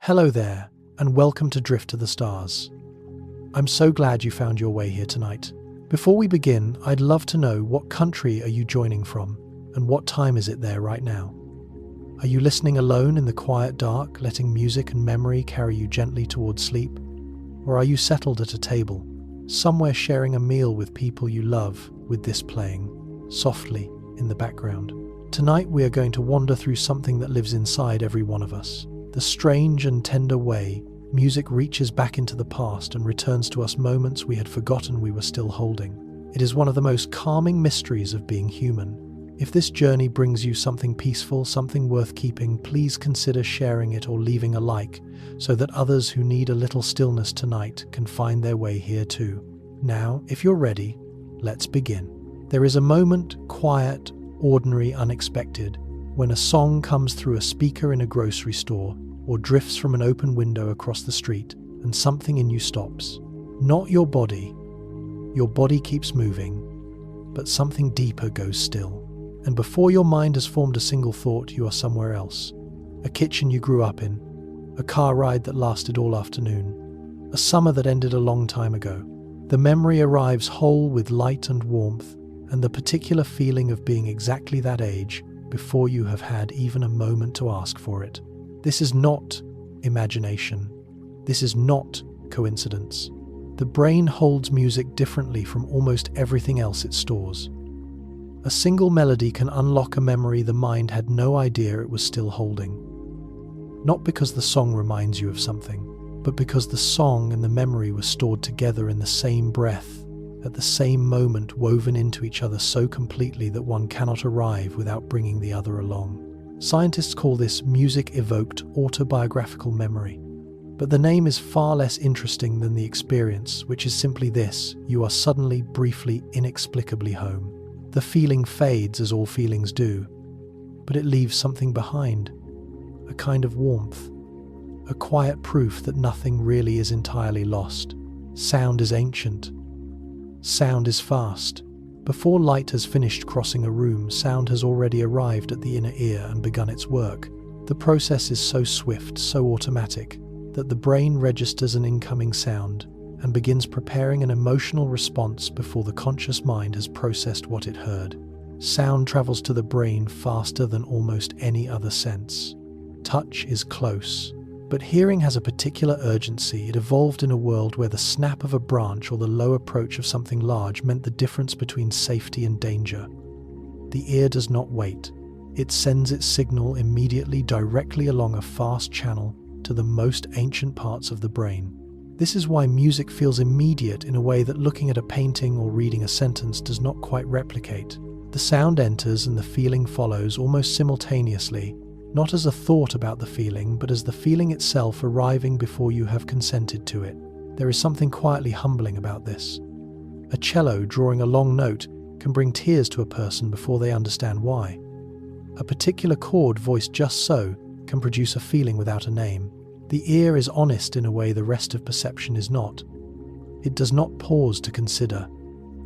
Hello there, and welcome to Drift to the Stars. I'm so glad you found your way here tonight. Before we begin, I'd love to know, what country are you joining from, and what time is it there right now? Are you listening alone in the quiet dark, letting music and memory carry you gently towards sleep? Or are you settled at a table, somewhere sharing a meal with people you love, with this playing softly in the background? Tonight we are going to wander through something that lives inside every one of us. The strange and tender way music reaches back into the past and returns to us moments we had forgotten we were still holding. It is one of the most calming mysteries of being human. If this journey brings you something peaceful, something worth keeping, please consider sharing it or leaving a like, so that others who need a little stillness tonight can find their way here too. Now, if you're ready, let's begin. There is a moment, quiet, ordinary, unexpected, when a song comes through a speaker in a grocery store or drifts from an open window across the street, and something in you stops. Not your body. Your body keeps moving, but something deeper goes still. And before your mind has formed a single thought, you are somewhere else. A kitchen you grew up in, a car ride that lasted all afternoon, a summer that ended a long time ago. The memory arrives whole with light and warmth, and the particular feeling of being exactly that age before you have had even a moment to ask for it. This is not imagination. This is not coincidence. The brain holds music differently from almost everything else it stores. A single melody can unlock a memory the mind had no idea it was still holding. Not because the song reminds you of something, but because the song and the memory were stored together in the same breath, at the same moment, woven into each other so completely that one cannot arrive without bringing the other along. Scientists call this music-evoked autobiographical memory. But the name is far less interesting than the experience, which is simply this: you are suddenly, briefly, inexplicably home. The feeling fades, as all feelings do, but it leaves something behind, a kind of warmth, a quiet proof that nothing really is entirely lost. Sound is ancient. Sound is fast. Before light has finished crossing a room, sound has already arrived at the inner ear and begun its work. The process is so swift, so automatic, that the brain registers an incoming sound and begins preparing an emotional response before the conscious mind has processed what it heard. Sound travels to the brain faster than almost any other sense. Touch is close, but hearing has a particular urgency. It evolved in a world where the snap of a branch or the low approach of something large meant the difference between safety and danger. The ear does not wait. It sends its signal immediately, directly along a fast channel to the most ancient parts of the brain. This is why music feels immediate in a way that looking at a painting or reading a sentence does not quite replicate. The sound enters and the feeling follows almost simultaneously, not as a thought about the feeling, but as the feeling itself arriving before you have consented to it. There is something quietly humbling about this. A cello drawing a long note can bring tears to a person before they understand why. A particular chord voiced just so can produce a feeling without a name. The ear is honest in a way the rest of perception is not. It does not pause to consider.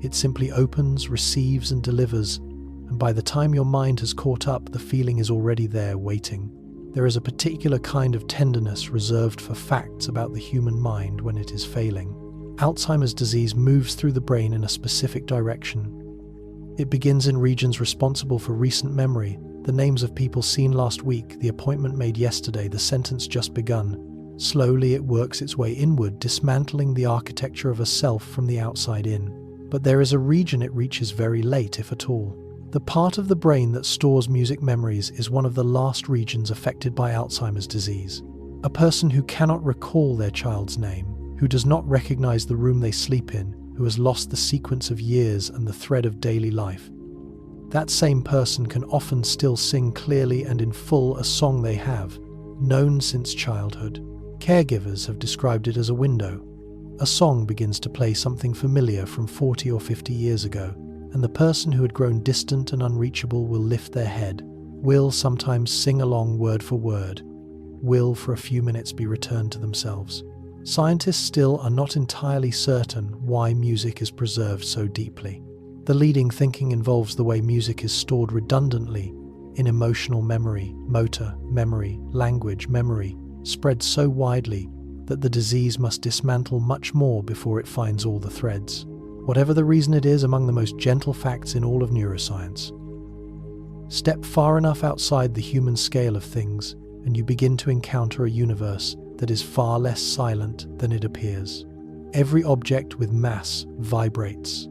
It simply opens, receives, and delivers. And by the time your mind has caught up, the feeling is already there, waiting. There is a particular kind of tenderness reserved for facts about the human mind when it is failing. Alzheimer's disease moves through the brain in a specific direction. It begins in regions responsible for recent memory, the names of people seen last week, the appointment made yesterday, the sentence just begun. Slowly it works its way inward, dismantling the architecture of a self from the outside in. But there is a region it reaches very late, if at all. The part of the brain that stores music memories is one of the last regions affected by Alzheimer's disease. A person who cannot recall their child's name, who does not recognize the room they sleep in, who has lost the sequence of years and the thread of daily life. That same person can often still sing clearly and in full a song they have known since childhood. Caregivers have described it as a window. A song begins to play something familiar from 40 or 50 years ago, and the person who had grown distant and unreachable will lift their head, will sometimes sing along word for word, will for a few minutes be returned to themselves. Scientists still are not entirely certain why music is preserved so deeply. The leading thinking involves the way music is stored redundantly in emotional memory, motor memory, language memory, spread so widely that the disease must dismantle much more before it finds all the threads. Whatever the reason, it is among the most gentle facts in all of neuroscience. Step far enough outside the human scale of things, and you begin to encounter a universe that is far less silent than it appears. Every object with mass vibrates.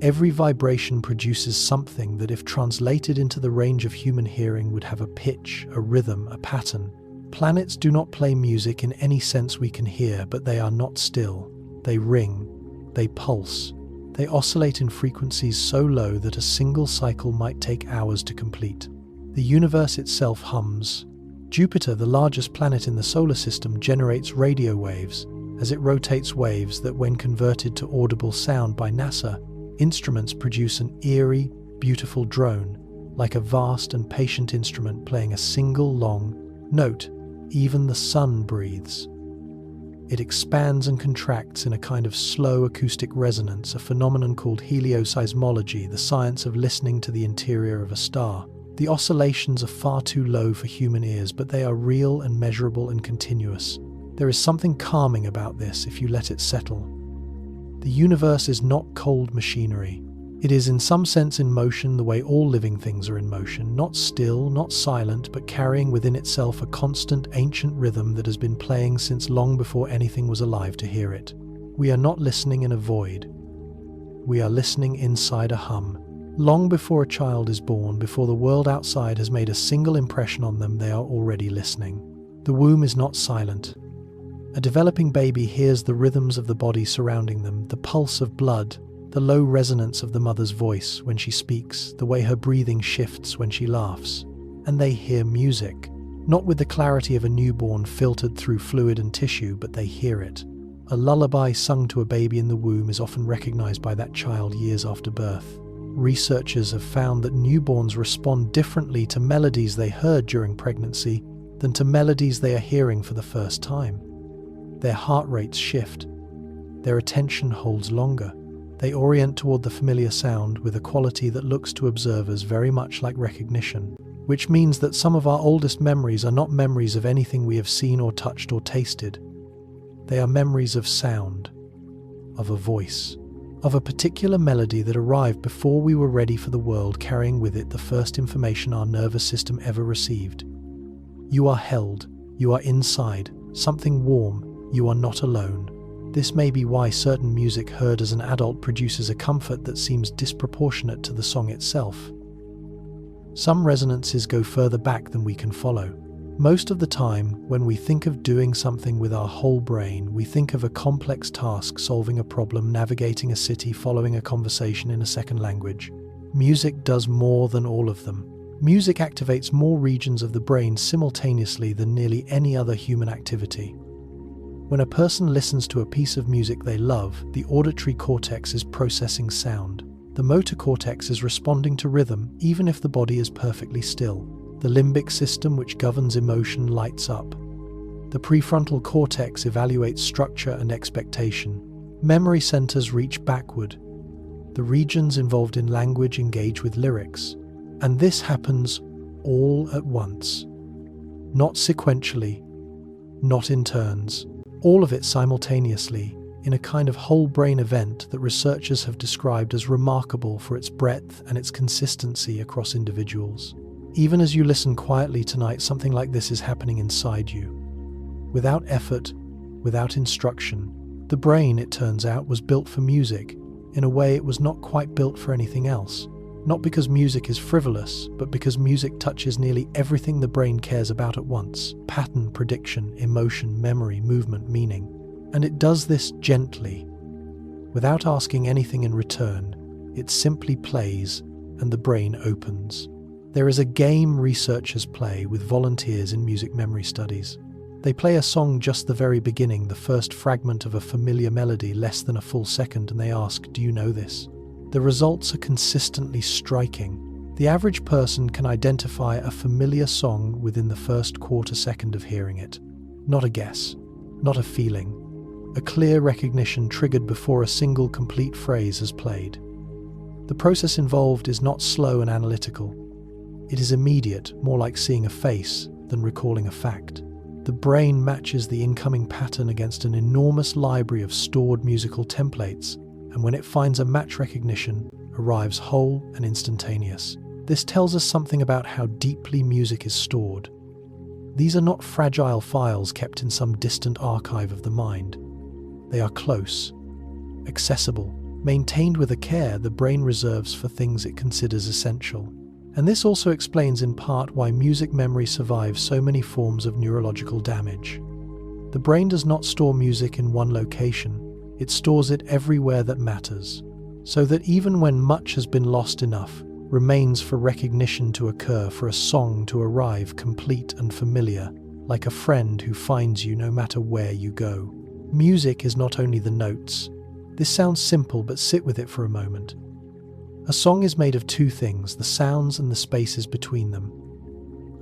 Every vibration produces something that, if translated into the range of human hearing, would have a pitch, a rhythm, a pattern. Planets do not play music in any sense we can hear, but they are not still. They ring, they pulse, they oscillate in frequencies so low that a single cycle might take hours to complete. The universe itself hums. Jupiter, the largest planet in the solar system, generates radio waves. As it rotates waves that, when converted to audible sound by NASA, instruments produce an eerie, beautiful drone, like a vast and patient instrument playing a single long note. Even the sun breathes. It expands and contracts in a kind of slow acoustic resonance, a phenomenon called helioseismology, the science of listening to the interior of a star. The oscillations are far too low for human ears, but they are real and measurable and continuous. There is something calming about this if you let it settle. The universe is not cold machinery. It is in some sense in motion the way all living things are in motion, not still, not silent, but carrying within itself a constant ancient rhythm that has been playing since long before anything was alive to hear it. We are not listening in a void. We are listening inside a hum. Long before a child is born, before the world outside has made a single impression on them, they are already listening. The womb is not silent. A developing baby hears the rhythms of the body surrounding them, the pulse of blood, the low resonance of the mother's voice when she speaks, the way her breathing shifts when she laughs. And they hear music, not with the clarity of a newborn filtered through fluid and tissue, but they hear it. A lullaby sung to a baby in the womb is often recognized by that child years after birth. Researchers have found that newborns respond differently to melodies they heard during pregnancy than to melodies they are hearing for the first time. Their heart rates shift. Their attention holds longer. They orient toward the familiar sound with a quality that looks to observers very much like recognition, which means that some of our oldest memories are not memories of anything we have seen or touched or tasted. They are memories of sound, of a voice, of a particular melody that arrived before we were ready for the world, carrying with it the first information our nervous system ever received. You are held, you are inside, something warm, you are not alone. This may be why certain music heard as an adult produces a comfort that seems disproportionate to the song itself. Some resonances go further back than we can follow. Most of the time, when we think of doing something with our whole brain, we think of a complex task, solving a problem, navigating a city, following a conversation in a second language. Music does more than all of them. Music activates more regions of the brain simultaneously than nearly any other human activity. When a person listens to a piece of music they love, the auditory cortex is processing sound. The motor cortex is responding to rhythm, even if the body is perfectly still. The limbic system, which governs emotion, lights up. The prefrontal cortex evaluates structure and expectation. Memory centers reach backward. The regions involved in language engage with lyrics. And this happens all at once. Not sequentially, not in turns. All of it simultaneously, in a kind of whole brain event that researchers have described as remarkable for its breadth and its consistency across individuals. Even as you listen quietly tonight, something like this is happening inside you. Without effort, without instruction. The brain, it turns out, was built for music. In a way, it was not quite built for anything else. Not because music is frivolous, but because music touches nearly everything the brain cares about at once. Pattern, prediction, emotion, memory, movement, meaning. And it does this gently. Without asking anything in return, it simply plays, and the brain opens. There is a game researchers play with volunteers in music memory studies. They play a song just the very beginning, the first fragment of a familiar melody, less than a full second, and they ask, "Do you know this?" The results are consistently striking. The average person can identify a familiar song within the first quarter second of hearing it. Not a guess, not a feeling. A clear recognition triggered before a single complete phrase has played. The process involved is not slow and analytical. It is immediate, more like seeing a face than recalling a fact. The brain matches the incoming pattern against an enormous library of stored musical templates, and when it finds a match, recognition arrives whole and instantaneous. This tells us something about how deeply music is stored. These are not fragile files kept in some distant archive of the mind. They are close, accessible, maintained with a care the brain reserves for things it considers essential. And this also explains in part why music memory survives so many forms of neurological damage. The brain does not store music in one location, it stores it everywhere that matters, so that even when much has been lost, enough remains for recognition to occur, for a song to arrive complete and familiar, like a friend who finds you no matter where you go. Music is not only the notes. This sounds simple, but sit with it for a moment. A song is made of two things, the sounds and the spaces between them.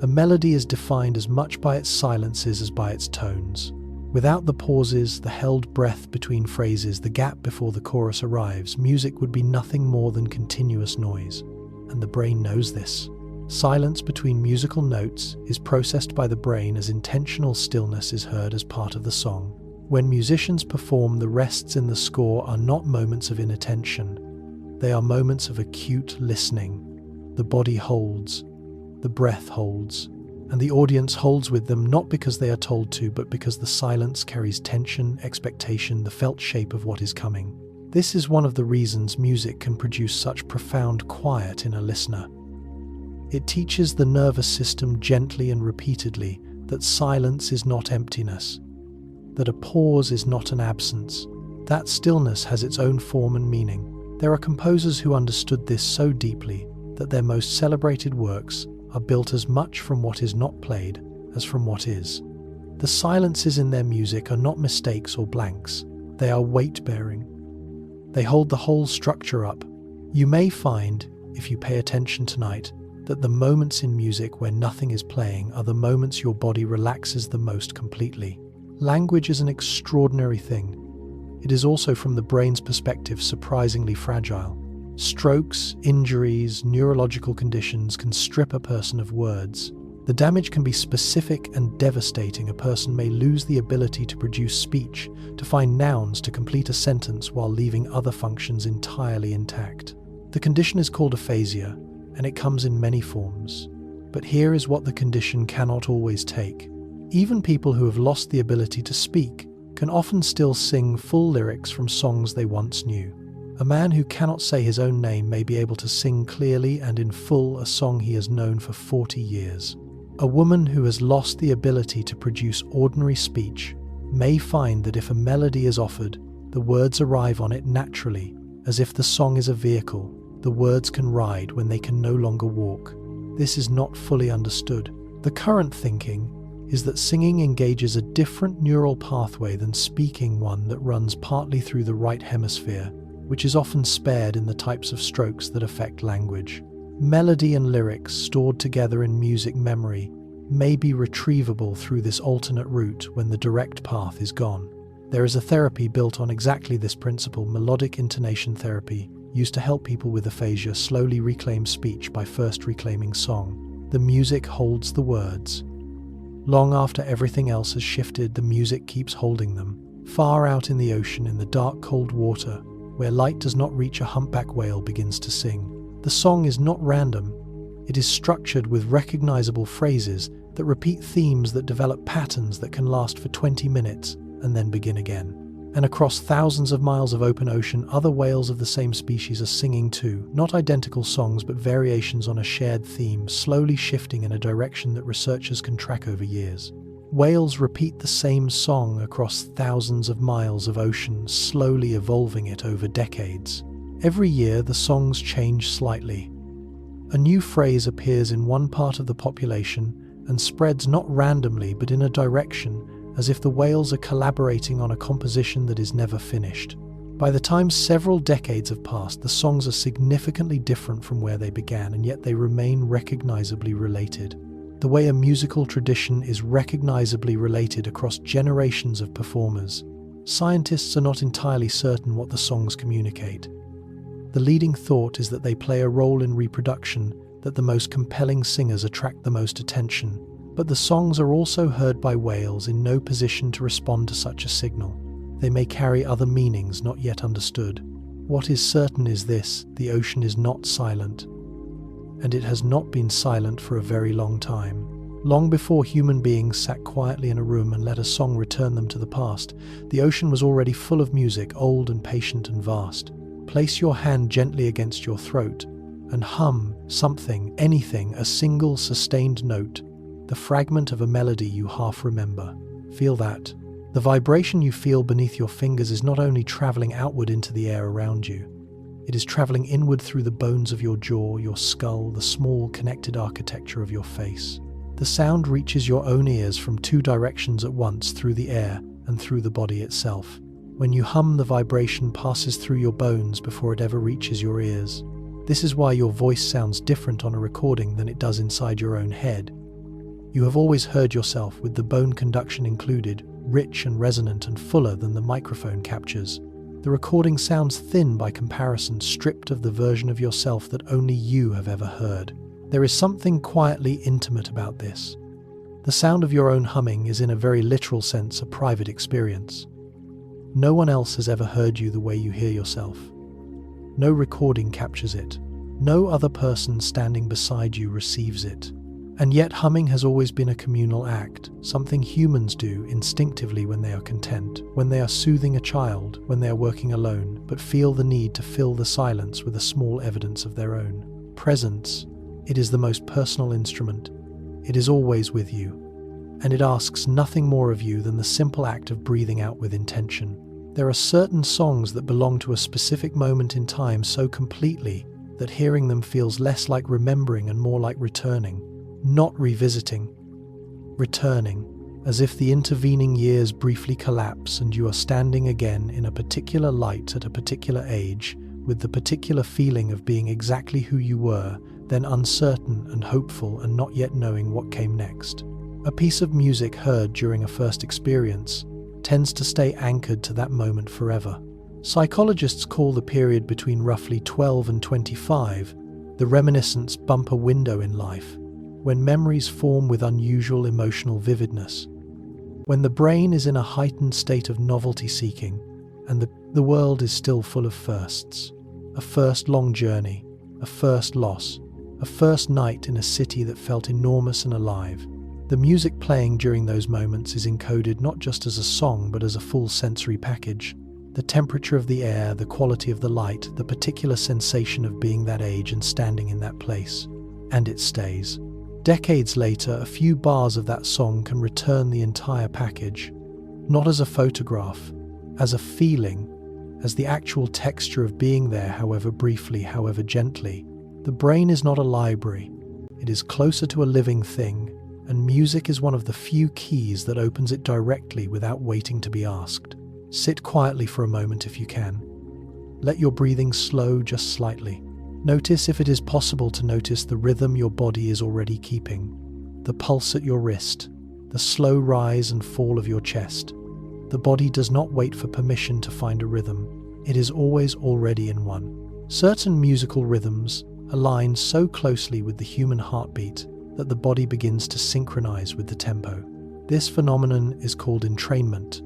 A melody is defined as much by its silences as by its tones. Without the pauses, the held breath between phrases, the gap before the chorus arrives, music would be nothing more than continuous noise. And the brain knows this. Silence between musical notes is processed by the brain as intentional stillness is heard as part of the song. When musicians perform, the rests in the score are not moments of inattention. They are moments of acute listening. The body holds, the breath holds, and the audience holds with them, not because they are told to, but because the silence carries tension, expectation, the felt shape of what is coming. This is one of the reasons music can produce such profound quiet in a listener. It teaches the nervous system gently and repeatedly that silence is not emptiness, that a pause is not an absence, that stillness has its own form and meaning. There are composers who understood this so deeply that their most celebrated works are built as much from what is not played as from what is. The silences in their music are not mistakes or blanks. They are weight-bearing. They hold the whole structure up. You may find, if you pay attention tonight, that the moments in music where nothing is playing are the moments your body relaxes the most completely. Language is an extraordinary thing. It is also, from the brain's perspective, surprisingly fragile. Strokes, injuries, neurological conditions can strip a person of words. The damage can be specific and devastating. A person may lose the ability to produce speech, to find nouns to complete a sentence while leaving other functions entirely intact. The condition is called aphasia, and it comes in many forms. But here is what the condition cannot always take. Even people who have lost the ability to speak can often still sing full lyrics from songs they once knew. A man who cannot say his own name may be able to sing clearly and in full a song he has known for 40 years. A woman who has lost the ability to produce ordinary speech may find that if a melody is offered, the words arrive on it naturally, as if the song is a vehicle. The words can ride when they can no longer walk. This is not fully understood. The current thinking is that singing engages a different neural pathway than speaking, one that runs partly through the right hemisphere, which is often spared in the types of strokes that affect language. Melody and lyrics stored together in music memory may be retrievable through this alternate route when the direct path is gone. There is a therapy built on exactly this principle, melodic intonation therapy, used to help people with aphasia slowly reclaim speech by first reclaiming song. The music holds the words. Long after everything else has shifted, the music keeps holding them. Far out in the ocean, in the dark, cold water, where light does not reach, a humpback whale begins to sing. The song is not random. It is structured with recognizable phrases that repeat themes, that develop patterns that can last for 20 minutes and then begin again. And across thousands of miles of open ocean, other whales of the same species are singing too, not identical songs but variations on a shared theme, slowly shifting in a direction that researchers can track over years. Whales repeat the same song across thousands of miles of ocean, slowly evolving it over decades. Every year, the songs change slightly. A new phrase appears in one part of the population and spreads not randomly but in a direction, as if the whales are collaborating on a composition that is never finished. By the time several decades have passed, the songs are significantly different from where they began, and yet they remain recognizably related. The way a musical tradition is recognizably related across generations of performers. Scientists are not entirely certain what the songs communicate. The leading thought is that they play a role in reproduction, that the most compelling singers attract the most attention, But the songs are also heard by whales in no position to respond to such a signal. They may carry other meanings not yet understood. What is certain is this: the ocean is not silent. And it has not been silent for a very long time. Long before human beings sat quietly in a room and let a song return them to the past, the ocean was already full of music, old and patient and vast. Place your hand gently against your throat and hum something, anything, a single sustained note, the fragment of a melody you half remember. Feel that. The vibration you feel beneath your fingers is not only traveling outward into the air around you, it is traveling inward through the bones of your jaw, your skull, the small connected architecture of your face. The sound reaches your own ears from two directions at once, through the air and through the body itself. When you hum, the vibration passes through your bones before it ever reaches your ears. This is why your voice sounds different on a recording than it does inside your own head. You have always heard yourself with the bone conduction included, rich and resonant and fuller than the microphone captures. The recording sounds thin by comparison, stripped of the version of yourself that only you have ever heard. There is something quietly intimate about this. The sound of your own humming is, in a very literal sense, a private experience. No one else has ever heard you the way you hear yourself. No recording captures it. No other person standing beside you receives it. And yet humming has always been a communal act, something humans do instinctively when they are content, when they are soothing a child, when they are working alone, but feel the need to fill the silence with a small evidence of their own presence. It is the most personal instrument. It is always with you, and it asks nothing more of you than the simple act of breathing out with intention. There are certain songs that belong to a specific moment in time so completely that hearing them feels less like remembering and more like returning. Not revisiting, returning, as if the intervening years briefly collapse and you are standing again in a particular light at a particular age, with the particular feeling of being exactly who you were, then uncertain and hopeful and not yet knowing what came next. A piece of music heard during a first experience tends to stay anchored to that moment forever. Psychologists call the period between roughly 12 and 25 the reminiscence bumper window in life, when memories form with unusual emotional vividness, when the brain is in a heightened state of novelty seeking, and the world is still full of firsts. A first long journey, a first loss, a first night in a city that felt enormous and alive. The music playing during those moments is encoded not just as a song but as a full sensory package. The temperature of the air, the quality of the light, the particular sensation of being that age and standing in that place. And it stays. Decades later, a few bars of that song can return the entire package, not as a photograph, as a feeling, as the actual texture of being there, however briefly, however gently. The brain is not a library. It is closer to a living thing, and music is one of the few keys that opens it directly without waiting to be asked. Sit quietly for a moment if you can. Let your breathing slow just slightly. Notice if it is possible to notice the rhythm your body is already keeping, the pulse at your wrist, the slow rise and fall of your chest. The body does not wait for permission to find a rhythm. It is always already in one. Certain musical rhythms align so closely with the human heartbeat that the body begins to synchronize with the tempo. This phenomenon is called entrainment,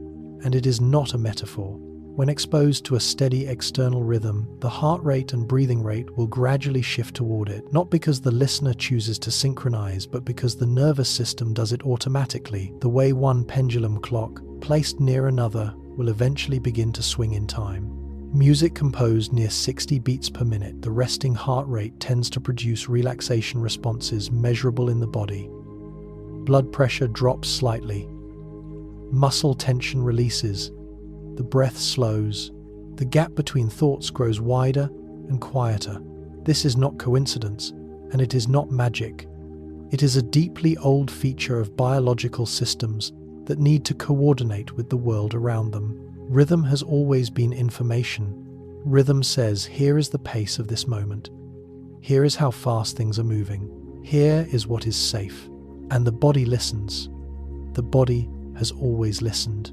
and it is not a metaphor. When exposed to a steady external rhythm, the heart rate and breathing rate will gradually shift toward it, not because the listener chooses to synchronize, but because the nervous system does it automatically, the way one pendulum clock, placed near another, will eventually begin to swing in time. Music composed near 60 beats per minute, the resting heart rate tends to produce relaxation responses measurable in the body. Blood pressure drops slightly. Muscle tension releases. The breath slows. The gap between thoughts grows wider and quieter. This is not coincidence, and it is not magic. It is a deeply old feature of biological systems that need to coordinate with the world around them. Rhythm has always been information. Rhythm says, here is the pace of this moment. Here is how fast things are moving. Here is what is safe. And the body listens. The body has always listened.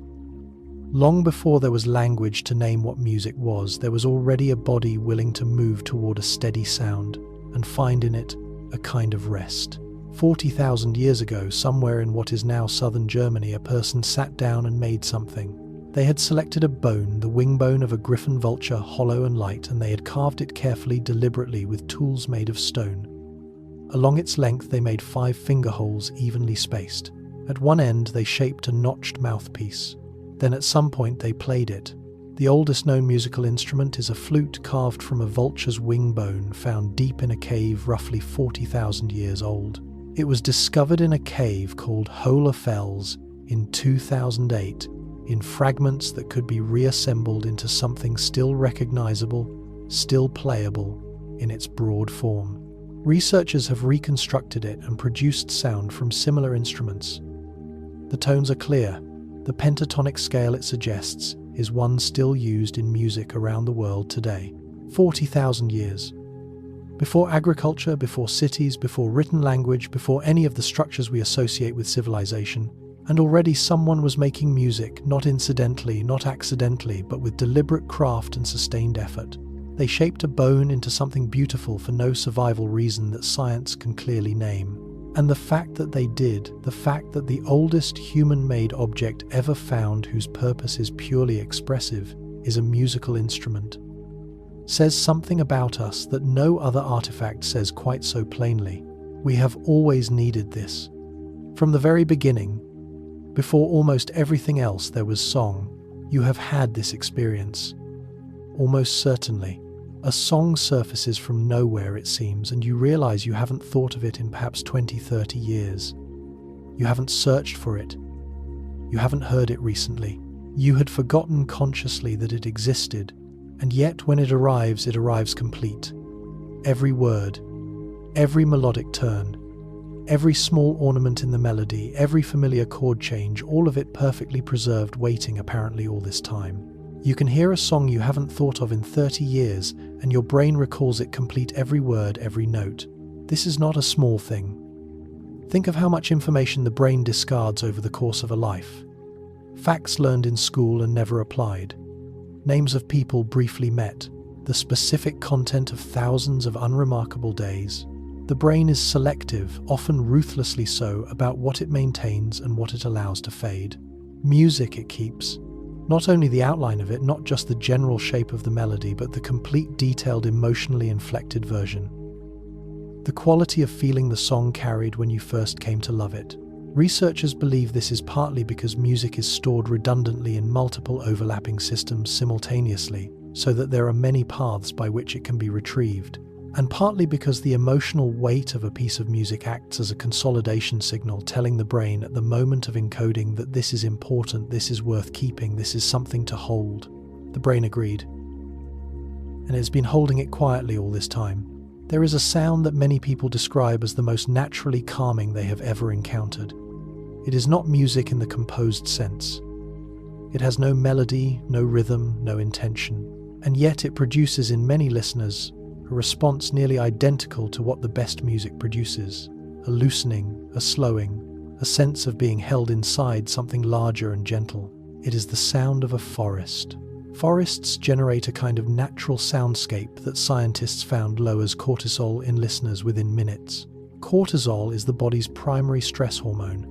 Long before there was language to name what music was, there was already a body willing to move toward a steady sound and find in it a kind of rest. 40,000 years ago, somewhere in what is now southern Germany, a person sat down and made something. They had selected a bone, the wing bone of a griffon vulture, hollow and light, and they had carved it carefully, deliberately, with tools made of stone. Along its length they made 5 finger holes, evenly spaced. At one end they shaped a notched mouthpiece. Then at some point they played it. The oldest known musical instrument is a flute carved from a vulture's wing bone, found deep in a cave roughly 40,000 years old. It was discovered in a cave called Hohlerfels in 2008, in fragments that could be reassembled into something still recognizable, still playable, in its broad form. Researchers have reconstructed it and produced sound from similar instruments. The tones are clear. The pentatonic scale it suggests is one still used in music around the world today. 40,000 years. Before agriculture, before cities, before written language, before any of the structures we associate with civilization, and already someone was making music, not incidentally, not accidentally, but with deliberate craft and sustained effort. They shaped a bone into something beautiful for no survival reason that science can clearly name. And the fact that they did, the fact that the oldest human-made object ever found whose purpose is purely expressive is a musical instrument, says something about us that no other artifact says quite so plainly. We have always needed this. From the very beginning, before almost everything else there was song, you have had this experience. Almost certainly. A song surfaces from nowhere, it seems, and you realize you haven't thought of it in perhaps 20, 30 years. You haven't searched for it. You haven't heard it recently. You had forgotten consciously that it existed, and yet when it arrives complete. Every word, every melodic turn, every small ornament in the melody, every familiar chord change, all of it perfectly preserved, waiting apparently all this time. You can hear a song you haven't thought of in 30 years, and your brain recalls it complete, every word, every note. This is not a small thing. Think of how much information the brain discards over the course of a life. Facts learned in school and never applied. Names of people briefly met. The specific content of thousands of unremarkable days. The brain is selective, often ruthlessly so, about what it maintains and what it allows to fade. Music it keeps. Not only the outline of it, not just the general shape of the melody, but the complete, detailed, emotionally inflected version. The quality of feeling the song carried when you first came to love it. Researchers believe this is partly because music is stored redundantly in multiple overlapping systems simultaneously, so that there are many paths by which it can be retrieved, and partly because the emotional weight of a piece of music acts as a consolidation signal, telling the brain at the moment of encoding that this is important, this is worth keeping, this is something to hold. The brain agreed, and it has been holding it quietly all this time. There is a sound that many people describe as the most naturally calming they have ever encountered. It is not music in the composed sense. It has no melody, no rhythm, no intention, and yet it produces in many listeners a response nearly identical to what the best music produces: a loosening, a slowing, a sense of being held inside something larger and gentle. It is the sound of a forest. Forests generate a kind of natural soundscape that scientists found lowers cortisol in listeners within minutes. Cortisol is the body's primary stress hormone.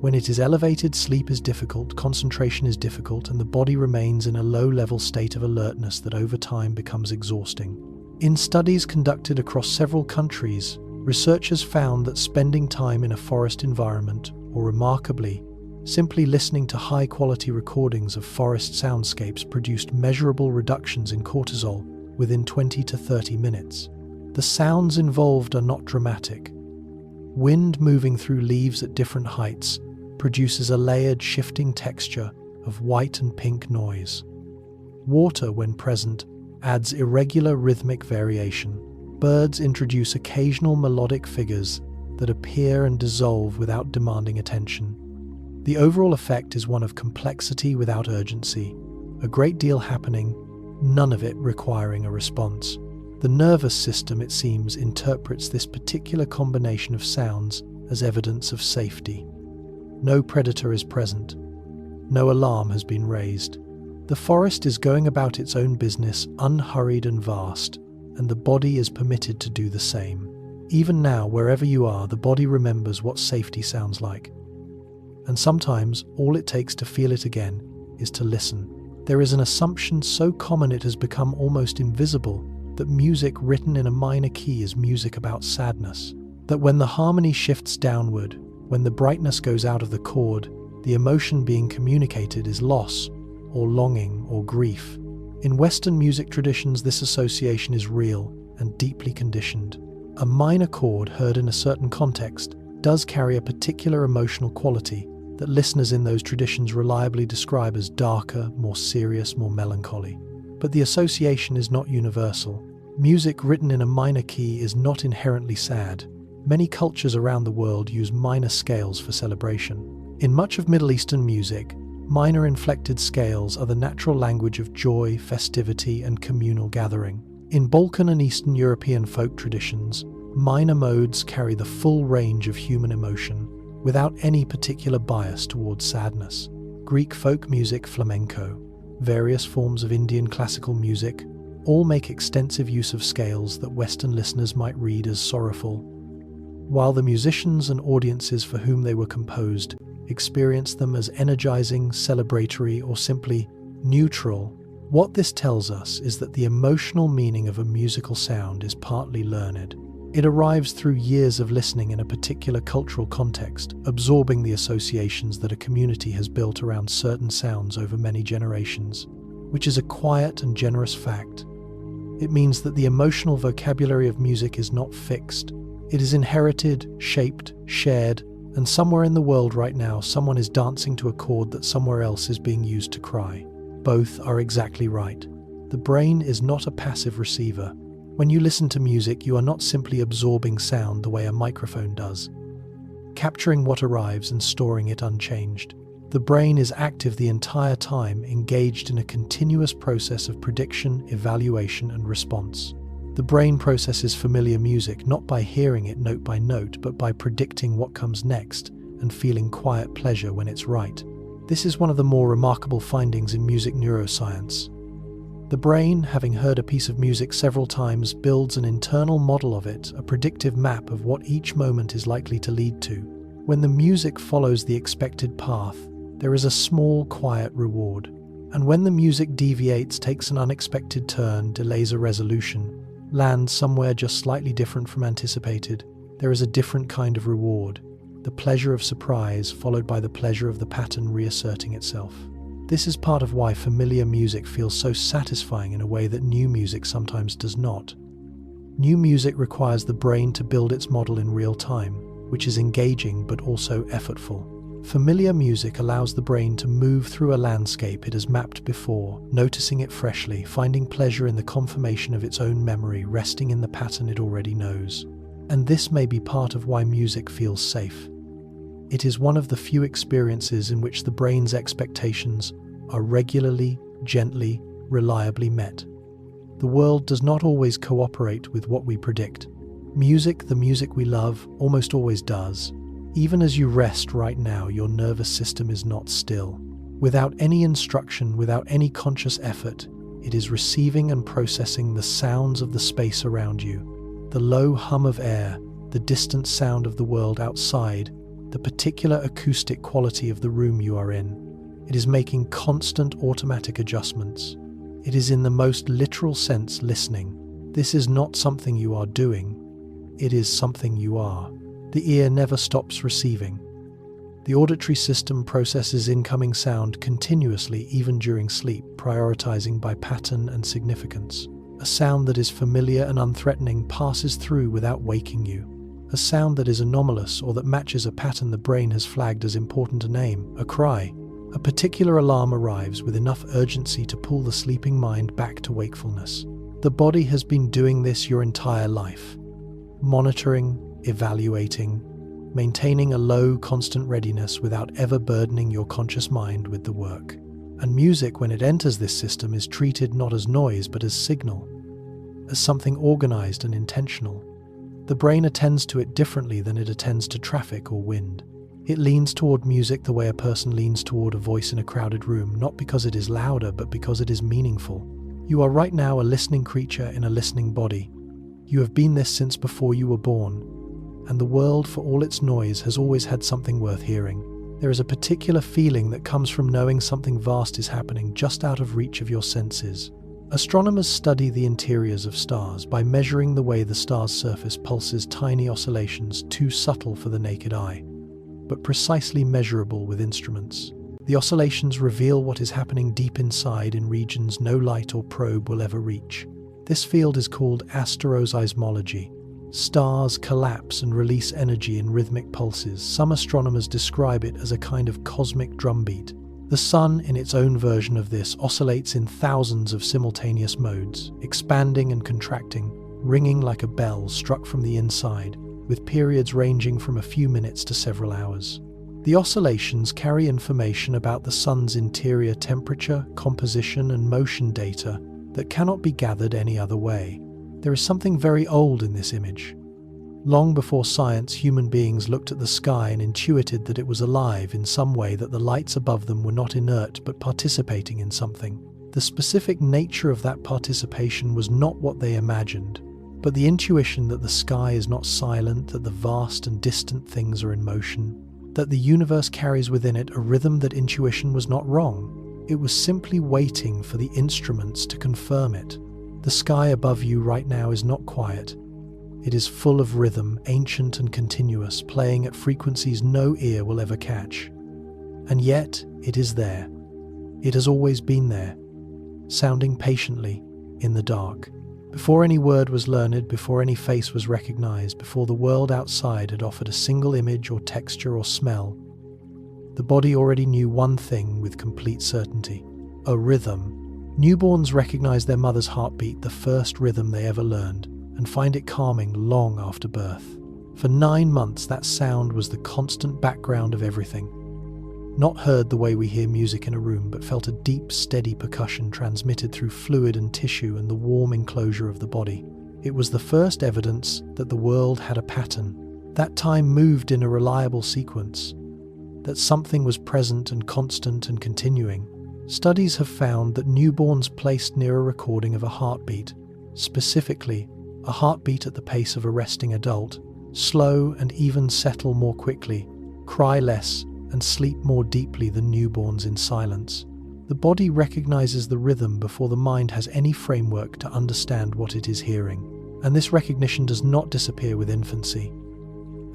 When it is elevated, sleep is difficult, concentration is difficult, and the body remains in a low-level state of alertness that over time becomes exhausting. In studies conducted across several countries, researchers found that spending time in a forest environment, or remarkably, simply listening to high-quality recordings of forest soundscapes, produced measurable reductions in cortisol within 20 to 30 minutes. The sounds involved are not dramatic. Wind moving through leaves at different heights produces a layered, shifting texture of white and pink noise. Water, when present, adds irregular rhythmic variation. Birds introduce occasional melodic figures that appear and dissolve without demanding attention. The overall effect is one of complexity without urgency, a great deal happening, none of it requiring a response. The nervous system, it seems, interprets this particular combination of sounds as evidence of safety. No predator is present. No alarm has been raised. The forest is going about its own business, unhurried and vast, and the body is permitted to do the same. Even now, wherever you are, the body remembers what safety sounds like. And sometimes, all it takes to feel it again is to listen. There is an assumption so common it has become almost invisible that music written in a minor key is music about sadness. That when the harmony shifts downward, when the brightness goes out of the chord, the emotion being communicated is loss, or longing, or grief. In Western music traditions, this association is real and deeply conditioned. A minor chord heard in a certain context does carry a particular emotional quality that listeners in those traditions reliably describe as darker, more serious, more melancholy. But the association is not universal. Music written in a minor key is not inherently sad. Many cultures around the world use minor scales for celebration. In much of Middle Eastern music, minor inflected scales are the natural language of joy, festivity, and communal gathering. In Balkan and Eastern European folk traditions, minor modes carry the full range of human emotion, without any particular bias towards sadness. Greek folk music, flamenco, various forms of Indian classical music, all make extensive use of scales that Western listeners might read as sorrowful, while the musicians and audiences for whom they were composed experience them as energizing, celebratory, or simply neutral. What this tells us is that the emotional meaning of a musical sound is partly learned. It arrives through years of listening in a particular cultural context, absorbing the associations that a community has built around certain sounds over many generations, which is a quiet and generous fact. It means that the emotional vocabulary of music is not fixed. It is inherited, shaped, shared, and somewhere in the world right now, someone is dancing to a chord that somewhere else is being used to cry. Both are exactly right. The brain is not a passive receiver. When you listen to music, you are not simply absorbing sound the way a microphone does, capturing what arrives and storing it unchanged. The brain is active the entire time, engaged in a continuous process of prediction, evaluation, and response. The brain processes familiar music not by hearing it note by note, but by predicting what comes next and feeling quiet pleasure when it's right. This is one of the more remarkable findings in music neuroscience. The brain, having heard a piece of music several times, builds an internal model of it, a predictive map of what each moment is likely to lead to. When the music follows the expected path, there is a small, quiet reward. And when the music deviates, takes an unexpected turn, delays a resolution, lands somewhere just slightly different from anticipated, there is a different kind of reward. The pleasure of surprise, followed by the pleasure of the pattern reasserting itself. This is part of why familiar music feels so satisfying in a way that new music sometimes does not. New music requires the brain to build its model in real time, which is engaging but also effortful. Familiar music allows the brain to move through a landscape it has mapped before, noticing it freshly, finding pleasure in the confirmation of its own memory, resting in the pattern it already knows. And this may be part of why music feels safe. It is one of the few experiences in which the brain's expectations are regularly, gently, reliably met. The world does not always cooperate with what we predict. Music, the music we love, almost always does. Even as you rest right now, your nervous system is not still. Without any instruction, without any conscious effort, it is receiving and processing the sounds of the space around you, the low hum of air, the distant sound of the world outside, the particular acoustic quality of the room you are in. It is making constant automatic adjustments. It is in the most literal sense listening. This is not something you are doing. It is something you are. The ear never stops receiving. The auditory system processes incoming sound continuously, even during sleep, prioritizing by pattern and significance. A sound that is familiar and unthreatening passes through without waking you. A sound that is anomalous or that matches a pattern the brain has flagged as important to name, a cry. A particular alarm arrives with enough urgency to pull the sleeping mind back to wakefulness. The body has been doing this your entire life. Monitoring, evaluating, maintaining a low, constant readiness without ever burdening your conscious mind with the work. And music, when it enters this system, is treated not as noise but as signal, as something organized and intentional. The brain attends to it differently than it attends to traffic or wind. It leans toward music the way a person leans toward a voice in a crowded room, not because it is louder, but because it is meaningful. You are right now a listening creature in a listening body. You have been this since before you were born, and the world, for all its noise, has always had something worth hearing. There is a particular feeling that comes from knowing something vast is happening just out of reach of your senses. Astronomers study the interiors of stars by measuring the way the star's surface pulses tiny oscillations too subtle for the naked eye, but precisely measurable with instruments. The oscillations reveal what is happening deep inside in regions no light or probe will ever reach. This field is called asteroseismology. Stars collapse and release energy in rhythmic pulses. Some astronomers describe it as a kind of cosmic drumbeat. The Sun, in its own version of this, oscillates in thousands of simultaneous modes, expanding and contracting, ringing like a bell struck from the inside, with periods ranging from a few minutes to several hours. The oscillations carry information about the Sun's interior temperature, composition, and motion data that cannot be gathered any other way. There is something very old in this image. Long before science, human beings looked at the sky and intuited that it was alive in some way, that the lights above them were not inert but participating in something. The specific nature of that participation was not what they imagined, but the intuition that the sky is not silent, that the vast and distant things are in motion, that the universe carries within it a rhythm. That intuition was not wrong. It was simply waiting for the instruments to confirm it. The sky above you right now is not quiet. It is full of rhythm, ancient and continuous, playing at frequencies no ear will ever catch. And yet, it is there. It has always been there, sounding patiently in the dark. Before any word was learned, before any face was recognized, before the world outside had offered a single image or texture or smell, the body already knew one thing with complete certainty: a rhythm. Newborns recognize their mother's heartbeat, the first rhythm they ever learned, and find it calming long after birth. For 9 months, that sound was the constant background of everything. Not heard the way we hear music in a room, but felt a deep, steady percussion transmitted through fluid and tissue and the warm enclosure of the body. It was the first evidence that the world had a pattern, that time moved in a reliable sequence, that something was present and constant and continuing. Studies have found that newborns placed near a recording of a heartbeat, specifically a heartbeat at the pace of a resting adult, slow and even settle more quickly, cry less, and sleep more deeply than newborns in silence. The body recognizes the rhythm before the mind has any framework to understand what it is hearing, and this recognition does not disappear with infancy.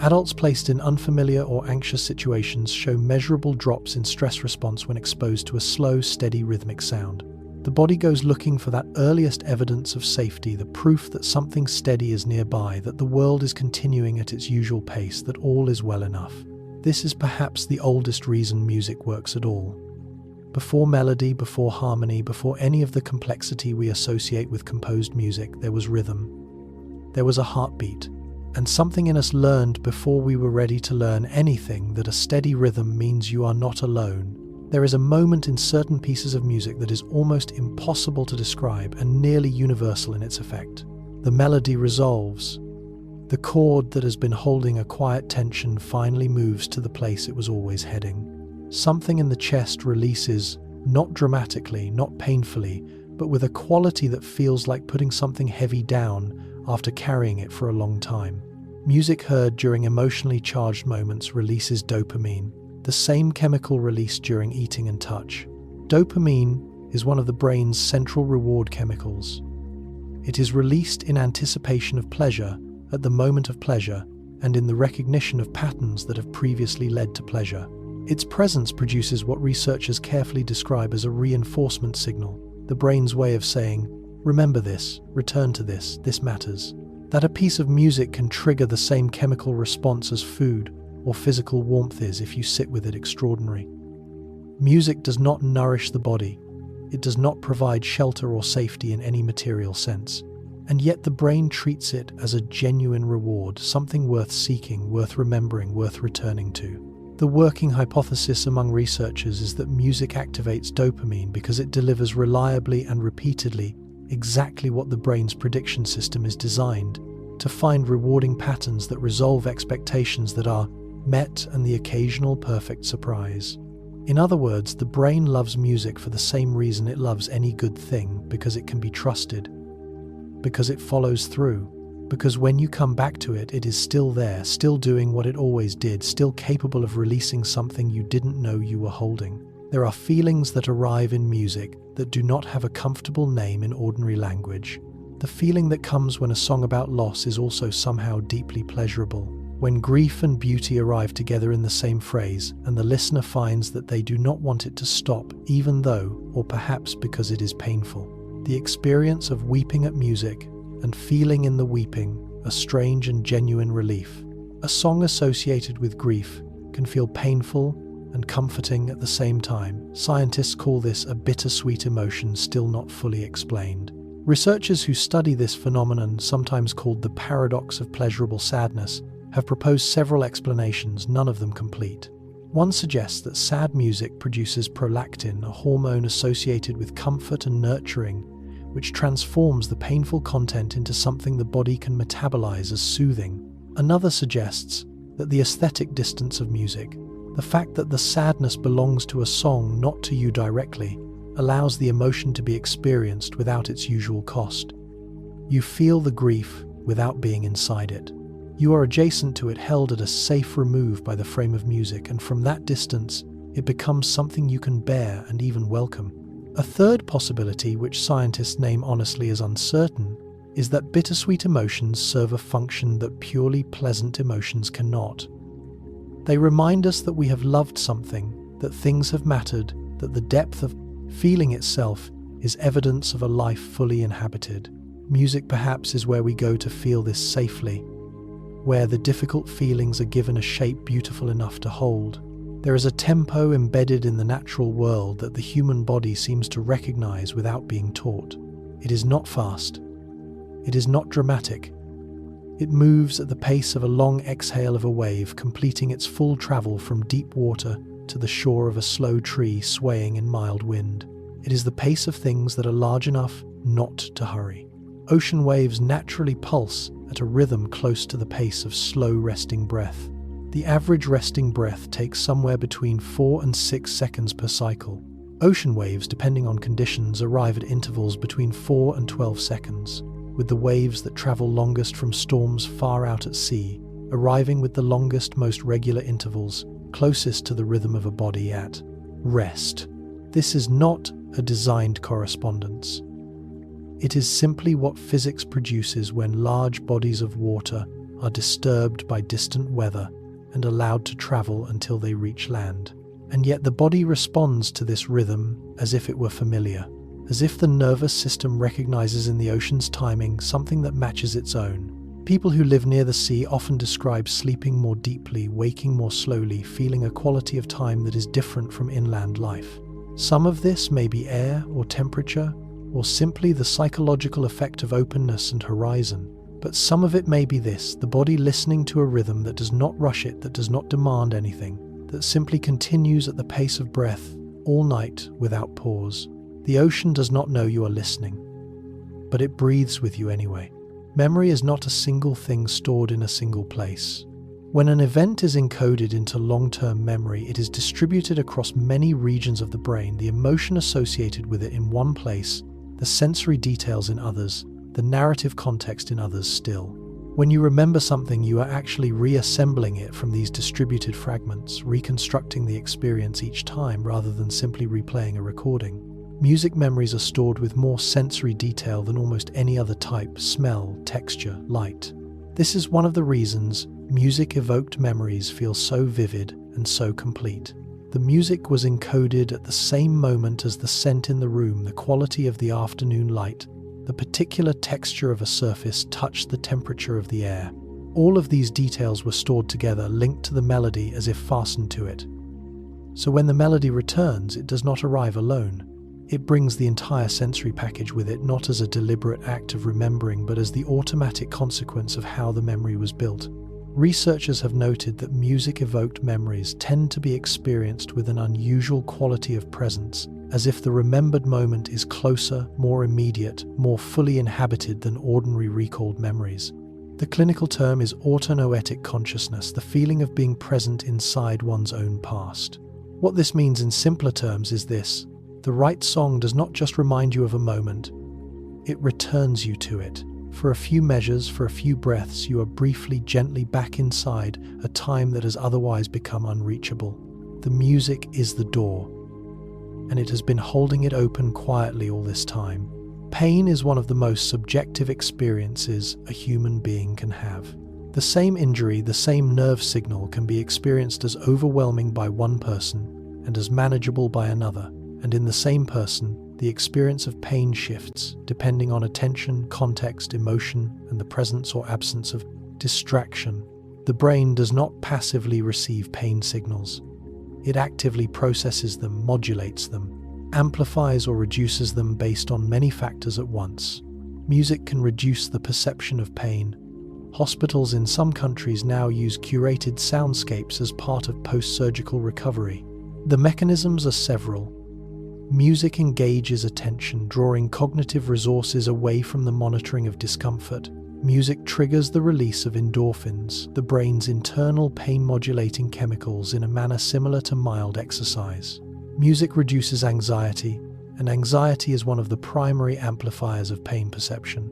Adults placed in unfamiliar or anxious situations show measurable drops in stress response when exposed to a slow, steady rhythmic sound. The body goes looking for that earliest evidence of safety, the proof that something steady is nearby, that the world is continuing at its usual pace, that all is well enough. This is perhaps the oldest reason music works at all. Before melody, before harmony, before any of the complexity we associate with composed music, there was rhythm. There was a heartbeat. And something in us learned before we were ready to learn anything that a steady rhythm means you are not alone. There is a moment in certain pieces of music that is almost impossible to describe and nearly universal in its effect. The melody resolves. The chord that has been holding a quiet tension finally moves to the place it was always heading. Something in the chest releases, not dramatically, not painfully, but with a quality that feels like putting something heavy down after carrying it for a long time. Music heard during emotionally charged moments releases dopamine, the same chemical released during eating and touch. Dopamine is one of the brain's central reward chemicals. It is released in anticipation of pleasure, at the moment of pleasure, and in the recognition of patterns that have previously led to pleasure. Its presence produces what researchers carefully describe as a reinforcement signal, the brain's way of saying, remember this, return to this matters. That a piece of music can trigger the same chemical response as food or physical warmth is, if you sit with it, extraordinary. Music does not nourish the body. It does not provide shelter or safety in any material sense. And yet the brain treats it as a genuine reward, something worth seeking, worth remembering, worth returning to. The working hypothesis among researchers is that music activates dopamine because it delivers reliably and repeatedly exactly what the brain's prediction system is designed to find: rewarding patterns that resolve expectations that are met and the occasional perfect surprise. In other words, the brain loves music for the same reason it loves any good thing, because it can be trusted, because it follows through, because when you come back to it, it is still there, still doing what it always did, still capable of releasing something you didn't know you were holding. There are feelings that arrive in music that do not have a comfortable name in ordinary language. The feeling that comes when a song about loss is also somehow deeply pleasurable. When grief and beauty arrive together in the same phrase, and the listener finds that they do not want it to stop, even though, or perhaps because it is painful. The experience of weeping at music and feeling in the weeping a strange and genuine relief. A song associated with grief can feel painful and comforting at the same time. Scientists call this a bittersweet emotion still not fully explained. Researchers who study this phenomenon, sometimes called the paradox of pleasurable sadness, have proposed several explanations, none of them complete. One suggests that sad music produces prolactin, a hormone associated with comfort and nurturing, which transforms the painful content into something the body can metabolize as soothing. Another suggests that the aesthetic distance of music, the fact that the sadness belongs to a song, not to you directly, allows the emotion to be experienced without its usual cost. You feel the grief without being inside it. You are adjacent to it, held at a safe remove by the frame of music, and from that distance, it becomes something you can bear and even welcome. A third possibility, which scientists name honestly as uncertain, is that bittersweet emotions serve a function that purely pleasant emotions cannot. They remind us that we have loved something, that things have mattered, that the depth of feeling itself is evidence of a life fully inhabited. Music perhaps is where we go to feel this safely, where the difficult feelings are given a shape beautiful enough to hold. There is a tempo embedded in the natural world that the human body seems to recognize without being taught. It is not fast. It is not dramatic. It moves at the pace of a long exhale of a wave, completing its full travel from deep water to the shore of a slow tree swaying in mild wind. It is the pace of things that are large enough not to hurry. Ocean waves naturally pulse at a rhythm close to the pace of slow resting breath. The average resting breath takes somewhere between 4 and 6 seconds per cycle. Ocean waves, depending on conditions, arrive at intervals between 4 and 12 seconds, with the waves that travel longest from storms far out at sea, arriving with the longest, most regular intervals, closest to the rhythm of a body at rest. This is not a designed correspondence. It is simply what physics produces when large bodies of water are disturbed by distant weather and allowed to travel until they reach land. And yet the body responds to this rhythm as if it were familiar, as if the nervous system recognizes in the ocean's timing something that matches its own. People who live near the sea often describe sleeping more deeply, waking more slowly, feeling a quality of time that is different from inland life. Some of this may be air or temperature, or simply the psychological effect of openness and horizon. But some of it may be this, the body listening to a rhythm that does not rush it, that does not demand anything, that simply continues at the pace of breath all night without pause. The ocean does not know you are listening, but it breathes with you anyway. Memory is not a single thing stored in a single place. When an event is encoded into long-term memory, it is distributed across many regions of the brain, the emotion associated with it in one place, the sensory details in others, the narrative context in others still. When you remember something, you are actually reassembling it from these distributed fragments, reconstructing the experience each time rather than simply replaying a recording. Music memories are stored with more sensory detail than almost any other type: smell, texture, light. This is one of the reasons music-evoked memories feel so vivid and so complete. The music was encoded at the same moment as the scent in the room, the quality of the afternoon light, the particular texture of a surface touched the temperature of the air. All of these details were stored together, linked to the melody as if fastened to it. So when the melody returns, it does not arrive alone. It brings the entire sensory package with it, not as a deliberate act of remembering, but as the automatic consequence of how the memory was built. Researchers have noted that music-evoked memories tend to be experienced with an unusual quality of presence, as if the remembered moment is closer, more immediate, more fully inhabited than ordinary recalled memories. The clinical term is autonoetic consciousness, the feeling of being present inside one's own past. What this means in simpler terms is this: the right song does not just remind you of a moment, it returns you to it. For a few measures, for a few breaths, you are briefly, gently back inside a time that has otherwise become unreachable. The music is the door, and it has been holding it open quietly all this time. Pain is one of the most subjective experiences a human being can have. The same injury, the same nerve signal can be experienced as overwhelming by one person and as manageable by another. And in the same person, the experience of pain shifts depending on attention, context, emotion, and the presence or absence of distraction. The brain does not passively receive pain signals. It actively processes them, modulates them, amplifies or reduces them based on many factors at once. Music can reduce the perception of pain. Hospitals in some countries now use curated soundscapes as part of post-surgical recovery. The mechanisms are several. Music engages attention, drawing cognitive resources away from the monitoring of discomfort. Music triggers the release of endorphins, the brain's internal pain-modulating chemicals, in a manner similar to mild exercise. Music reduces anxiety, and anxiety is one of the primary amplifiers of pain perception.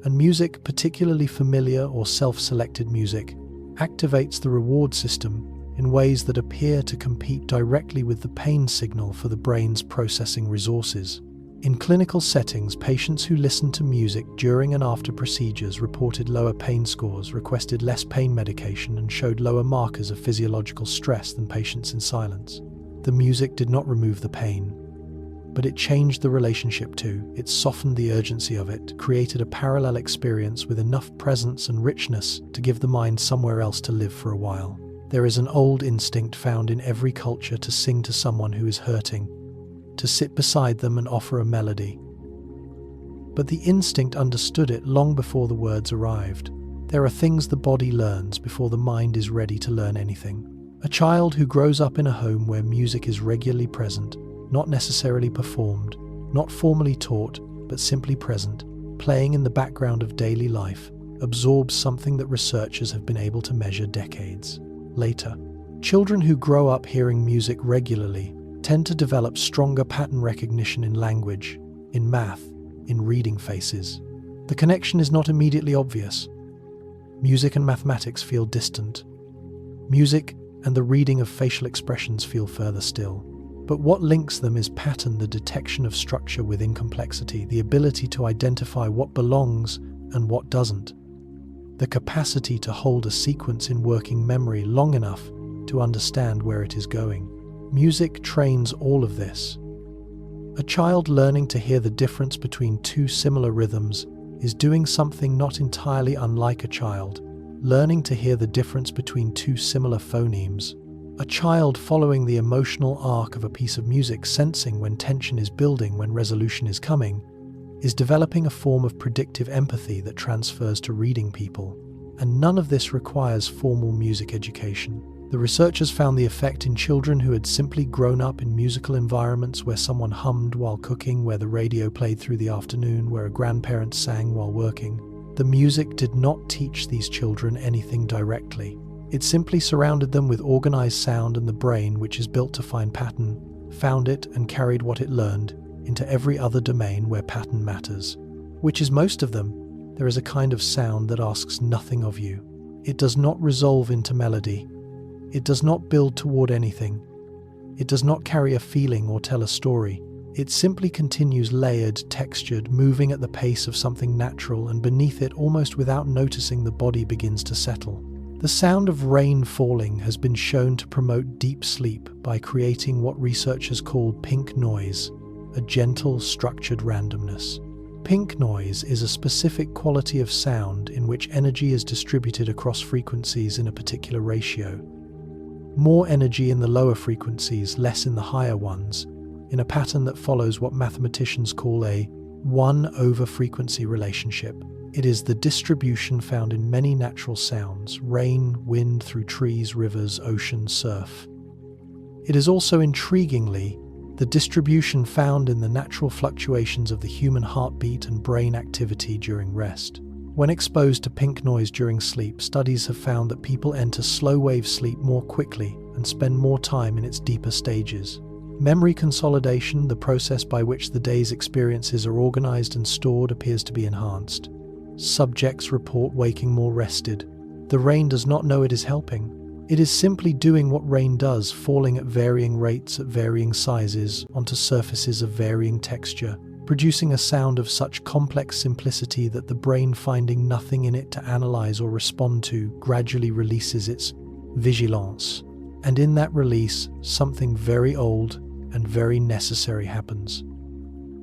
And music, particularly familiar or self-selected music, activates the reward system in ways that appear to compete directly with the pain signal for the brain's processing resources. In clinical settings, patients who listened to music during and after procedures reported lower pain scores, requested less pain medication, and showed lower markers of physiological stress than patients in silence. The music did not remove the pain, but it changed the relationship to, it softened the urgency of it, created a parallel experience with enough presence and richness to give the mind somewhere else to live for a while. There is an old instinct found in every culture to sing to someone who is hurting, to sit beside them and offer a melody. But the instinct understood it long before the words arrived. There are things the body learns before the mind is ready to learn anything. A child who grows up in a home where music is regularly present, not necessarily performed, not formally taught, but simply present, playing in the background of daily life, absorbs something that researchers have been able to measure decades later. Children who grow up hearing music regularly tend to develop stronger pattern recognition in language, in math, in reading faces. The connection is not immediately obvious. Music and mathematics feel distant. Music and the reading of facial expressions feel further still. But what links them is pattern, the detection of structure within complexity, the ability to identify what belongs and what doesn't, the capacity to hold a sequence in working memory long enough to understand where it is going. Music trains all of this. A child learning to hear the difference between two similar rhythms is doing something not entirely unlike a child learning to hear the difference between two similar phonemes. A child following the emotional arc of a piece of music, sensing when tension is building, when resolution is coming, is developing a form of predictive empathy that transfers to reading people. And none of this requires formal music education. The researchers found the effect in children who had simply grown up in musical environments where someone hummed while cooking, where the radio played through the afternoon, where a grandparent sang while working. The music did not teach these children anything directly. It simply surrounded them with organized sound, and the brain, which is built to find pattern, found it and carried what it learned into every other domain where pattern matters, which is most of them. There is a kind of sound that asks nothing of you. It does not resolve into melody. It does not build toward anything. It does not carry a feeling or tell a story. It simply continues, layered, textured, moving at the pace of something natural, and beneath it, almost without noticing, the body begins to settle. The sound of rain falling has been shown to promote deep sleep by creating what researchers call pink noise, a gentle, structured randomness. Pink noise is a specific quality of sound in which energy is distributed across frequencies in a particular ratio. More energy in the lower frequencies, less in the higher ones, in a pattern that follows what mathematicians call a 1/frequency relationship. It is the distribution found in many natural sounds: rain, wind through trees, rivers, ocean, surf. It is also, intriguingly, the distribution found in the natural fluctuations of the human heartbeat and brain activity during rest. When exposed to pink noise during sleep, studies have found that people enter slow-wave sleep more quickly and spend more time in its deeper stages. Memory consolidation, the process by which the day's experiences are organized and stored, appears to be enhanced. Subjects report waking more rested. The rain does not know it is helping. It is simply doing what rain does, falling at varying rates at varying sizes onto surfaces of varying texture, producing a sound of such complex simplicity that the brain, finding nothing in it to analyze or respond to, gradually releases its vigilance. And in that release, something very old and very necessary happens.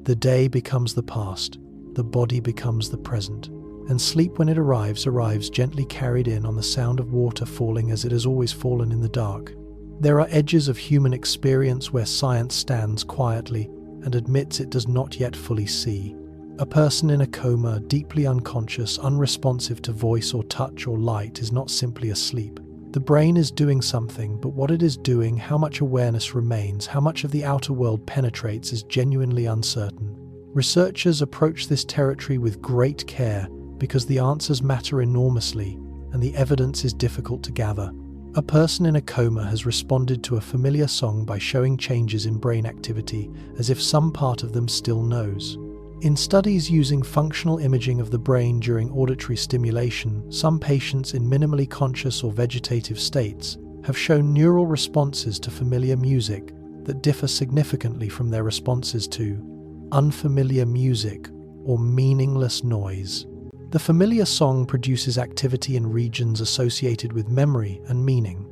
The day becomes the past, the body becomes the present, and sleep, when it arrives gently carried in on the sound of water falling as it has always fallen in the dark. There are edges of human experience where science stands quietly and admits it does not yet fully see. A person in a coma, deeply unconscious, unresponsive to voice or touch or light, is not simply asleep. The brain is doing something, but what it is doing, how much awareness remains, how much of the outer world penetrates, is genuinely uncertain. Researchers approach this territory with great care because the answers matter enormously and the evidence is difficult to gather. A person in a coma has responded to a familiar song by showing changes in brain activity as if some part of them still knows. In studies using functional imaging of the brain during auditory stimulation, some patients in minimally conscious or vegetative states have shown neural responses to familiar music that differ significantly from their responses to unfamiliar music or meaningless noise. The familiar song produces activity in regions associated with memory and meaning.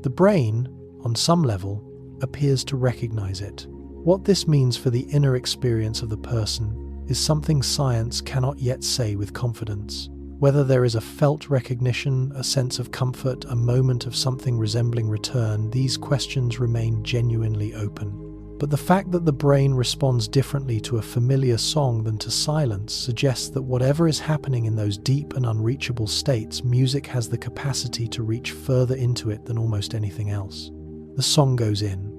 The brain, on some level, appears to recognize it. What this means for the inner experience of the person is something science cannot yet say with confidence. Whether there is a felt recognition, a sense of comfort, a moment of something resembling return, these questions remain genuinely open. But the fact that the brain responds differently to a familiar song than to silence suggests that whatever is happening in those deep and unreachable states, music has the capacity to reach further into it than almost anything else. The song goes in.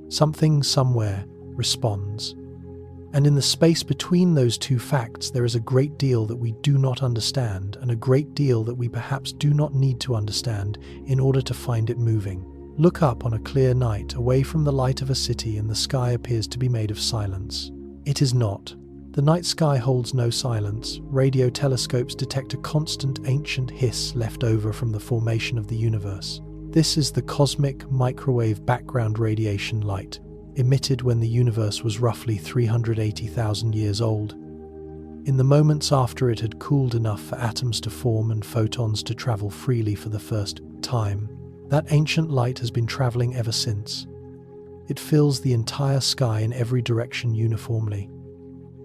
Something somewhere responds. And in the space between those two facts, there is a great deal that we do not understand, and a great deal that we perhaps do not need to understand in order to find it moving. Look up on a clear night, away from the light of a city, and the sky appears to be made of silence. It is not. The night sky holds no silence. Radio telescopes detect a constant ancient hiss left over from the formation of the universe. This is the cosmic microwave background radiation light, emitted when the universe was roughly 380,000 years old. In the moments after it had cooled enough for atoms to form and photons to travel freely for the first time, that ancient light has been traveling ever since. It fills the entire sky in every direction uniformly.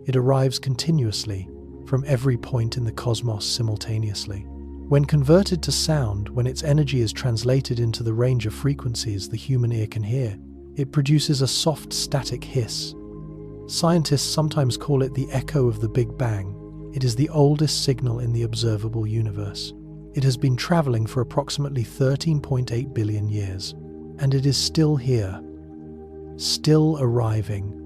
It arrives continuously, from every point in the cosmos simultaneously. When converted to sound, when its energy is translated into the range of frequencies the human ear can hear, it produces a soft static hiss. Scientists sometimes call it the echo of the Big Bang. It is the oldest signal in the observable universe. It has been traveling for approximately 13.8 billion years, and it is still here, still arriving,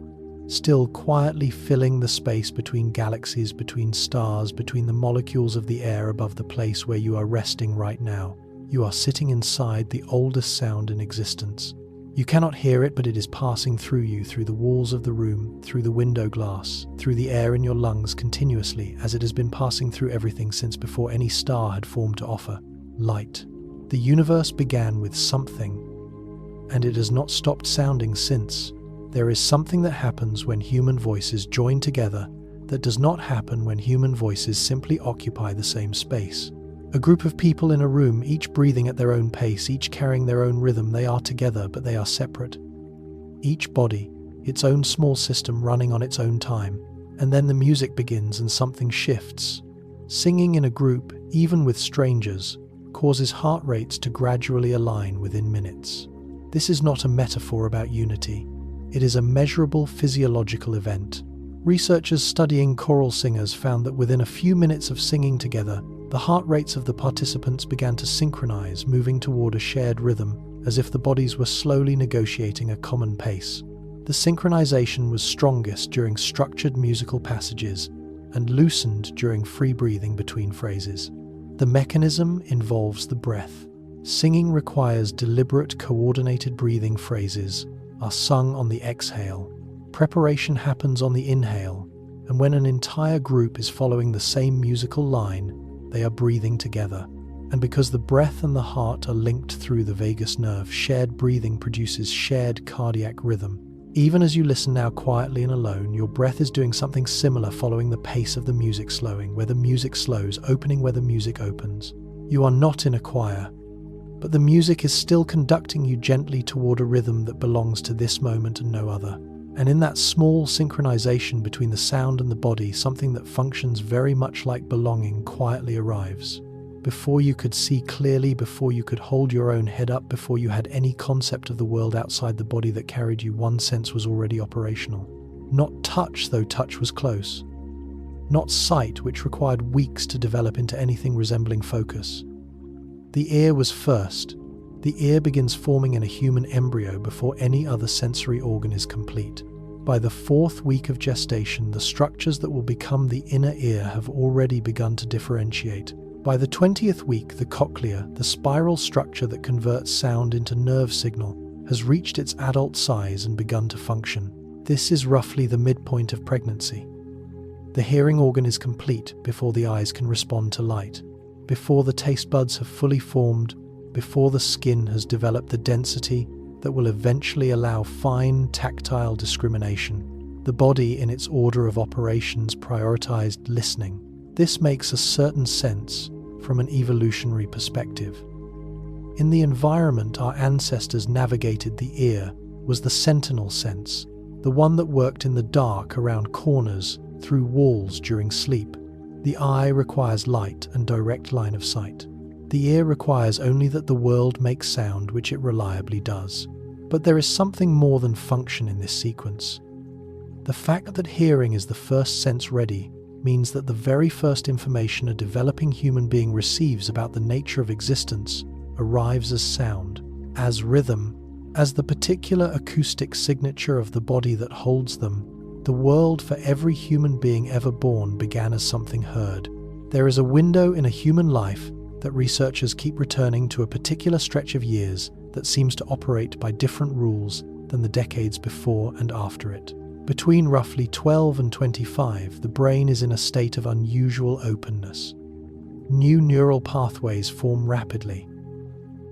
still quietly filling the space between galaxies, between stars, between the molecules of the air above the place where you are resting right now. You are sitting inside the oldest sound in existence. You cannot hear it, but it is passing through you, through the walls of the room, through the window glass, through the air in your lungs continuously, as it has been passing through everything since before any star had formed to offer light. The universe began with something, and it has not stopped sounding since. There is something that happens when human voices join together that does not happen when human voices simply occupy the same space. A group of people in a room, each breathing at their own pace, each carrying their own rhythm. They are together, but they are separate. Each body, its own small system running on its own time. And then the music begins and something shifts. Singing in a group, even with strangers, causes heart rates to gradually align within minutes. This is not a metaphor about unity. It is a measurable physiological event. Researchers studying choral singers found that within a few minutes of singing together, the heart rates of the participants began to synchronize, moving toward a shared rhythm, as if the bodies were slowly negotiating a common pace. The synchronization was strongest during structured musical passages and loosened during free breathing between phrases. The mechanism involves the breath. Singing requires deliberate, coordinated breathing. Phrases are sung on the exhale. Preparation happens on the inhale, And when an entire group is following the same musical line, they are breathing together. And because the breath and the heart are linked through the vagus nerve, shared breathing produces shared cardiac rhythm. Even as you listen now quietly and alone, your breath is doing something similar, following the pace of the music, slowing where the music slows, opening where the music opens. You are not in a choir, but the music is still conducting you gently toward a rhythm that belongs to this moment and no other. And in that small synchronization between the sound and the body, something that functions very much like belonging quietly arrives. Before you could see clearly, before you could hold your own head up, before you had any concept of the world outside the body that carried you, one sense was already operational. Not touch, though touch was close. Not sight, which required weeks to develop into anything resembling focus. The ear was first. The ear begins forming in a human embryo before any other sensory organ is complete. By the 4th week of gestation, the structures that will become the inner ear have already begun to differentiate. By the 20th week, the cochlea, the spiral structure that converts sound into nerve signal, has reached its adult size and begun to function. This is roughly the midpoint of pregnancy. The hearing organ is complete before the eyes can respond to light, before the taste buds have fully formed, before the skin has developed the density that will eventually allow fine tactile discrimination. The body, in its order of operations, prioritized listening. This makes a certain sense from an evolutionary perspective. In the environment our ancestors navigated, the ear was the sentinel sense, the one that worked in the dark, around corners, through walls during sleep. The eye requires light and direct line of sight. The ear requires only that the world makes sound, which it reliably does. But there is something more than function in this sequence. The fact that hearing is the first sense ready means that the very first information a developing human being receives about the nature of existence arrives as sound, as rhythm, as the particular acoustic signature of the body that holds them. The world for every human being ever born began as something heard. There is a window in a human life that researchers keep returning to, a particular stretch of years that seems to operate by different rules than the decades before and after it. Between roughly 12 and 25, the brain is in a state of unusual openness. New neural pathways form rapidly.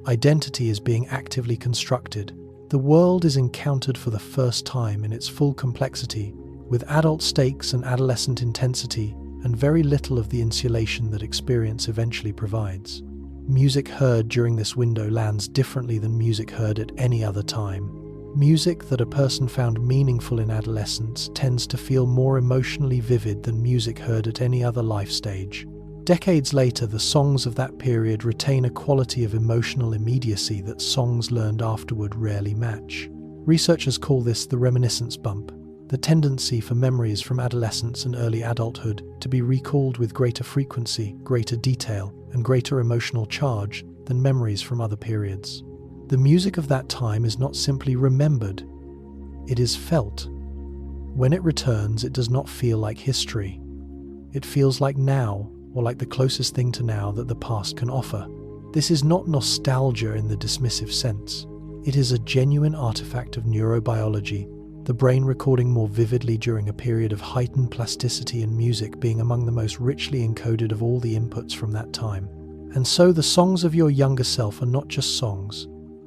Identity is being actively constructed. The world is encountered for the first time in its full complexity, with adult stakes and adolescent intensity, and very little of the insulation that experience eventually provides. Music heard during this window lands differently than music heard at any other time. Music that a person found meaningful in adolescence tends to feel more emotionally vivid than music heard at any other life stage. Decades later, the songs of that period retain a quality of emotional immediacy that songs learned afterward rarely match. Researchers call this the reminiscence bump, the tendency for memories from adolescence and early adulthood to be recalled with greater frequency, greater detail, and greater emotional charge than memories from other periods. The music of that time is not simply remembered, it is felt. When it returns, it does not feel like history. It feels like now, or like the closest thing to now that the past can offer. This is not nostalgia in the dismissive sense. It is a genuine artifact of neurobiology, the brain recording more vividly during a period of heightened plasticity, and music being among the most richly encoded of all the inputs from that time. And so the songs of your younger self are not just songs.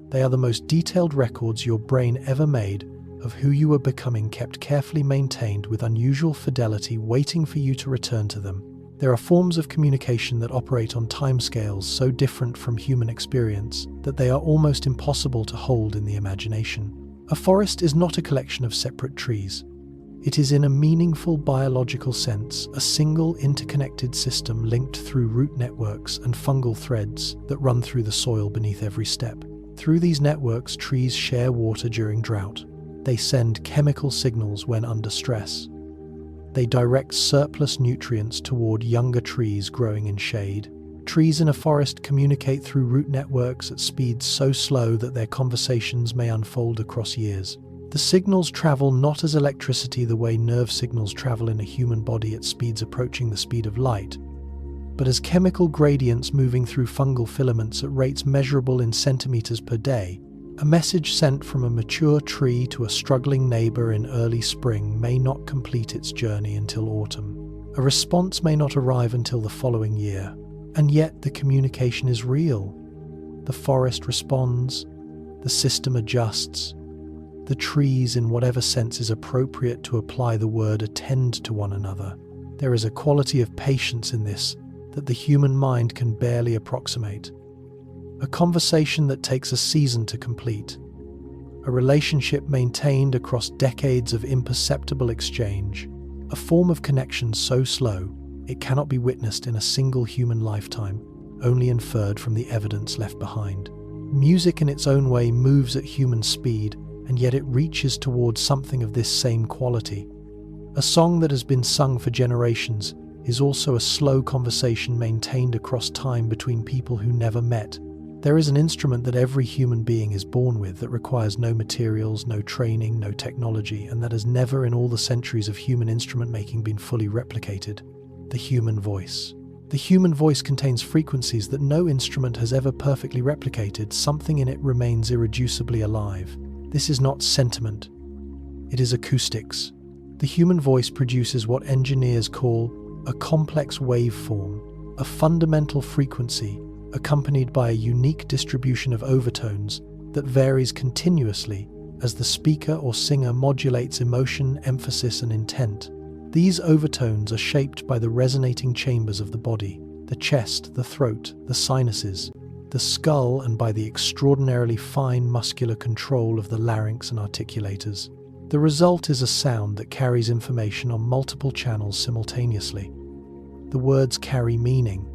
They are the most detailed records your brain ever made of who you were becoming, kept carefully maintained with unusual fidelity, waiting for you to return to them. There are forms of communication that operate on timescales so different from human experience that they are almost impossible to hold in the imagination. A forest is not a collection of separate trees. It is, in a meaningful biological sense, a single interconnected system linked through root networks and fungal threads that run through the soil beneath every step. Through these networks, trees share water during drought. They send chemical signals when under stress. They direct surplus nutrients toward younger trees growing in shade. Trees in a forest communicate through root networks at speeds so slow that their conversations may unfold across years. The signals travel not as electricity the way nerve signals travel in a human body at speeds approaching the speed of light, but as chemical gradients moving through fungal filaments at rates measurable in centimeters per day, A message sent from a mature tree to a struggling neighbor in early spring may not complete its journey until autumn. A response may not arrive until the following year, and yet the communication is real. The forest responds, the system adjusts, the trees, in whatever sense is appropriate to apply the word, attend to one another. There is a quality of patience in this that the human mind can barely approximate. A conversation that takes a season to complete. A relationship maintained across decades of imperceptible exchange. A form of connection so slow it cannot be witnessed in a single human lifetime, only inferred from the evidence left behind. Music in its own way moves at human speed, and yet it reaches towards something of this same quality. A song that has been sung for generations is also a slow conversation maintained across time between people who never met. There is an instrument that every human being is born with that requires no materials, no training, no technology, and that has never in all the centuries of human instrument making been fully replicated: the human voice. The human voice contains frequencies that no instrument has ever perfectly replicated. Something in it remains irreducibly alive. This is not sentiment, it is acoustics. The human voice produces what engineers call a complex waveform, a fundamental frequency accompanied by a unique distribution of overtones that varies continuously as the speaker or singer modulates emotion, emphasis, and intent. These overtones are shaped by the resonating chambers of the body, the chest, the throat, the sinuses, the skull, and by the extraordinarily fine muscular control of the larynx and articulators. The result is a sound that carries information on multiple channels simultaneously. The words carry meaning.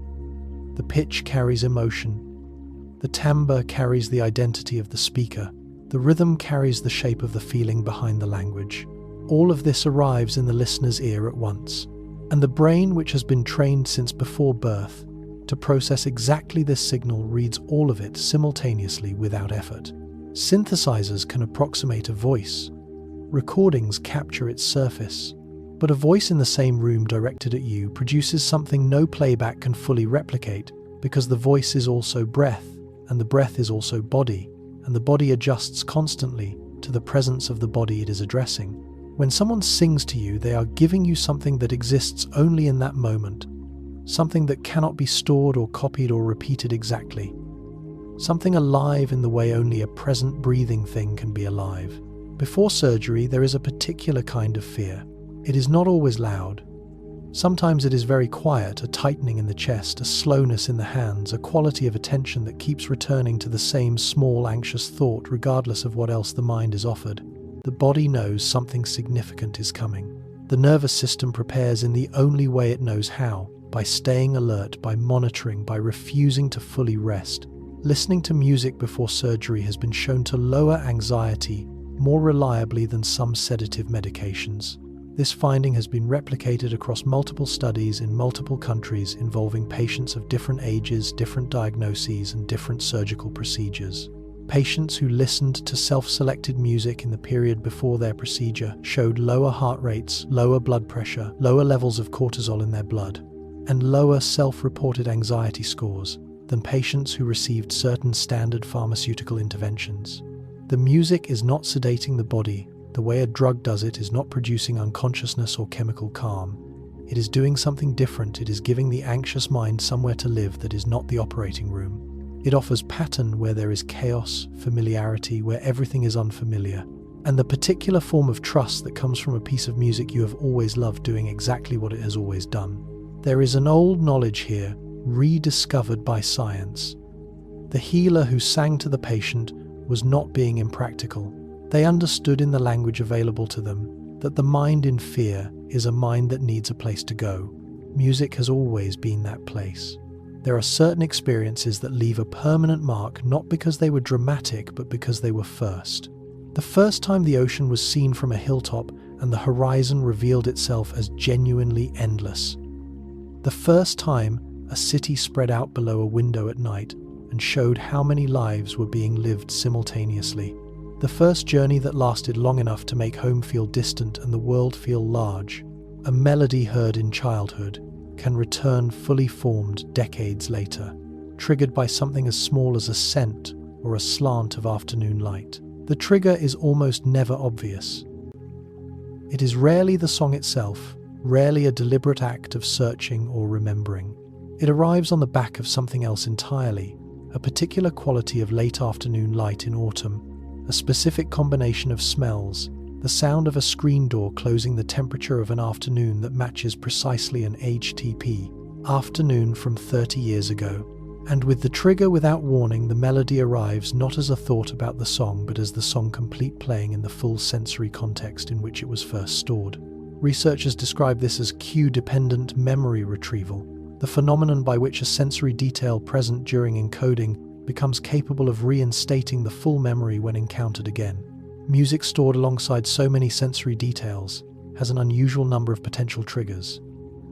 The pitch carries emotion. The timbre carries the identity of the speaker. The rhythm carries the shape of the feeling behind the language. All of this arrives in the listener's ear at once, and the brain, which has been trained since before birth to process exactly this signal, reads all of it simultaneously without effort. Synthesizers can approximate a voice. Recordings capture its surface. But a voice in the same room directed at you produces something no playback can fully replicate, because the voice is also breath, and the breath is also body, and the body adjusts constantly to the presence of the body it is addressing. When someone sings to you, they are giving you something that exists only in that moment, something that cannot be stored or copied or repeated exactly, something alive in the way only a present breathing thing can be alive. Before surgery, there is a particular kind of fear. It is not always loud. Sometimes it is very quiet, a tightening in the chest, a slowness in the hands, a quality of attention that keeps returning to the same small, anxious thought regardless of what else the mind is offered. The body knows something significant is coming. The nervous system prepares in the only way it knows how, by staying alert, by monitoring, by refusing to fully rest. Listening to music before surgery has been shown to lower anxiety more reliably than some sedative medications. This finding has been replicated across multiple studies in multiple countries involving patients of different ages, different diagnoses, and different surgical procedures. Patients who listened to self-selected music in the period before their procedure showed lower heart rates, lower blood pressure, lower levels of cortisol in their blood, and lower self-reported anxiety scores than patients who received certain standard pharmaceutical interventions. The music is not sedating the body. The way a drug does it is not producing unconsciousness or chemical calm. It is doing something different. It is giving the anxious mind somewhere to live that is not the operating room. It offers pattern where there is chaos, familiarity where everything is unfamiliar, and the particular form of trust that comes from a piece of music you have always loved doing exactly what it has always done. There is an old knowledge here, rediscovered by science. The healer who sang to the patient was not being impractical. They understood in the language available to them that the mind in fear is a mind that needs a place to go. Music has always been that place. There are certain experiences that leave a permanent mark, not because they were dramatic, but because they were first. The first time the ocean was seen from a hilltop and the horizon revealed itself as genuinely endless. The first time a city spread out below a window at night and showed how many lives were being lived simultaneously. The first journey that lasted long enough to make home feel distant and the world feel large. A melody heard in childhood can return fully formed decades later, triggered by something as small as a scent or a slant of afternoon light. The trigger is almost never obvious. It is rarely the song itself, rarely a deliberate act of searching or remembering. It arrives on the back of something else entirely, a particular quality of late afternoon light in autumn, a specific combination of smells, the sound of a screen door closing, the temperature of an afternoon that matches precisely an HTP afternoon from 30 years ago. And with the trigger without warning, the melody arrives not as a thought about the song, but as the song complete, playing in the full sensory context in which it was first stored. Researchers describe this as cue-dependent memory retrieval, the phenomenon by which a sensory detail present during encoding becomes capable of reinstating the full memory when encountered again. Music stored alongside so many sensory details has an unusual number of potential triggers,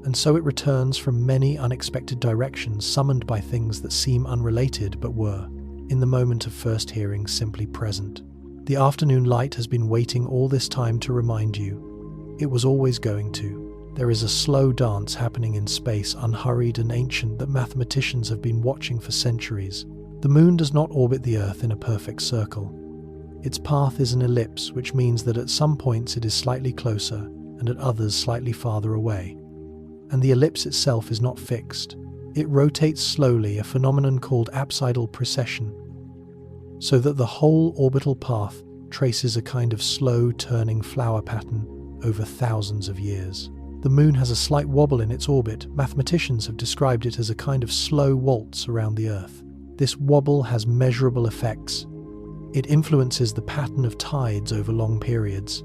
and so it returns from many unexpected directions, summoned by things that seem unrelated but were, in the moment of first hearing, simply present. The afternoon light has been waiting all this time to remind you. It was always going to. There is a slow dance happening in space, unhurried and ancient, that mathematicians have been watching for centuries. The moon does not orbit the Earth in a perfect circle. Its path is an ellipse, which means that at some points it is slightly closer and at others slightly farther away. And the ellipse itself is not fixed. It rotates slowly, a phenomenon called apsidal precession, so that the whole orbital path traces a kind of slow turning flower pattern over thousands of years. The moon has a slight wobble in its orbit. Mathematicians have described it as a kind of slow waltz around the Earth. This wobble has measurable effects. It influences the pattern of tides over long periods.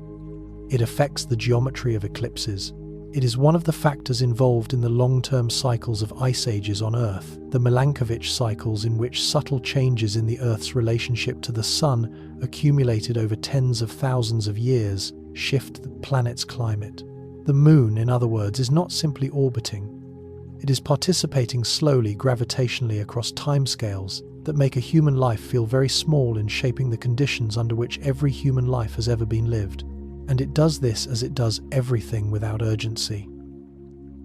It affects the geometry of eclipses. It is one of the factors involved in the long-term cycles of ice ages on Earth, the Milankovitch cycles, in which subtle changes in the Earth's relationship to the Sun, accumulated over tens of thousands of years, shift the planet's climate. The Moon, in other words, is not simply orbiting. It is participating slowly, gravitationally across timescales that make a human life feel very small in shaping the conditions under which every human life has ever been lived. And it does this as it does everything, without urgency.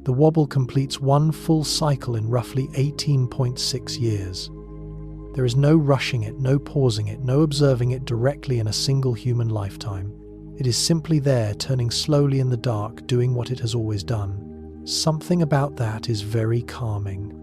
The wobble completes one full cycle in roughly 18.6 years. There is no rushing it, no pausing it, no observing it directly in a single human lifetime. It is simply there, turning slowly in the dark, doing what it has always done. Something about that is very calming.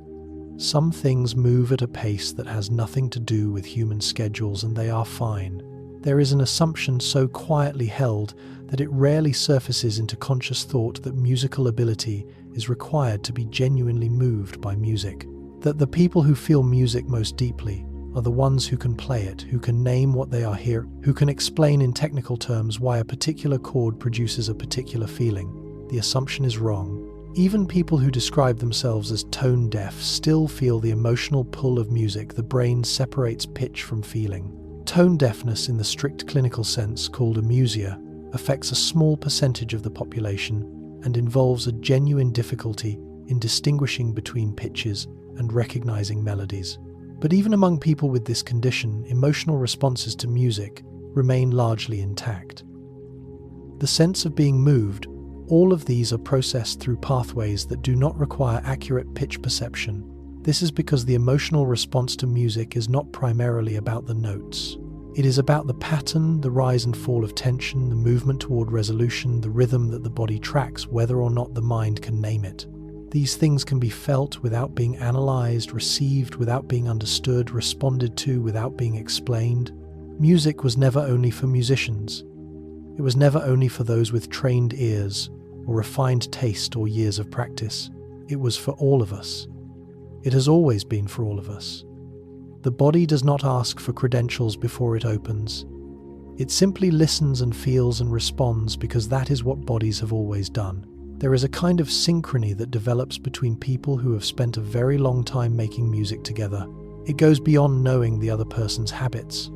Some things move at a pace that has nothing to do with human schedules, and they are fine. There is an assumption so quietly held that it rarely surfaces into conscious thought that musical ability is required to be genuinely moved by music. That the people who feel music most deeply are the ones who can play it, who can name what they are hearing, who can explain in technical terms why a particular chord produces a particular feeling. The assumption is wrong. Even people who describe themselves as tone deaf still feel the emotional pull of music. The brain separates pitch from feeling. Tone deafness, in the strict clinical sense called amusia, affects a small percentage of the population and involves a genuine difficulty in distinguishing between pitches and recognizing melodies. But even among people with this condition, emotional responses to music remain largely intact. The sense of being moved, all of these are processed through pathways that do not require accurate pitch perception. This is because the emotional response to music is not primarily about the notes. It is about the pattern, the rise and fall of tension, the movement toward resolution, the rhythm that the body tracks, whether or not the mind can name it. These things can be felt without being analyzed, received without being understood, responded to without being explained. Music was never only for musicians. It was never only for those with trained ears or refined taste or years of practice. It was for all of us. It has always been for all of us. The body does not ask for credentials before it opens. It simply listens and feels and responds because that is what bodies have always done. There is a kind of synchrony that develops between people who have spent a very long time making music together. It goes beyond knowing the other person's habits,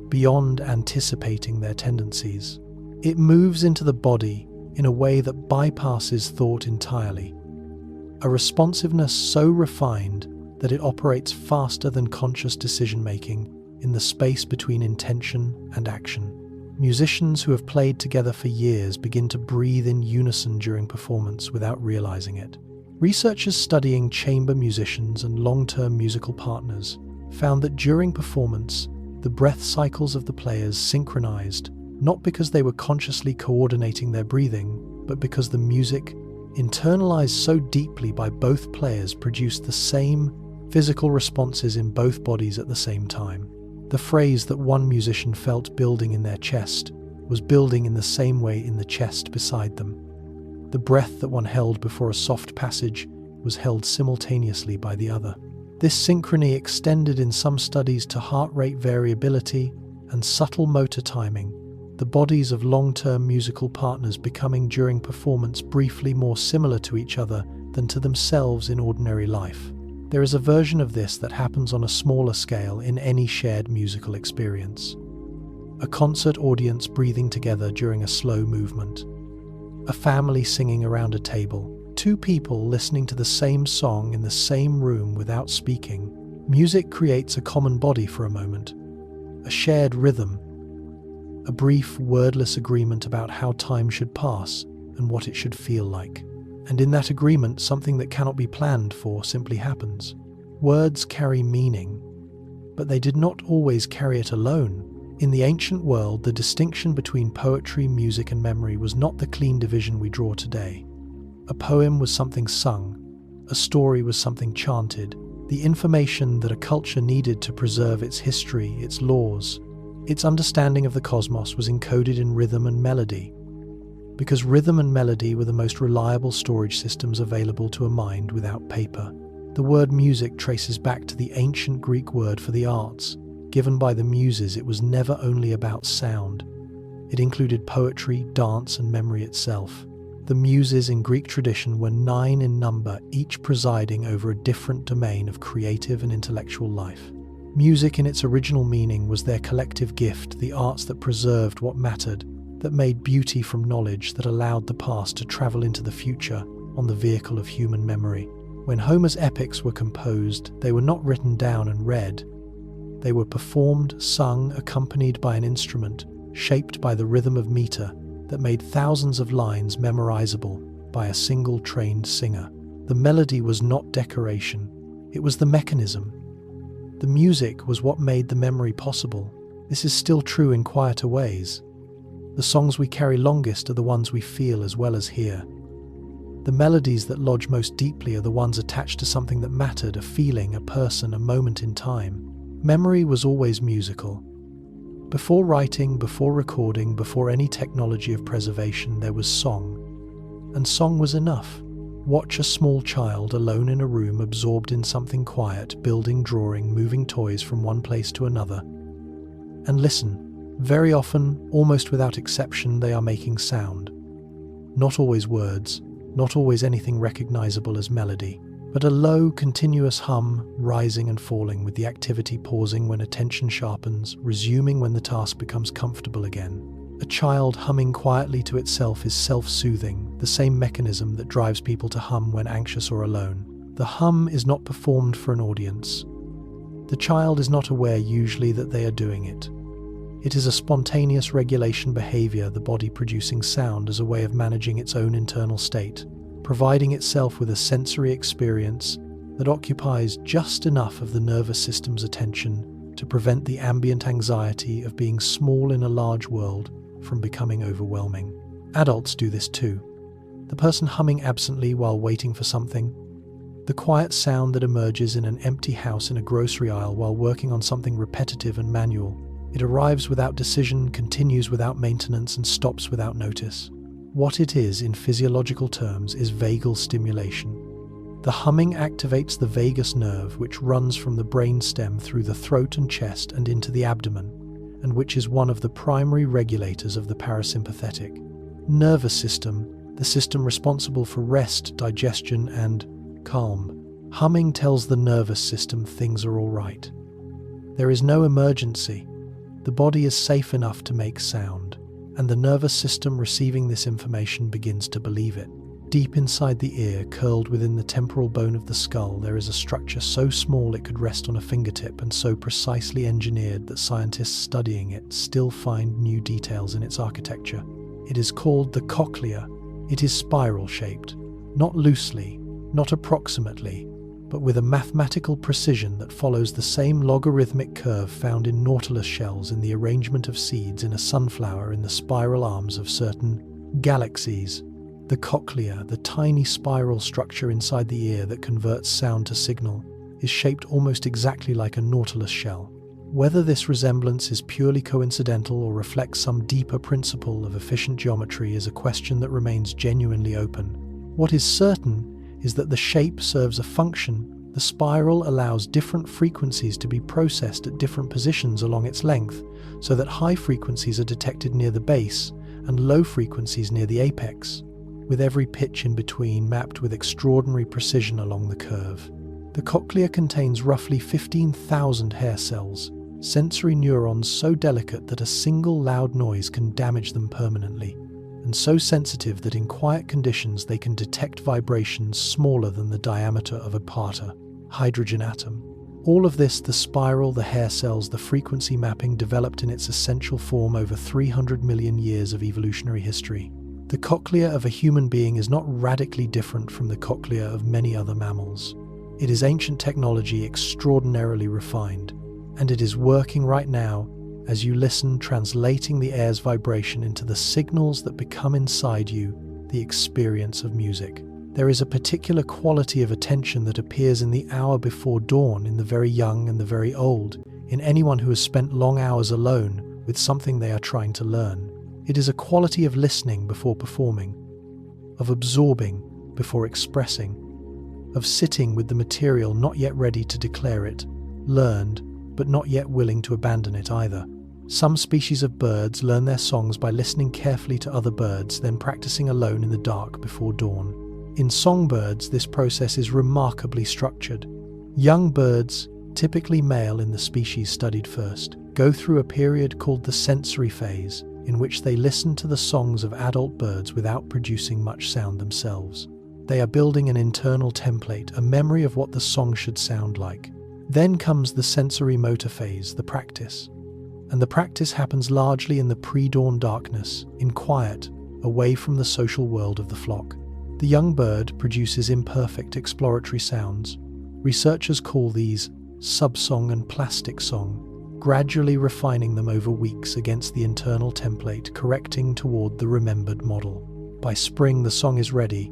beyond anticipating their tendencies. It moves into the body in a way that bypasses thought entirely. A responsiveness so refined that it operates faster than conscious decision-making in the space between intention and action. Musicians who have played together for years begin to breathe in unison during performance without realizing it. Researchers studying chamber musicians and long-term musical partners found that during performance, the breath cycles of the players synchronized, not because they were consciously coordinating their breathing, but because the music, internalized so deeply by both players, produced the same physical responses in both bodies at the same time. The phrase that one musician felt building in their chest was building in the same way in the chest beside them. The breath that one held before a soft passage was held simultaneously by the other. This synchrony extended in some studies to heart rate variability and subtle motor timing, the bodies of long-term musical partners becoming during performance briefly more similar to each other than to themselves in ordinary life. There is a version of this that happens on a smaller scale in any shared musical experience. A concert audience breathing together during a slow movement. A family singing around a table. Two people listening to the same song in the same room without speaking. Music creates a common body for a moment. A shared rhythm. A brief, wordless agreement about how time should pass and what it should feel like. And in that agreement, something that cannot be planned for simply happens. Words carry meaning, but they did not always carry it alone. In the ancient world, the distinction between poetry, music, and memory was not the clean division we draw today. A poem was something sung, a story was something chanted, the information that a culture needed to preserve its history, its laws, its understanding of the cosmos was encoded in rhythm and melody. Because rhythm and melody were the most reliable storage systems available to a mind without paper. The word music traces back to the ancient Greek word for the arts. Given by the Muses, it was never only about sound. It included poetry, dance, and memory itself. The Muses in Greek tradition were 9 in number, each presiding over a different domain of creative and intellectual life. Music in its original meaning was their collective gift, the arts that preserved what mattered, that made beauty from knowledge, that allowed the past to travel into the future on the vehicle of human memory. When Homer's epics were composed, they were not written down and read. They were performed, sung, accompanied by an instrument, shaped by the rhythm of meter, that made thousands of lines memorizable by a single trained singer. The melody was not decoration, it was the mechanism. The music was what made the memory possible. This is still true in quieter ways. The songs we carry longest are the ones we feel as well as hear. The melodies that lodge most deeply are the ones attached to something that mattered, a feeling, a person, a moment in time. Memory was always musical. Before writing, before recording, before any technology of preservation, there was song. And song was enough. Watch a small child alone in a room, absorbed in something quiet, building, drawing, moving toys from one place to another. And listen. Very often, almost without exception, they are making sound. Not always words, not always anything recognizable as melody, but a low, continuous hum, rising and falling, with the activity pausing when attention sharpens, resuming when the task becomes comfortable again. A child humming quietly to itself is self-soothing, the same mechanism that drives people to hum when anxious or alone. The hum is not performed for an audience. The child is not aware usually that they are doing it. It is a spontaneous regulation behavior, the body producing sound as a way of managing its own internal state, providing itself with a sensory experience that occupies just enough of the nervous system's attention to prevent the ambient anxiety of being small in a large world from becoming overwhelming. Adults do this too. The person humming absently while waiting for something, the quiet sound that emerges in an empty house in a grocery aisle while working on something repetitive and manual. It arrives without decision, continues without maintenance, and stops without notice. What it is, in physiological terms, is vagal stimulation. The humming activates the vagus nerve, which runs from the brainstem through the throat and chest and into the abdomen, and which is one of the primary regulators of the parasympathetic nervous system, the system responsible for rest, digestion, and calm. Humming tells the nervous system things are all right. There is no emergency. The body is safe enough to make sound, and the nervous system receiving this information begins to believe it. Deep inside the ear, curled within the temporal bone of the skull, there is a structure so small it could rest on a fingertip and so precisely engineered that scientists studying it still find new details in its architecture. It is called the cochlea. It is spiral-shaped, not loosely, not approximately, but with a mathematical precision that follows the same logarithmic curve found in nautilus shells in the arrangement of seeds in a sunflower in the spiral arms of certain galaxies. The cochlea, the tiny spiral structure inside the ear that converts sound to signal, is shaped almost exactly like a nautilus shell. Whether this resemblance is purely coincidental or reflects some deeper principle of efficient geometry is a question that remains genuinely open. What is certain is that the shape serves a function. The spiral allows different frequencies to be processed at different positions along its length, so that high frequencies are detected near the base and low frequencies near the apex, with every pitch in between mapped with extraordinary precision along the curve. The cochlea contains roughly 15,000 hair cells, sensory neurons so delicate that a single loud noise can damage them permanently, and so sensitive that in quiet conditions they can detect vibrations smaller than the diameter of a hydrogen atom. All of this, the spiral, the hair cells, the frequency mapping, developed in its essential form over 300 million years of evolutionary history. The cochlea of a human being is not radically different from the cochlea of many other mammals. It is ancient technology extraordinarily refined, and it is working right now as you listen, translating the air's vibration into the signals that become inside you the experience of music. There is a particular quality of attention that appears in the hour before dawn in the very young and the very old, in anyone who has spent long hours alone with something they are trying to learn. It is a quality of listening before performing, of absorbing before expressing, of sitting with the material not yet ready to declare it, learned, but not yet willing to abandon it either. Some species of birds learn their songs by listening carefully to other birds, then practicing alone in the dark before dawn. In songbirds, this process is remarkably structured. Young birds, typically male in the species studied first, go through a period called the sensory phase, in which they listen to the songs of adult birds without producing much sound themselves. They are building an internal template, a memory of what the song should sound like. Then comes the sensory motor phase, the practice. And the practice happens largely in the pre-dawn darkness, in quiet, away from the social world of the flock. The young bird produces imperfect exploratory sounds. Researchers call these subsong and plastic song, gradually refining them over weeks against the internal template, correcting toward the remembered model. By spring, the song is ready,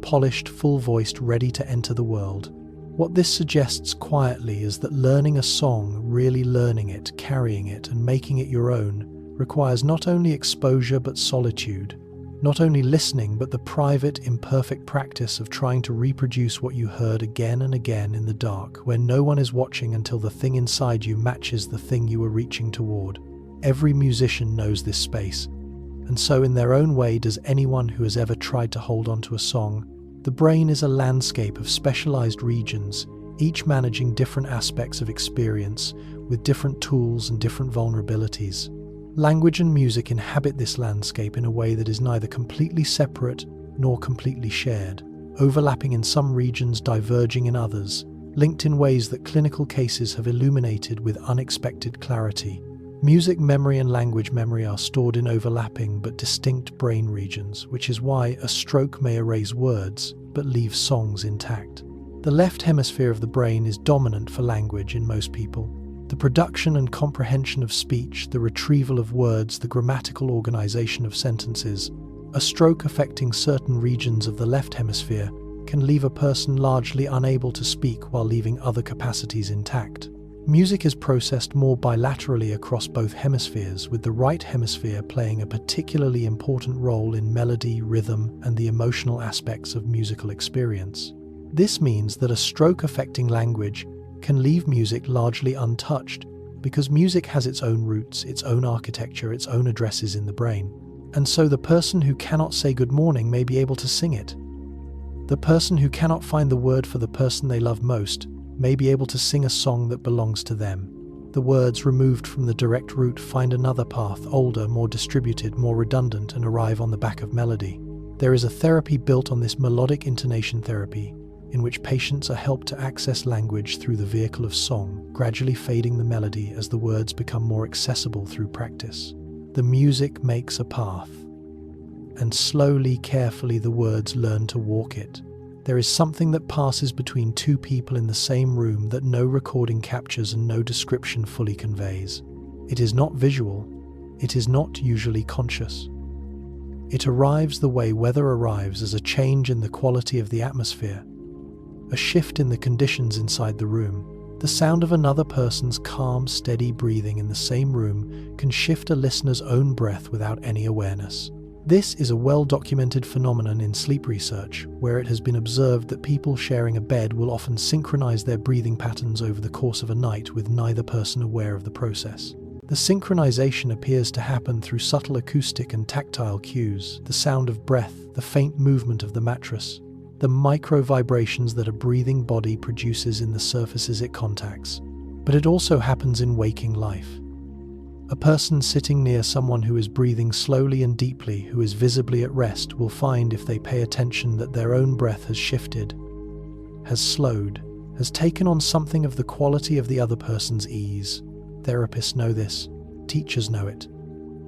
polished, full-voiced, ready to enter the world. What this suggests quietly is that learning a song, really learning it, carrying it, and making it your own, requires not only exposure but solitude, not only listening but the private, imperfect practice of trying to reproduce what you heard again and again in the dark, where no one is watching until the thing inside you matches the thing you were reaching toward. Every musician knows this space, and so in their own way does anyone who has ever tried to hold on to a song. The brain is a landscape of specialized regions, each managing different aspects of experience, with different tools and different vulnerabilities. Language and music inhabit this landscape in a way that is neither completely separate nor completely shared, overlapping in some regions, diverging in others, linked in ways that clinical cases have illuminated with unexpected clarity. Music memory and language memory are stored in overlapping but distinct brain regions, which is why a stroke may erase words but leave songs intact. The left hemisphere of the brain is dominant for language in most people. The production and comprehension of speech, the retrieval of words, the grammatical organization of sentences. A stroke affecting certain regions of the left hemisphere can leave a person largely unable to speak while leaving other capacities intact. Music is processed more bilaterally across both hemispheres, with the right hemisphere playing a particularly important role in melody, rhythm, and the emotional aspects of musical experience. This means that a stroke affecting language can leave music largely untouched, because music has its own roots, its own architecture, its own addresses in the brain. And so the person who cannot say good morning may be able to sing it. The person who cannot find the word for the person they love most may be able to sing a song that belongs to them. The words removed from the direct route find another path, older, more distributed, more redundant, and arrive on the back of melody. There is a therapy built on this melodic intonation therapy, in which patients are helped to access language through the vehicle of song, gradually fading the melody as the words become more accessible through practice. The music makes a path, and slowly, carefully, the words learn to walk it. There is something that passes between two people in the same room that no recording captures and no description fully conveys. It is not visual. It is not usually conscious. It arrives the way weather arrives, as a change in the quality of the atmosphere, a shift in the conditions inside the room. The sound of another person's calm, steady breathing in the same room can shift a listener's own breath without any awareness. This is a well-documented phenomenon in sleep research, where it has been observed that people sharing a bed will often synchronize their breathing patterns over the course of a night with neither person aware of the process. The synchronization appears to happen through subtle acoustic and tactile cues, the sound of breath, the faint movement of the mattress, the micro-vibrations that a breathing body produces in the surfaces it contacts. But it also happens in waking life. A person sitting near someone who is breathing slowly and deeply, who is visibly at rest, will find, if they pay attention, that their own breath has shifted, has slowed, has taken on something of the quality of the other person's ease. Therapists know this. Teachers know it.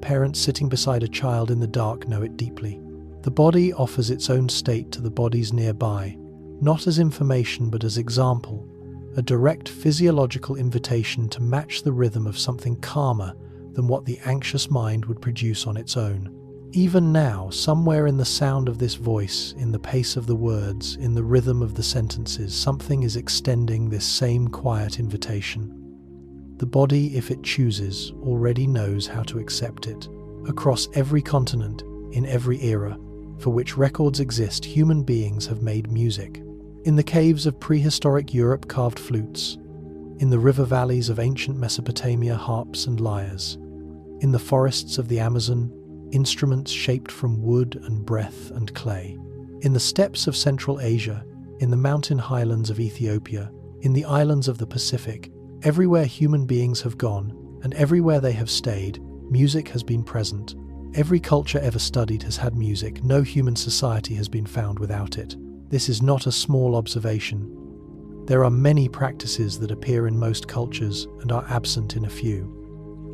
Parents sitting beside a child in the dark know it deeply. The body offers its own state to the bodies nearby, not as information but as example, a direct physiological invitation to match the rhythm of something calmer than what the anxious mind would produce on its own. Even now, somewhere in the sound of this voice, in the pace of the words, in the rhythm of the sentences, something is extending this same quiet invitation. The body, if it chooses, already knows how to accept it. Across every continent, in every era, for which records exist, human beings have made music. In the caves of prehistoric Europe, carved flutes. In the river valleys of ancient Mesopotamia, harps and lyres. In the forests of the Amazon, instruments shaped from wood and breath and clay. In the steppes of Central Asia, in the mountain highlands of Ethiopia, in the islands of the Pacific, everywhere human beings have gone, and everywhere they have stayed, music has been present. Every culture ever studied has had music. No human society has been found without it. This is not a small observation. There are many practices that appear in most cultures and are absent in a few.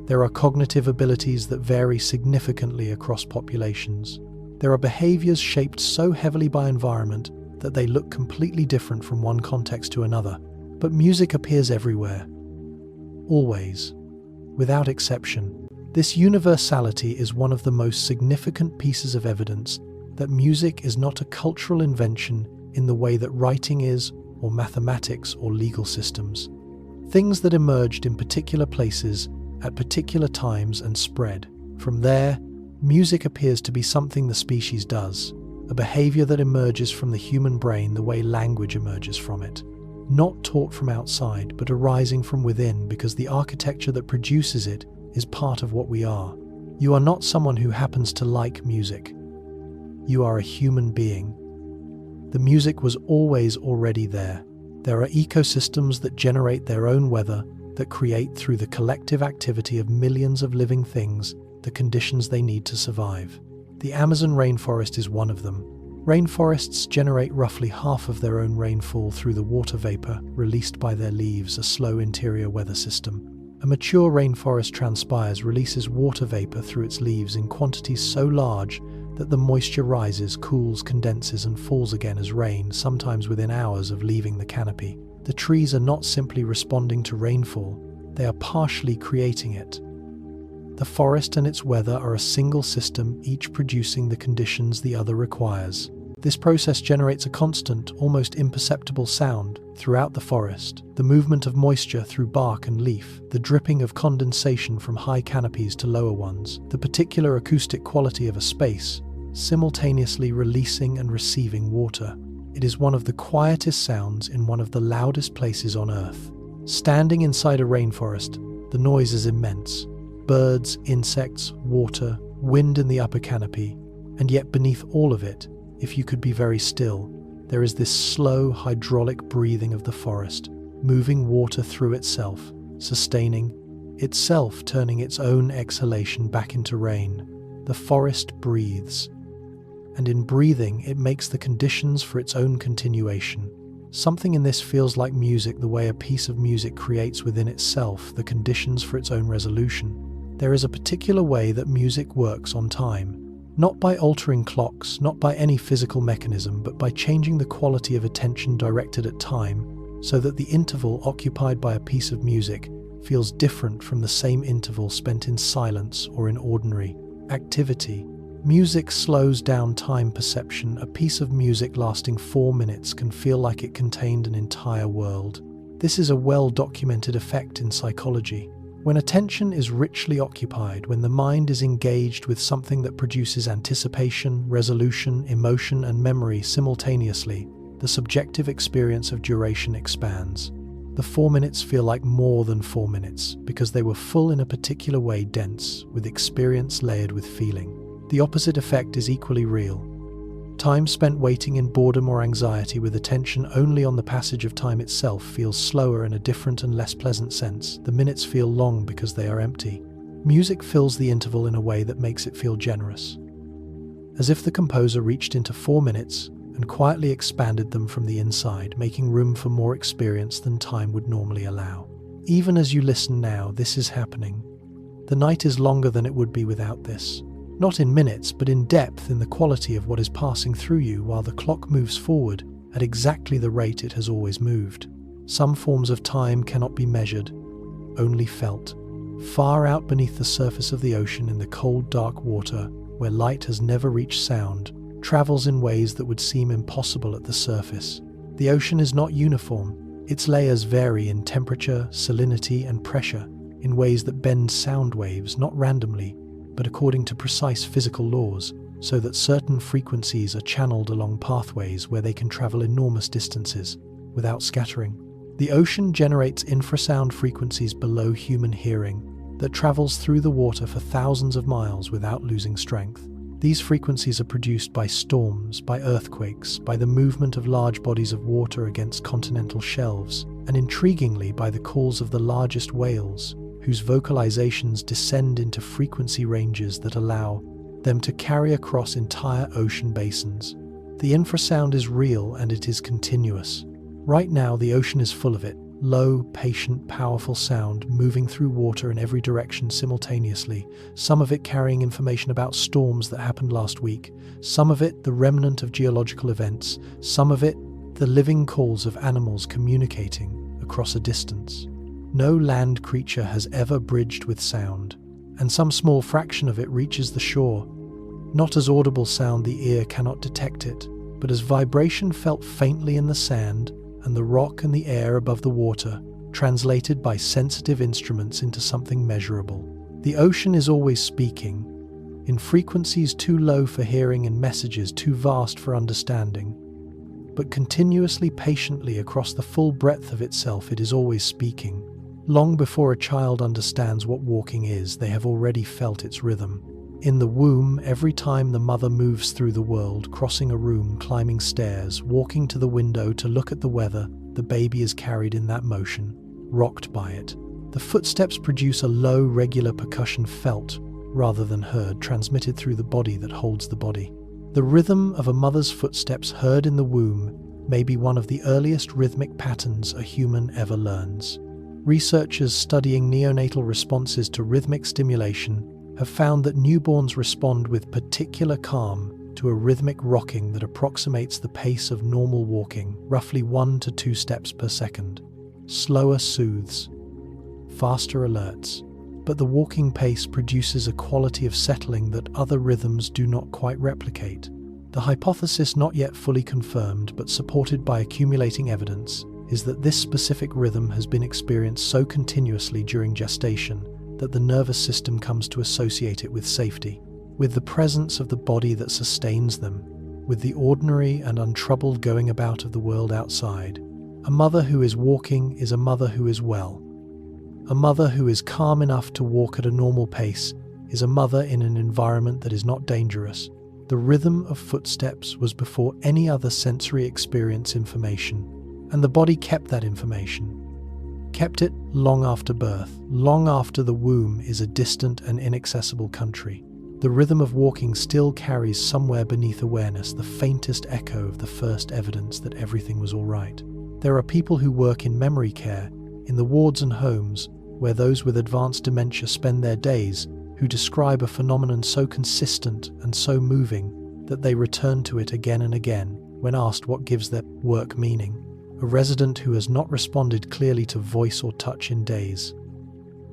There are cognitive abilities that vary significantly across populations. There are behaviors shaped so heavily by environment that they look completely different from one context to another. But music appears everywhere. Always. Without exception. This universality is one of the most significant pieces of evidence that music is not a cultural invention in the way that writing is, or mathematics, or legal systems. Things that emerged in particular places at particular times and spread. From there, music appears to be something the species does, a behavior that emerges from the human brain the way language emerges from it. Not taught from outside, but arising from within, because the architecture that produces it is part of what we are. You are not someone who happens to like music. You are a human being. The music was always already there. There are ecosystems that generate their own weather, that create through the collective activity of millions of living things the conditions they need to survive. The Amazon rainforest is one of them. Rainforests generate roughly half of their own rainfall through the water vapor released by their leaves, a slow interior weather system. A mature rainforest transpires, releases water vapor through its leaves in quantities so large that the moisture rises, cools, condenses, and falls again as rain, sometimes within hours of leaving the canopy. The trees are not simply responding to rainfall, they are partially creating it. The forest and its weather are a single system, each producing the conditions the other requires. This process generates a constant, almost imperceptible sound throughout the forest, the movement of moisture through bark and leaf, the dripping of condensation from high canopies to lower ones, the particular acoustic quality of a space, simultaneously releasing and receiving water. It is one of the quietest sounds in one of the loudest places on Earth. Standing inside a rainforest, the noise is immense. Birds, insects, water, wind in the upper canopy, and yet beneath all of it, if you could be very still, there is this slow hydraulic breathing of the forest, moving water through itself, sustaining itself, turning its own exhalation back into rain. The forest breathes, and in breathing it makes the conditions for its own continuation. Something in this feels like music, the way a piece of music creates within itself the conditions for its own resolution. There is a particular way that music works on time. Not by altering clocks, not by any physical mechanism, but by changing the quality of attention directed at time so that the interval occupied by a piece of music feels different from the same interval spent in silence or in ordinary activity. Music slows down time perception. A piece of music lasting 4 minutes can feel like it contained an entire world. This is a well-documented effect in psychology. When attention is richly occupied, when the mind is engaged with something that produces anticipation, resolution, emotion, and memory simultaneously, the subjective experience of duration expands. The 4 minutes feel like more than 4 minutes because they were full in a particular way, dense, with experience layered with feeling. The opposite effect is equally real. Time spent waiting in boredom or anxiety with attention only on the passage of time itself feels slower in a different and less pleasant sense. The minutes feel long because they are empty. Music fills the interval in a way that makes it feel generous, as if the composer reached into 4 minutes and quietly expanded them from the inside, making room for more experience than time would normally allow. Even as you listen now, this is happening. The night is longer than it would be without this. Not in minutes, but in depth, in the quality of what is passing through you while the clock moves forward at exactly the rate it has always moved. Some forms of time cannot be measured, only felt. Far out beneath the surface of the ocean, in the cold, dark water, where light has never reached sound, travels in ways that would seem impossible at the surface. The ocean is not uniform. Its layers vary in temperature, salinity, and pressure, in ways that bend sound waves, not randomly, but according to precise physical laws, so that certain frequencies are channeled along pathways where they can travel enormous distances without scattering. The ocean generates infrasound frequencies below human hearing that travels through the water for thousands of miles without losing strength. These frequencies are produced by storms, by earthquakes, by the movement of large bodies of water against continental shelves, and intriguingly by the calls of the largest whales, whose vocalizations descend into frequency ranges that allow them to carry across entire ocean basins. The infrasound is real and it is continuous. Right now, the ocean is full of it. Low, patient, powerful sound moving through water in every direction simultaneously, some of it carrying information about storms that happened last week, some of it the remnant of geological events, some of it the living calls of animals communicating across a distance. No land creature has ever bridged with sound, and some small fraction of it reaches the shore, not as audible sound, the ear cannot detect it, but as vibration felt faintly in the sand and the rock and the air above the water, translated by sensitive instruments into something measurable. The ocean is always speaking, in frequencies too low for hearing and messages too vast for understanding, but continuously, patiently, across the full breadth of itself, it is always speaking. Long before a child understands what walking is, they have already felt its rhythm. In the womb, every time the mother moves through the world, crossing a room, climbing stairs, walking to the window to look at the weather, the baby is carried in that motion, rocked by it. The footsteps produce a low, regular percussion felt, rather than heard, transmitted through the body that holds the body. The rhythm of a mother's footsteps heard in the womb may be one of the earliest rhythmic patterns a human ever learns. Researchers studying neonatal responses to rhythmic stimulation have found that newborns respond with particular calm to a rhythmic rocking that approximates the pace of normal walking, roughly 1 to 2 steps per second. Slower soothes, faster alerts, but the walking pace produces a quality of settling that other rhythms do not quite replicate. The hypothesis, not yet fully confirmed but supported by accumulating evidence, is that this specific rhythm has been experienced so continuously during gestation that the nervous system comes to associate it with safety, with the presence of the body that sustains them, with the ordinary and untroubled going about of the world outside. A mother who is walking is a mother who is well. A mother who is calm enough to walk at a normal pace is a mother in an environment that is not dangerous. The rhythm of footsteps was before any other sensory experience information, and the body kept that information, kept it long after birth, long after the womb is a distant and inaccessible country. The rhythm of walking still carries somewhere beneath awareness the faintest echo of the first evidence that everything was all right. There are people who work in memory care, in the wards and homes, where those with advanced dementia spend their days, who describe a phenomenon so consistent and so moving that they return to it again and again when asked what gives their work meaning. A resident who has not responded clearly to voice or touch in days,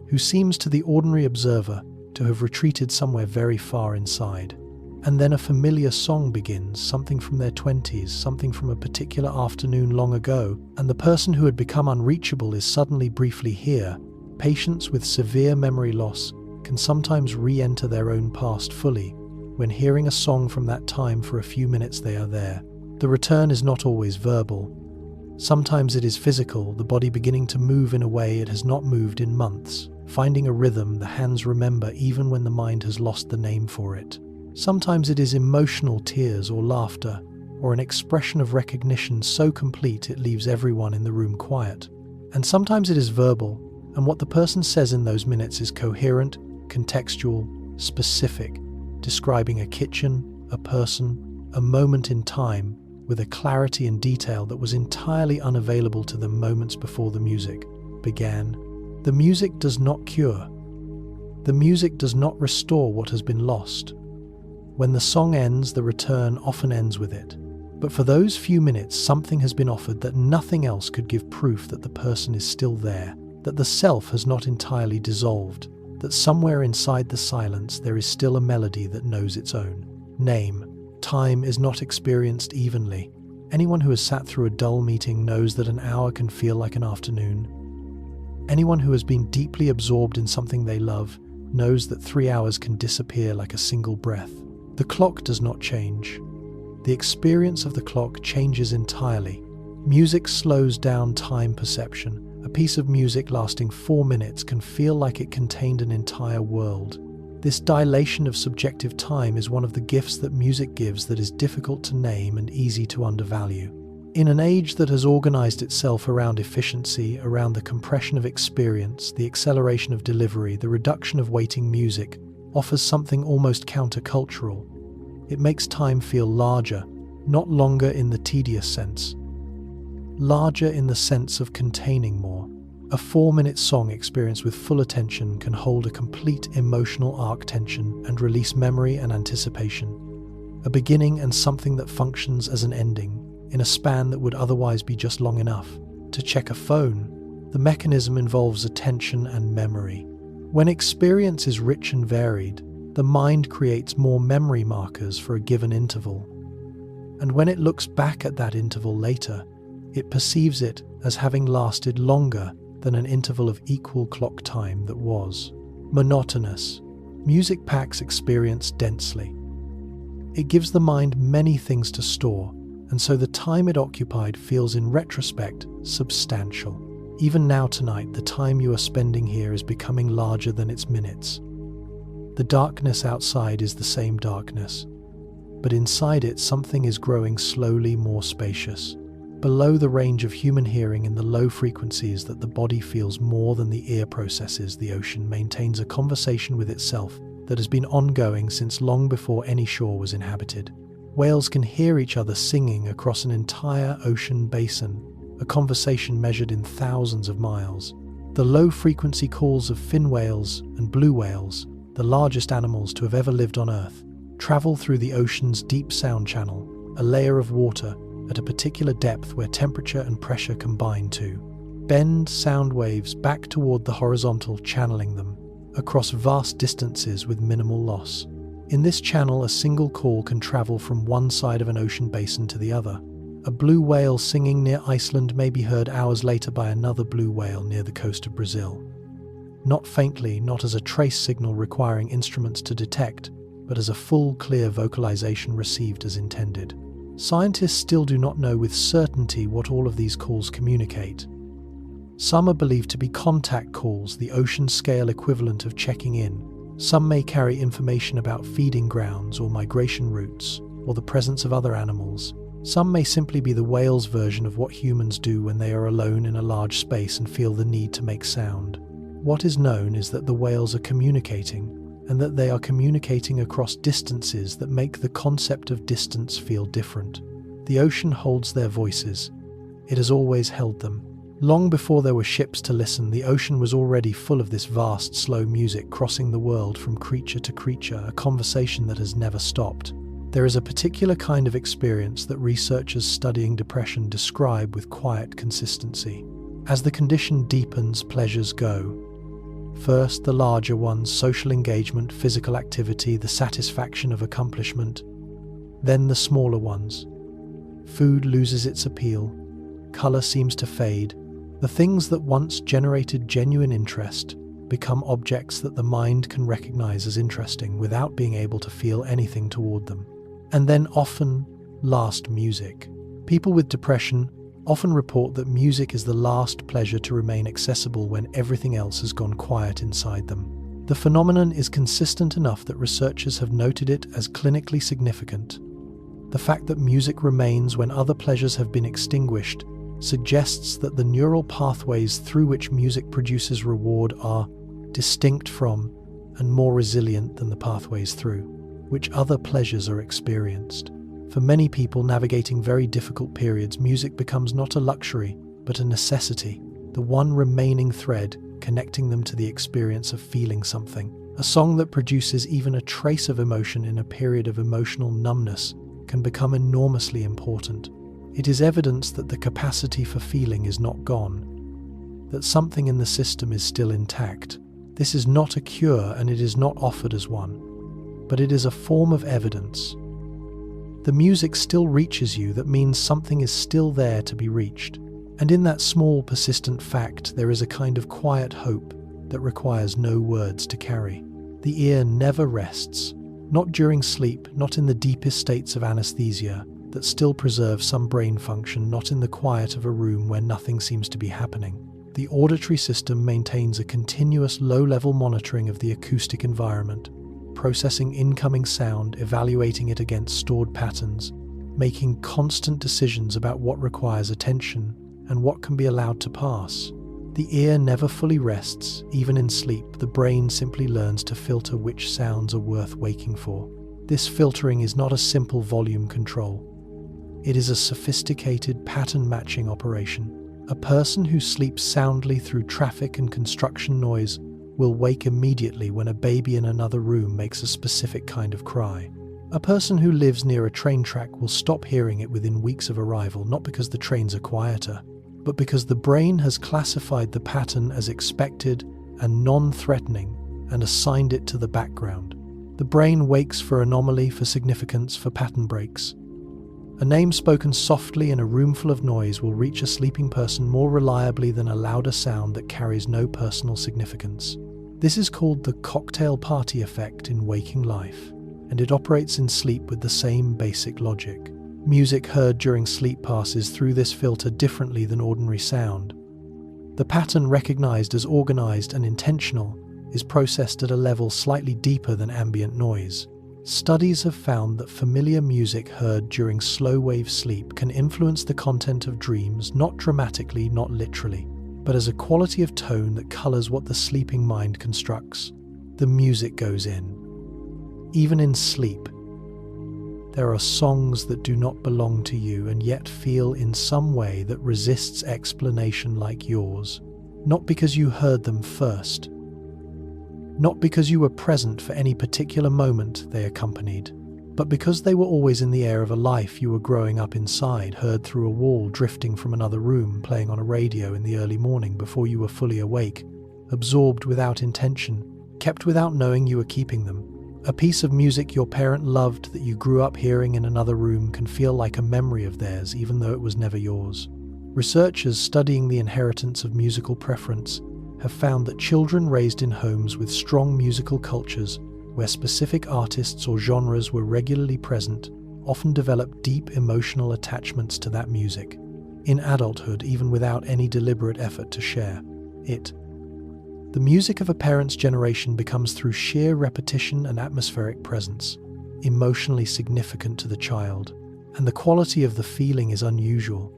who seems to the ordinary observer to have retreated somewhere very far inside. And then a familiar song begins, something from their 20s, something from a particular afternoon long ago, and the person who had become unreachable is suddenly briefly here. Patients with severe memory loss can sometimes re-enter their own past fully. When hearing a song from that time for a few minutes, they are there. The return is not always verbal. Sometimes it is physical, the body beginning to move in a way it has not moved in months, finding a rhythm the hands remember even when the mind has lost the name for it. Sometimes it is emotional tears or laughter, or an expression of recognition so complete it leaves everyone in the room quiet. And sometimes it is verbal, and what the person says in those minutes is coherent, contextual, specific, describing a kitchen, a person, a moment in time, with a clarity and detail that was entirely unavailable to them moments before the music began. The music does not cure. The music does not restore what has been lost. When the song ends, the return often ends with it. But for those few minutes, something has been offered that nothing else could give proof that the person is still there, that the self has not entirely dissolved, that somewhere inside the silence there is still a melody that knows its own name. Time is not experienced evenly. Anyone who has sat through a dull meeting knows that an hour can feel like an afternoon. Anyone who has been deeply absorbed in something they love knows that 3 hours can disappear like a single breath. The clock does not change. The experience of the clock changes entirely. Music slows down time perception. A piece of music lasting 4 minutes can feel like it contained an entire world. This dilation of subjective time is one of the gifts that music gives that is difficult to name and easy to undervalue. In an age that has organized itself around efficiency, around the compression of experience, the acceleration of delivery, the reduction of waiting, music offers something almost countercultural. It makes time feel larger, not longer in the tedious sense. Larger in the sense of containing more. A 4-minute song experienced with full attention can hold a complete emotional arc, tension, and release memory and anticipation. A beginning and something that functions as an ending, in a span that would otherwise be just long enough. To check a phone, the mechanism involves attention and memory. When experience is rich and varied, the mind creates more memory markers for a given interval. And when it looks back at that interval later, it perceives it as having lasted longer than an interval of equal clock time that was. Monotonous. Music packs experience densely. It gives the mind many things to store, and so the time it occupied feels in retrospect substantial. Even now tonight, the time you are spending here is becoming larger than its minutes. The darkness outside is the same darkness, but inside it something is growing slowly more spacious. Below the range of human hearing in the low frequencies that the body feels more than the ear processes, the ocean maintains a conversation with itself that has been ongoing since long before any shore was inhabited. Whales can hear each other singing across an entire ocean basin, a conversation measured in thousands of miles. The low-frequency calls of fin whales and blue whales, the largest animals to have ever lived on Earth, travel through the ocean's deep sound channel, a layer of water at a particular depth where temperature and pressure combine to bend sound waves back toward the horizontal, channeling them across vast distances with minimal loss. In this channel, a single call can travel from one side of an ocean basin to the other. A blue whale singing near Iceland may be heard hours later by another blue whale near the coast of Brazil. Not faintly, not as a trace signal requiring instruments to detect, but as a full, clear vocalization received as intended. Scientists still do not know with certainty what all of these calls communicate. Some are believed to be contact calls, the ocean-scale equivalent of checking in. Some may carry information about feeding grounds or migration routes, or the presence of other animals. Some may simply be the whale's version of what humans do when they are alone in a large space and feel the need to make sound. What is known is that the whales are communicating, and that they are communicating across distances that make the concept of distance feel different. The ocean holds their voices. It has always held them. Long before there were ships to listen, the ocean was already full of this vast, slow music crossing the world from creature to creature, a conversation that has never stopped. There is a particular kind of experience that researchers studying depression describe with quiet consistency. As the condition deepens, pleasures go. First, the larger ones: social engagement, physical activity, the satisfaction of accomplishment. Then the smaller ones. Food loses its appeal. Color seems to fade. The things that once generated genuine interest become objects that the mind can recognize as interesting without being able to feel anything toward them. And then often, last, music. People with depression often report that music is the last pleasure to remain accessible when everything else has gone quiet inside them. The phenomenon is consistent enough that researchers have noted it as clinically significant. The fact that music remains when other pleasures have been extinguished suggests that the neural pathways through which music produces reward are distinct from and more resilient than the pathways through which other pleasures are experienced. For many people navigating very difficult periods, music becomes not a luxury, but a necessity, the one remaining thread connecting them to the experience of feeling something. A song that produces even a trace of emotion in a period of emotional numbness can become enormously important. It is evidence that the capacity for feeling is not gone, that something in the system is still intact. This is not a cure, and it is not offered as one, but it is a form of evidence. The music still reaches you. That means something is still there to be reached. And in that small, persistent fact, there is a kind of quiet hope that requires no words to carry. The ear never rests, not during sleep, not in the deepest states of anesthesia that still preserve some brain function, not in the quiet of a room where nothing seems to be happening. The auditory system maintains a continuous low-level monitoring of the acoustic environment, processing incoming sound, evaluating it against stored patterns, making constant decisions about what requires attention and what can be allowed to pass. The ear never fully rests. Even in sleep, the brain simply learns to filter which sounds are worth waking for. This filtering is not a simple volume control. It is a sophisticated pattern-matching operation. A person who sleeps soundly through traffic and construction noise will wake immediately when a baby in another room makes a specific kind of cry. A person who lives near a train track will stop hearing it within weeks of arrival, not because the trains are quieter, but because the brain has classified the pattern as expected and non-threatening and assigned it to the background. The brain wakes for anomaly, for significance, for pattern breaks. A name spoken softly in a room full of noise will reach a sleeping person more reliably than a louder sound that carries no personal significance. This is called the cocktail party effect in waking life, and it operates in sleep with the same basic logic. Music heard during sleep passes through this filter differently than ordinary sound. The pattern recognized as organized and intentional is processed at a level slightly deeper than ambient noise. Studies have found that familiar music heard during slow-wave sleep can influence the content of dreams, not dramatically, not literally, but as a quality of tone that colors what the sleeping mind constructs. The music goes in. Even in sleep, there are songs that do not belong to you and yet feel in some way that resists explanation like yours, not because you heard them first, not because you were present for any particular moment they accompanied, but because they were always in the air of a life you were growing up inside, heard through a wall, drifting from another room, playing on a radio in the early morning before you were fully awake, absorbed without intention, kept without knowing you were keeping them. A piece of music your parent loved that you grew up hearing in another room can feel like a memory of theirs, even though it was never yours. Researchers studying the inheritance of musical preference have found that children raised in homes with strong musical cultures, where specific artists or genres were regularly present, often develop deep emotional attachments to that music. In adulthood, even without any deliberate effort to share it. The music of a parent's generation becomes, through sheer repetition and atmospheric presence, emotionally significant to the child, and the quality of the feeling is unusual.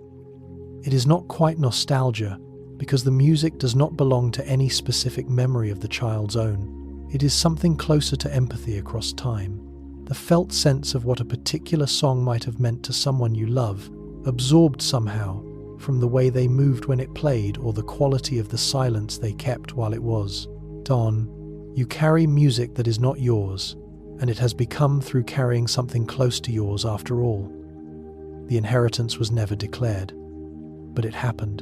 It is not quite nostalgia, because the music does not belong to any specific memory of the child's own. It is something closer to empathy across time, the felt sense of what a particular song might have meant to someone you love, absorbed somehow, from the way they moved when it played or the quality of the silence they kept while it was. Don, you carry music that is not yours, and it has become through carrying something close to yours after all. The inheritance was never declared, but it happened,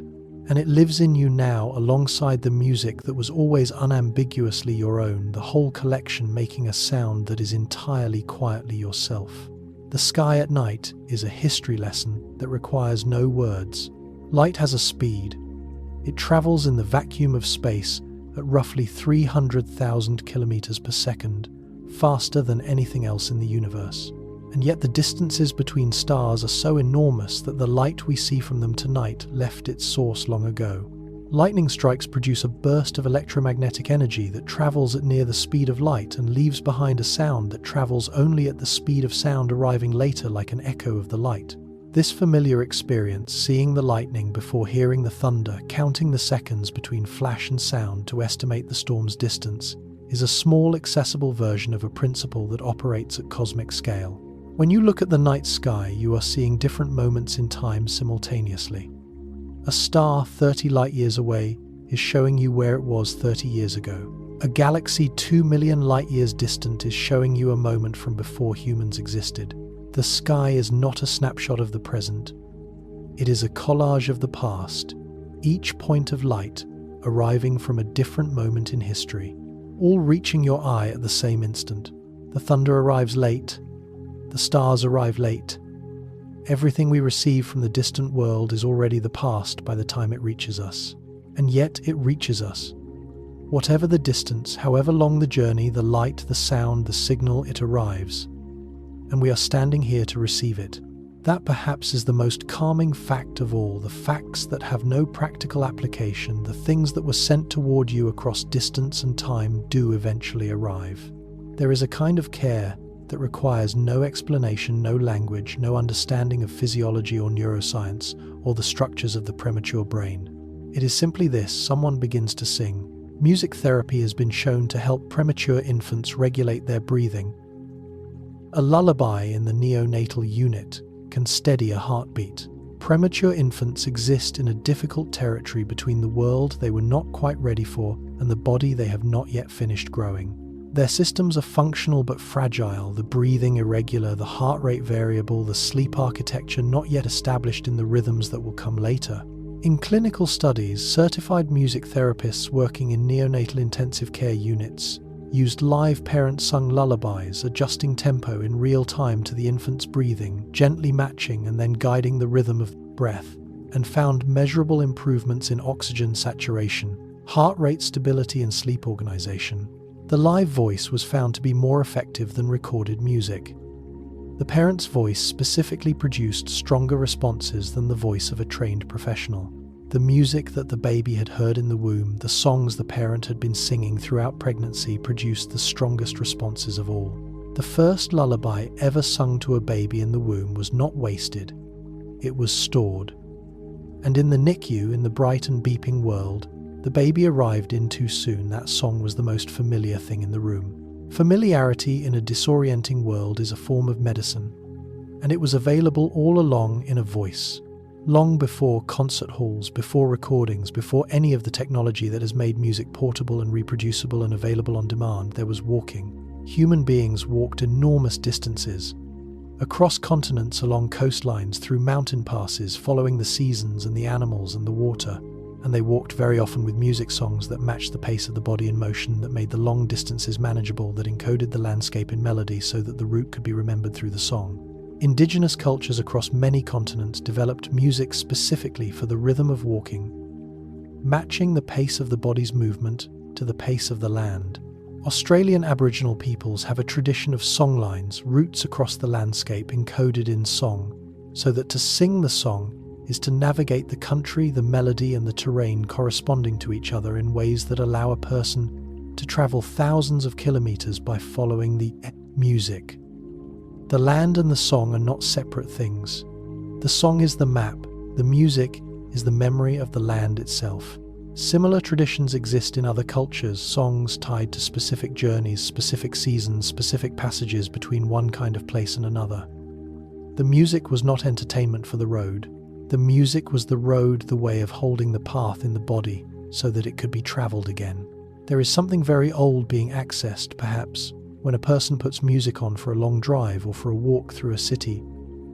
and it lives in you now alongside the music that was always unambiguously your own, the whole collection making a sound that is entirely quietly yourself. The sky at night is a history lesson that requires no words. Light has a speed. It travels in the vacuum of space at roughly 300,000 kilometers per second, faster than anything else in the universe. And yet the distances between stars are so enormous that the light we see from them tonight left its source long ago. Lightning strikes produce a burst of electromagnetic energy that travels at near the speed of light and leaves behind a sound that travels only at the speed of sound, arriving later like an echo of the light. This familiar experience, seeing the lightning before hearing the thunder, counting the seconds between flash and sound to estimate the storm's distance, is a small, accessible version of a principle that operates at cosmic scale. When you look at the night sky, you are seeing different moments in time simultaneously. A star 30 light-years away is showing you where it was 30 years ago. A galaxy 2 million light-years distant is showing you a moment from before humans existed. The sky is not a snapshot of the present. It is a collage of the past, each point of light arriving from a different moment in history, all reaching your eye at the same instant. The thunder arrives late. The stars arrive late. Everything we receive from the distant world is already the past by the time it reaches us. And yet it reaches us. Whatever the distance, however long the journey, the light, the sound, the signal, it arrives. And we are standing here to receive it. That perhaps is the most calming fact of all. The facts that have no practical application, the things that were sent toward you across distance and time, do eventually arrive. There is a kind of care that requires no explanation, no language, no understanding of physiology or neuroscience, or the structures of the premature brain. It is simply this: someone begins to sing. Music therapy has been shown to help premature infants regulate their breathing. A lullaby in the neonatal unit can steady a heartbeat. Premature infants exist in a difficult territory between the world they were not quite ready for and the body they have not yet finished growing. Their systems are functional but fragile, the breathing irregular, the heart rate variable, the sleep architecture not yet established in the rhythms that will come later. In clinical studies, certified music therapists working in neonatal intensive care units used live parent-sung lullabies, adjusting tempo in real time to the infant's breathing, gently matching and then guiding the rhythm of breath, and found measurable improvements in oxygen saturation, heart rate stability and sleep organization. The live voice was found to be more effective than recorded music. The parent's voice specifically produced stronger responses than the voice of a trained professional. The music that the baby had heard in the womb, the songs the parent had been singing throughout pregnancy, produced the strongest responses of all. The first lullaby ever sung to a baby in the womb was not wasted. It was stored. And in the NICU, in the bright and beeping world, the baby arrived in too soon. That song was the most familiar thing in the room. Familiarity in a disorienting world is a form of medicine, and it was available all along in a voice. Long before concert halls, before recordings, before any of the technology that has made music portable and reproducible and available on demand, there was walking. Human beings walked enormous distances, across continents, along coastlines, through mountain passes, following the seasons and the animals and the water. And they walked very often with music songs that matched the pace of the body in motion, that made the long distances manageable, that encoded the landscape in melody so that the route could be remembered through the song. Indigenous cultures across many continents developed music specifically for the rhythm of walking, matching the pace of the body's movement to the pace of the land. Australian Aboriginal peoples have a tradition of songlines, routes across the landscape encoded in song, so that to sing the song is to navigate the country, the melody and the terrain corresponding to each other in ways that allow a person to travel thousands of kilometers by following the music. The land and the song are not separate things. The song is the map, the music is the memory of the land itself. Similar traditions exist in other cultures, songs tied to specific journeys, specific seasons, specific passages between one kind of place and another. The music was not entertainment for the road. The music was the road, the way of holding the path in the body so that it could be traveled again. There is something very old being accessed, perhaps, when a person puts music on for a long drive or for a walk through a city,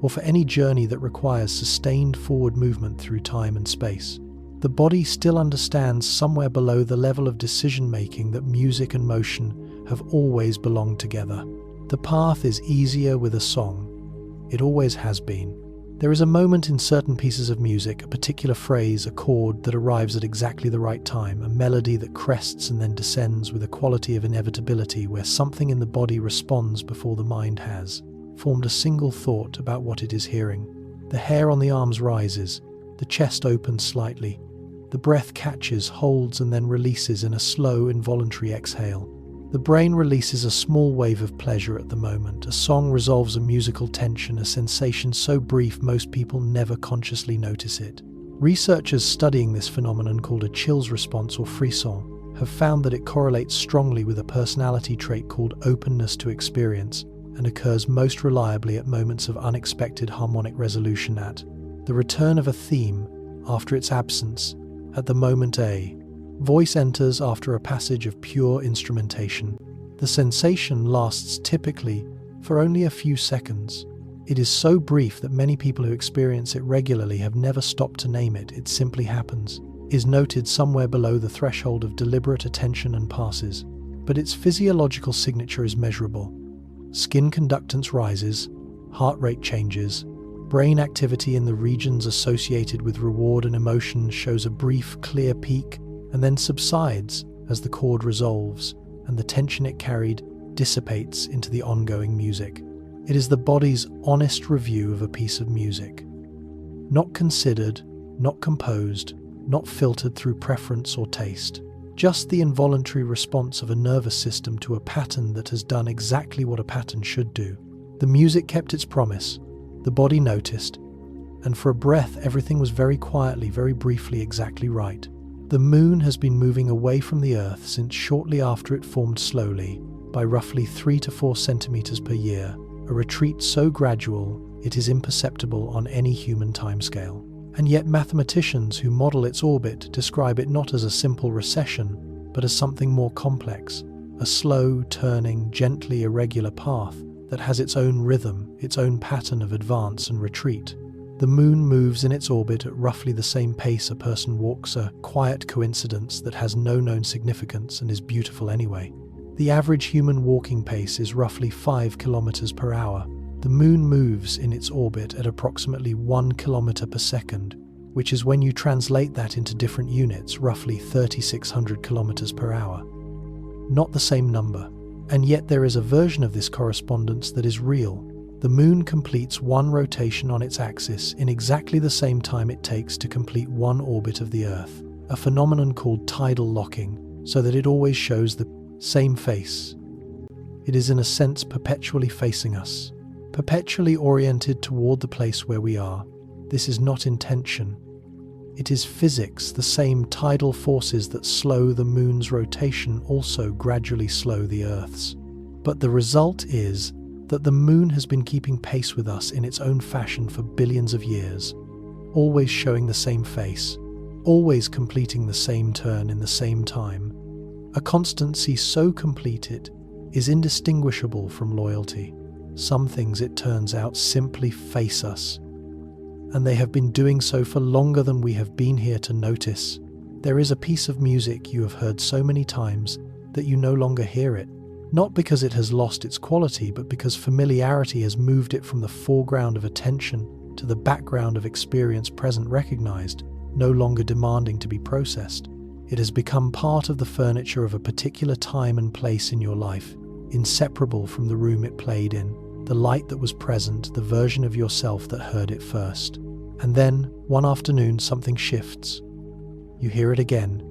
or for any journey that requires sustained forward movement through time and space. The body still understands somewhere below the level of decision-making that music and motion have always belonged together. The path is easier with a song. It always has been. There is a moment in certain pieces of music, a particular phrase, a chord that arrives at exactly the right time, a melody that crests and then descends with a quality of inevitability where something in the body responds before the mind has formed a single thought about what it is hearing. The hair on the arms rises, the chest opens slightly, the breath catches, holds and then releases in a slow, involuntary exhale. The brain releases a small wave of pleasure at the moment. A song resolves a musical tension, a sensation so brief most people never consciously notice it. Researchers studying this phenomenon, called a chills response or frisson, have found that it correlates strongly with a personality trait called openness to experience and occurs most reliably at moments of unexpected harmonic resolution, at the return of a theme after its absence, at the moment a voice enters after a passage of pure instrumentation. The sensation lasts typically for only a few seconds. It is so brief that many people who experience it regularly have never stopped to name it. It simply happens, is noted somewhere below the threshold of deliberate attention and passes. But its physiological signature is measurable. Skin conductance rises, heart rate changes, brain activity in the regions associated with reward and emotion shows a brief, clear peak and then subsides as the chord resolves and the tension it carried dissipates into the ongoing music. It is the body's honest review of a piece of music. Not considered, not composed, not filtered through preference or taste. Just the involuntary response of a nervous system to a pattern that has done exactly what a pattern should do. The music kept its promise, the body noticed, and for a breath everything was very quietly, very briefly exactly right. The moon has been moving away from the Earth since shortly after it formed slowly, by roughly 3 to 4 centimeters per year, a retreat so gradual it is imperceptible on any human timescale. And yet mathematicians who model its orbit describe it not as a simple recession, but as something more complex, a slow, turning, gently irregular path that has its own rhythm, its own pattern of advance and retreat. The moon moves in its orbit at roughly the same pace a person walks, a quiet coincidence that has no known significance and is beautiful anyway. The average human walking pace is roughly 5 kilometers per hour. The moon moves in its orbit at approximately 1 kilometer per second, which is, when you translate that into different units, roughly 3,600 kilometers per hour. Not the same number. And yet there is a version of this correspondence that is real. The moon completes one rotation on its axis in exactly the same time it takes to complete one orbit of the Earth, a phenomenon called tidal locking, so that it always shows the same face. It is in a sense perpetually facing us, perpetually oriented toward the place where we are. This is not intention. It is physics. The same tidal forces that slow the moon's rotation also gradually slow the Earth's. But the result is that the moon has been keeping pace with us in its own fashion for billions of years, always showing the same face, always completing the same turn in the same time. A constancy so complete it is indistinguishable from loyalty. Some things, it turns out, simply face us, and they have been doing so for longer than we have been here to notice. There is a piece of music you have heard so many times that you no longer hear it, not because it has lost its quality, but because familiarity has moved it from the foreground of attention to the background of experience, present, recognized, no longer demanding to be processed. It has become part of the furniture of a particular time and place in your life, inseparable from the room it played in, the light that was present, the version of yourself that heard it first. And then, one afternoon, something shifts. You hear it again.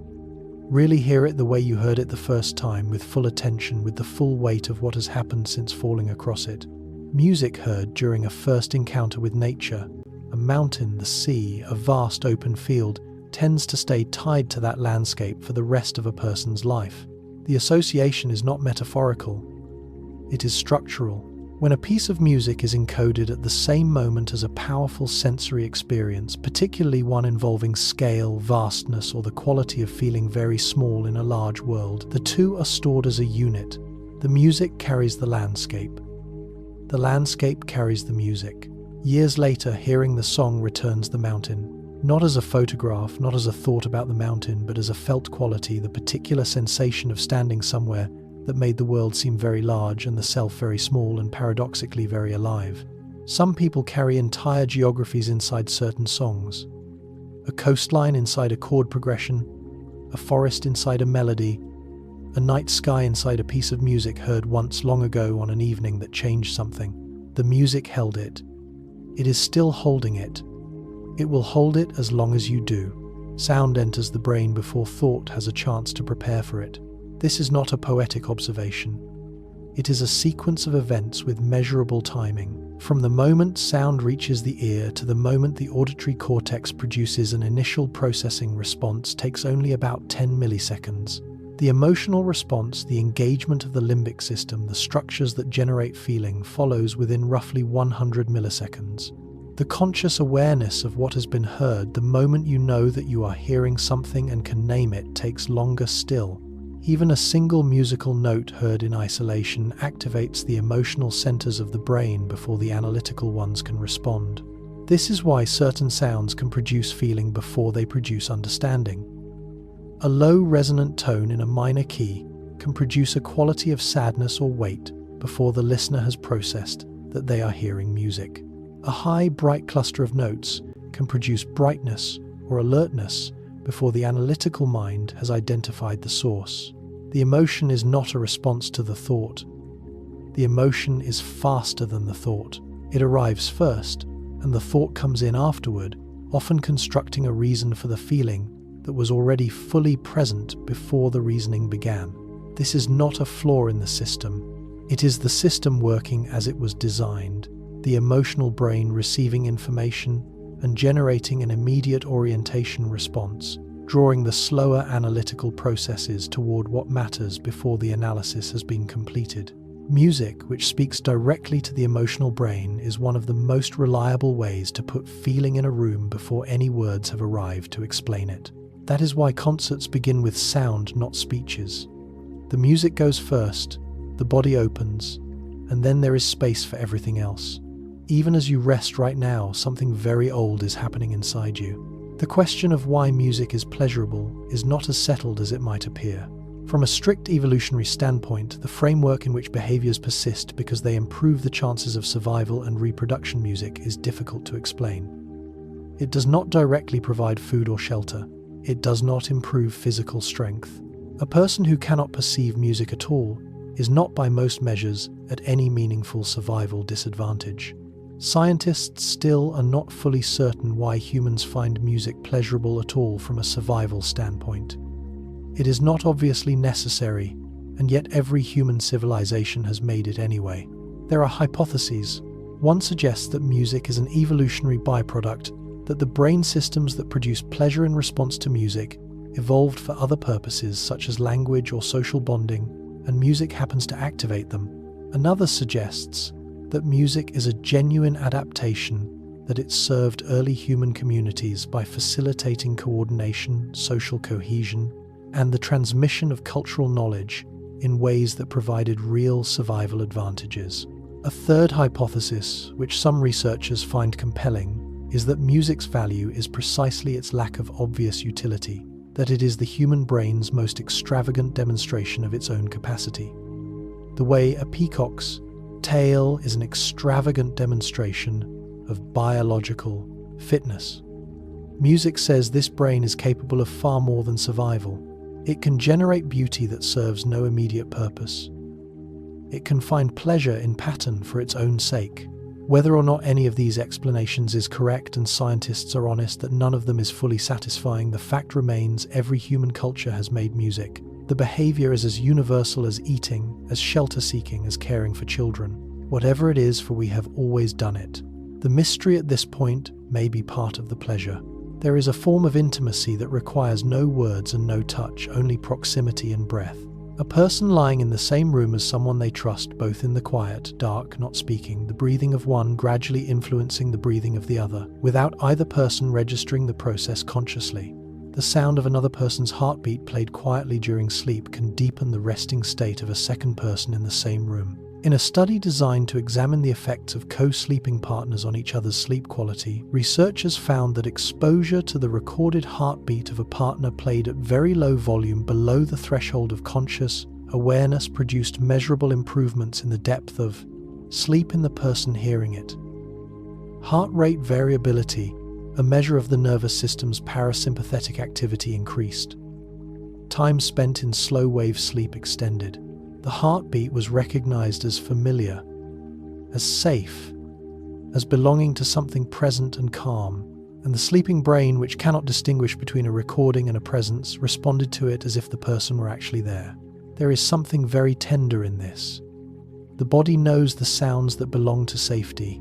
Really hear it the way you heard it the first time, with full attention, with the full weight of what has happened since falling across it. Music heard during a first encounter with nature, a mountain, the sea, a vast open field, tends to stay tied to that landscape for the rest of a person's life. The association is not metaphorical. It is structural. When a piece of music is encoded at the same moment as a powerful sensory experience, particularly one involving scale, vastness, or the quality of feeling very small in a large world, the two are stored as a unit. The music carries the landscape. The landscape carries the music. Years later, hearing the song returns the mountain. Not as a photograph, not as a thought about the mountain, but as a felt quality, the particular sensation of standing somewhere that made the world seem very large and the self very small and paradoxically very alive. Some people carry entire geographies inside certain songs. A coastline inside a chord progression, a forest inside a melody, a night sky inside a piece of music heard once long ago on an evening that changed something. The music held it. It is still holding it. It will hold it as long as you do. Sound enters the brain before thought has a chance to prepare for it. This is not a poetic observation. It is a sequence of events with measurable timing. From the moment sound reaches the ear to the moment the auditory cortex produces an initial processing response takes only about 10 milliseconds. The emotional response, the engagement of the limbic system, the structures that generate feeling, follows within roughly 100 milliseconds. The conscious awareness of what has been heard, the moment you know that you are hearing something and can name it, takes longer still. Even a single musical note heard in isolation activates the emotional centers of the brain before the analytical ones can respond. This is why certain sounds can produce feeling before they produce understanding. A low resonant tone in a minor key can produce a quality of sadness or weight before the listener has processed that they are hearing music. A high, bright cluster of notes can produce brightness or alertness before the analytical mind has identified the source. The emotion is not a response to the thought. The emotion is faster than the thought. It arrives first, and the thought comes in afterward, often constructing a reason for the feeling that was already fully present before the reasoning began. This is not a flaw in the system. It is the system working as it was designed, the emotional brain receiving information and generating an immediate orientation response, drawing the slower analytical processes toward what matters before the analysis has been completed. Music, which speaks directly to the emotional brain, is one of the most reliable ways to put feeling in a room before any words have arrived to explain it. That is why concerts begin with sound, not speeches. The music goes first, the body opens, and then there is space for everything else. Even as you rest right now, something very old is happening inside you. The question of why music is pleasurable is not as settled as it might appear. From a strict evolutionary standpoint, the framework in which behaviors persist because they improve the chances of survival and reproduction music is difficult to explain. It does not directly provide food or shelter. It does not improve physical strength. A person who cannot perceive music at all is not by most measures at any meaningful survival disadvantage. Scientists still are not fully certain why humans find music pleasurable at all from a survival standpoint. It is not obviously necessary, and yet every human civilization has made it anyway. There are hypotheses. One suggests that music is an evolutionary byproduct, that the brain systems that produce pleasure in response to music evolved for other purposes such as language or social bonding, and music happens to activate them. Another suggests that music is a genuine adaptation, that it served early human communities by facilitating coordination, social cohesion, and the transmission of cultural knowledge in ways that provided real survival advantages. A third hypothesis, which some researchers find compelling, is that music's value is precisely its lack of obvious utility, that it is the human brain's most extravagant demonstration of its own capacity. The way a peacock's tail is an extravagant demonstration of biological fitness. Music says this brain is capable of far more than survival. It can generate beauty that serves no immediate purpose. It can find pleasure in pattern for its own sake. Whether or not any of these explanations is correct, and scientists are honest that none of them is fully satisfying, the fact remains every human culture has made music. The behavior is as universal as eating, as shelter-seeking, as caring for children. Whatever it is, for we have always done it. The mystery at this point may be part of the pleasure. There is a form of intimacy that requires no words and no touch, only proximity and breath. A person lying in the same room as someone they trust, both in the quiet, dark, not speaking, the breathing of one gradually influencing the breathing of the other, without either person registering the process consciously. The sound of another person's heartbeat played quietly during sleep can deepen the resting state of a second person in the same room. In a study designed to examine the effects of co-sleeping partners on each other's sleep quality, researchers found that exposure to the recorded heartbeat of a partner played at very low volume below the threshold of conscious awareness produced measurable improvements in the depth of sleep in the person hearing it. Heart rate variability, a measure of the nervous system's parasympathetic activity, increased. Time spent in slow-wave sleep extended. The heartbeat was recognized as familiar, as safe, as belonging to something present and calm, and the sleeping brain, which cannot distinguish between a recording and a presence, responded to it as if the person were actually there. There is something very tender in this. The body knows the sounds that belong to safety.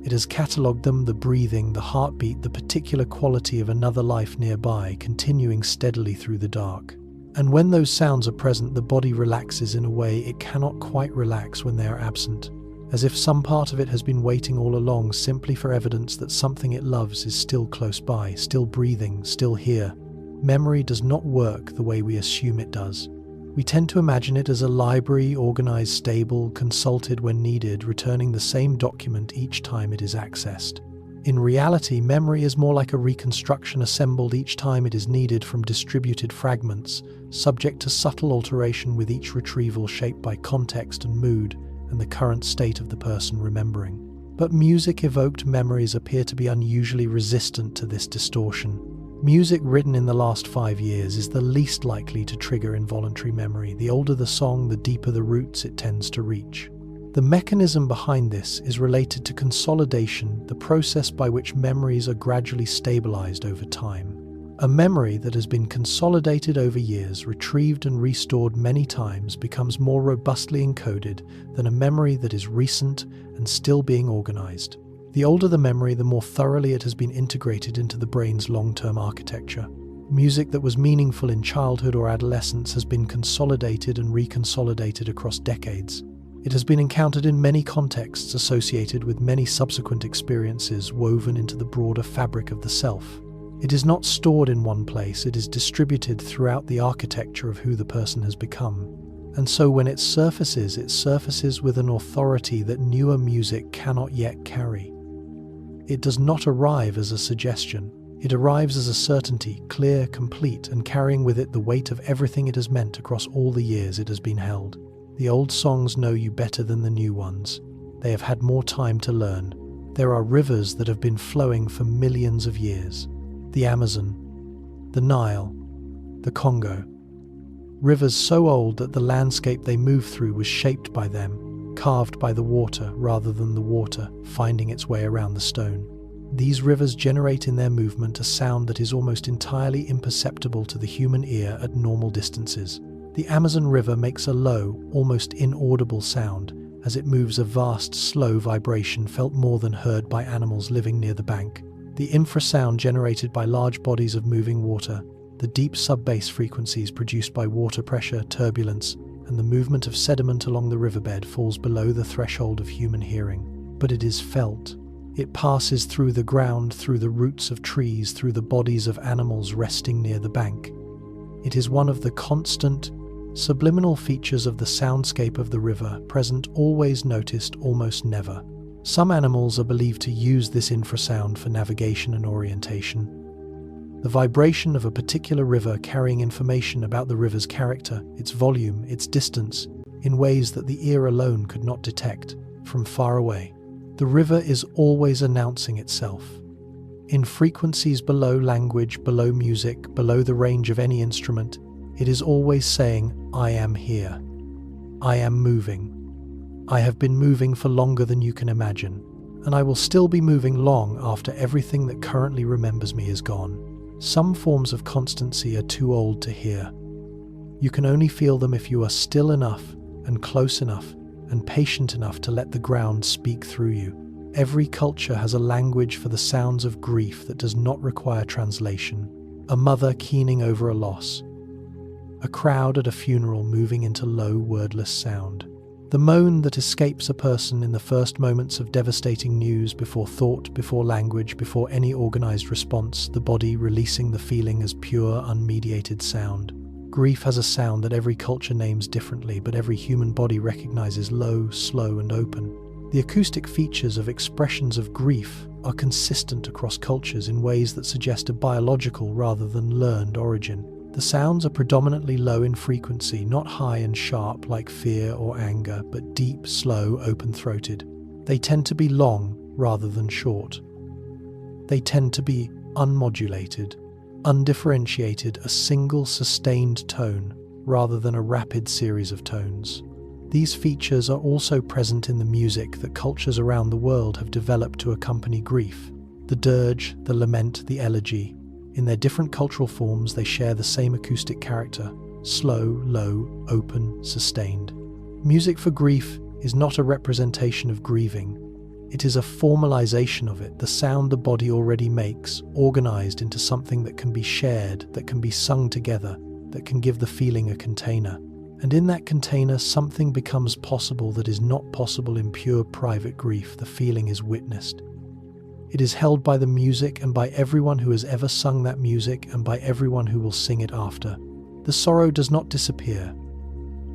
It has catalogued them: the breathing, the heartbeat, the particular quality of another life nearby, continuing steadily through the dark. And when those sounds are present, the body relaxes in a way it cannot quite relax when they are absent, as if some part of it has been waiting all along simply for evidence that something it loves is still close by, still breathing, still here. Memory does not work the way we assume it does. We tend to imagine it as a library, organized, stable, consulted when needed, returning the same document each time it is accessed. In reality, memory is more like a reconstruction assembled each time it is needed from distributed fragments, subject to subtle alteration with each retrieval, shaped by context and mood and the current state of the person remembering. But music-evoked memories appear to be unusually resistant to this distortion. Music written in the last 5 years is the least likely to trigger involuntary memory. The older the song, the deeper the roots it tends to reach. The mechanism behind this is related to consolidation, the process by which memories are gradually stabilized over time. A memory that has been consolidated over years, retrieved and restored many times, becomes more robustly encoded than a memory that is recent and still being organized. The older the memory, the more thoroughly it has been integrated into the brain's long-term architecture. Music that was meaningful in childhood or adolescence has been consolidated and reconsolidated across decades. It has been encountered in many contexts, associated with many subsequent experiences, woven into the broader fabric of the self. It is not stored in one place, it is distributed throughout the architecture of who the person has become. And so when it surfaces with an authority that newer music cannot yet carry. It does not arrive as a suggestion. It arrives as a certainty, clear, complete, and carrying with it the weight of everything it has meant across all the years it has been held. The old songs know you better than the new ones. They have had more time to learn. There are rivers that have been flowing for millions of years. The Amazon, the Nile, the Congo. Rivers so old that the landscape they move through was shaped by them, carved by the water rather than the water finding its way around the stone. These rivers generate in their movement a sound that is almost entirely imperceptible to the human ear at normal distances. The Amazon River makes a low, almost inaudible sound as it moves, a vast, slow vibration felt more than heard by animals living near the bank. The infrasound generated by large bodies of moving water, the deep sub-bass frequencies produced by water pressure, turbulence, and the movement of sediment along the riverbed falls below the threshold of human hearing. But it is felt. It passes through the ground, through the roots of trees, through the bodies of animals resting near the bank. It is one of the constant, subliminal features of the soundscape of the river, present, always, noticed, almost never. Some animals are believed to use this infrasound for navigation and orientation. The vibration of a particular river carrying information about the river's character, its volume, its distance, in ways that the ear alone could not detect from far away. The river is always announcing itself. In frequencies below language, below music, below the range of any instrument, it is always saying, I am here. I am moving. I have been moving for longer than you can imagine, and I will still be moving long after everything that currently remembers me is gone. Some forms of constancy are too old to hear. You can only feel them if you are still enough and close enough and patient enough to let the ground speak through you. Every culture has a language for the sounds of grief that does not require translation. A mother keening over a loss. a crowd at a funeral moving into low, wordless sound. The moan that escapes a person in the first moments of devastating news, before thought, before language, before any organized response, the body releasing the feeling as pure, unmediated sound. Grief has a sound that every culture names differently, but every human body recognizes: low, slow, and open. The acoustic features of expressions of grief are consistent across cultures in ways that suggest a biological rather than learned origin. The sounds are predominantly low in frequency, not high and sharp like fear or anger, but deep, slow, open-throated. They tend to be long rather than short. They tend to be unmodulated, undifferentiated, a single sustained tone rather than a rapid series of tones. These features are also present in the music that cultures around the world have developed to accompany grief. The dirge, the lament, the elegy. In their different cultural forms, they share the same acoustic character: slow, low, open, sustained. Music for grief is not a representation of grieving. It is a formalization of it, the sound the body already makes, organized into something that can be shared, that can be sung together, that can give the feeling a container. And in that container, something becomes possible that is not possible in pure private grief. The feeling is witnessed. It is held by the music and by everyone who has ever sung that music and by everyone who will sing it after. The sorrow does not disappear,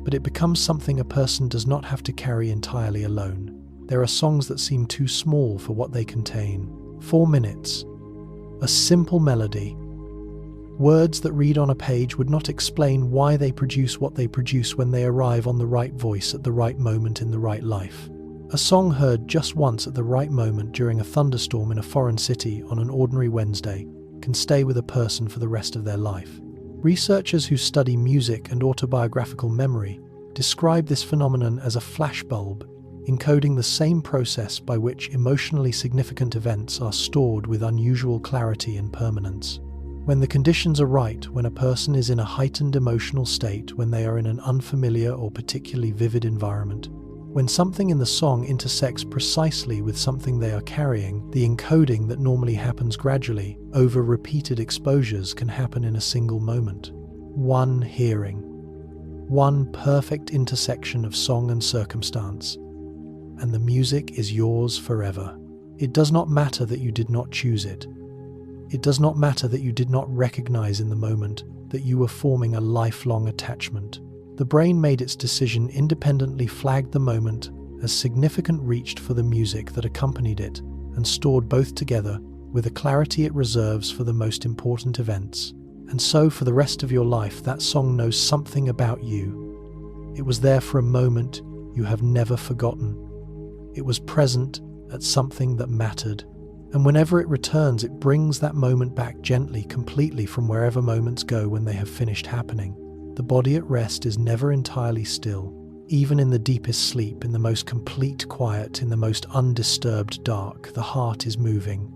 but it becomes something a person does not have to carry entirely alone. There are songs that seem too small for what they contain. 4 minutes. A simple melody. Words that read on a page would not explain why they produce what they produce when they arrive on the right voice at the right moment in the right life. A song heard just once at the right moment during a thunderstorm in a foreign city on an ordinary Wednesday can stay with a person for the rest of their life. Researchers who study music and autobiographical memory describe this phenomenon as a flashbulb, encoding the same process by which emotionally significant events are stored with unusual clarity and permanence. When the conditions are right, when a person is in a heightened emotional state, when they are in an unfamiliar or particularly vivid environment, when something in the song intersects precisely with something they are carrying, the encoding that normally happens gradually, over repeated exposures, can happen in a single moment. One hearing. One perfect intersection of song and circumstance. And the music is yours forever. It does not matter that you did not choose it. It does not matter that you did not recognize in the moment that you were forming a lifelong attachment. The brain made its decision independently, flagged the moment as significant, reached for the music that accompanied it, and stored both together with a clarity it reserves for the most important events. And so for the rest of your life, that song knows something about you. It was there for a moment you have never forgotten. It was present at something that mattered. And whenever it returns, it brings that moment back gently, completely, from wherever moments go when they have finished happening. The body at rest is never entirely still. Even in the deepest sleep, in the most complete quiet, in the most undisturbed dark, the heart is moving.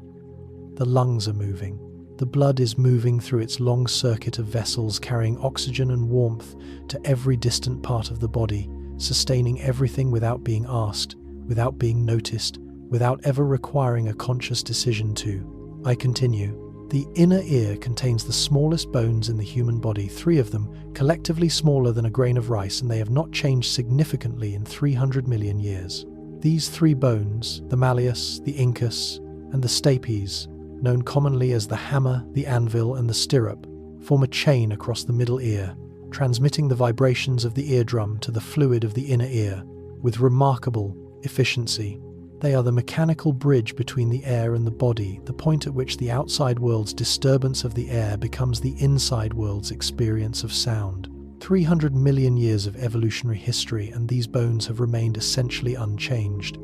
The lungs are moving. The blood is moving through its long circuit of vessels, carrying oxygen and warmth to every distant part of the body, sustaining everything without being asked, without being noticed, without ever requiring a conscious decision to. I continue. The inner ear contains the smallest bones in the human body, 3 of them, collectively smaller than a grain of rice, and they have not changed significantly in 300 million years. These 3 bones, the malleus, the incus, and the stapes, known commonly as the hammer, the anvil, and the stirrup, form a chain across the middle ear, transmitting the vibrations of the eardrum to the fluid of the inner ear with remarkable efficiency. They are the mechanical bridge between the air and the body, the point at which the outside world's disturbance of the air becomes the inside world's experience of sound. 300 million years of evolutionary history, and these bones have remained essentially unchanged.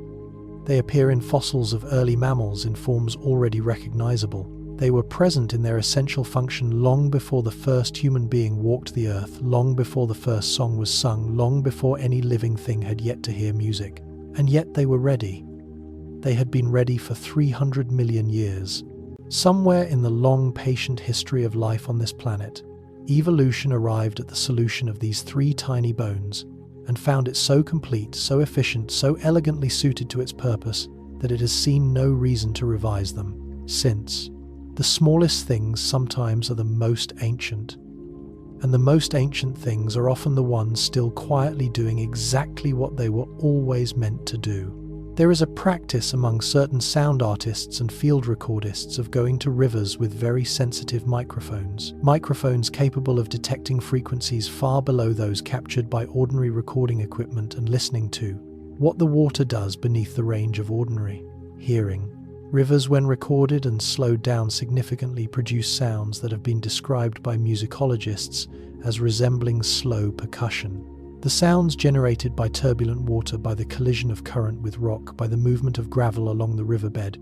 They appear in fossils of early mammals in forms already recognizable. They were present in their essential function long before the first human being walked the earth, long before the first song was sung, long before any living thing had yet to hear music. And yet they were ready. They had been ready for 300 million years. Somewhere in the long, patient history of life on this planet, evolution arrived at the solution of these 3 tiny bones and found it so complete, so efficient, so elegantly suited to its purpose that it has seen no reason to revise them since. The smallest things sometimes are the most ancient, and the most ancient things are often the ones still quietly doing exactly what they were always meant to do. There is a practice among certain sound artists and field recordists of going to rivers with very sensitive microphones capable of detecting frequencies far below those captured by ordinary recording equipment and listening to what the water does beneath the range of ordinary hearing. Rivers, when recorded and slowed down significantly, produce sounds that have been described by musicologists as resembling slow percussion. The sounds generated by turbulent water, by the collision of current with rock, by the movement of gravel along the riverbed,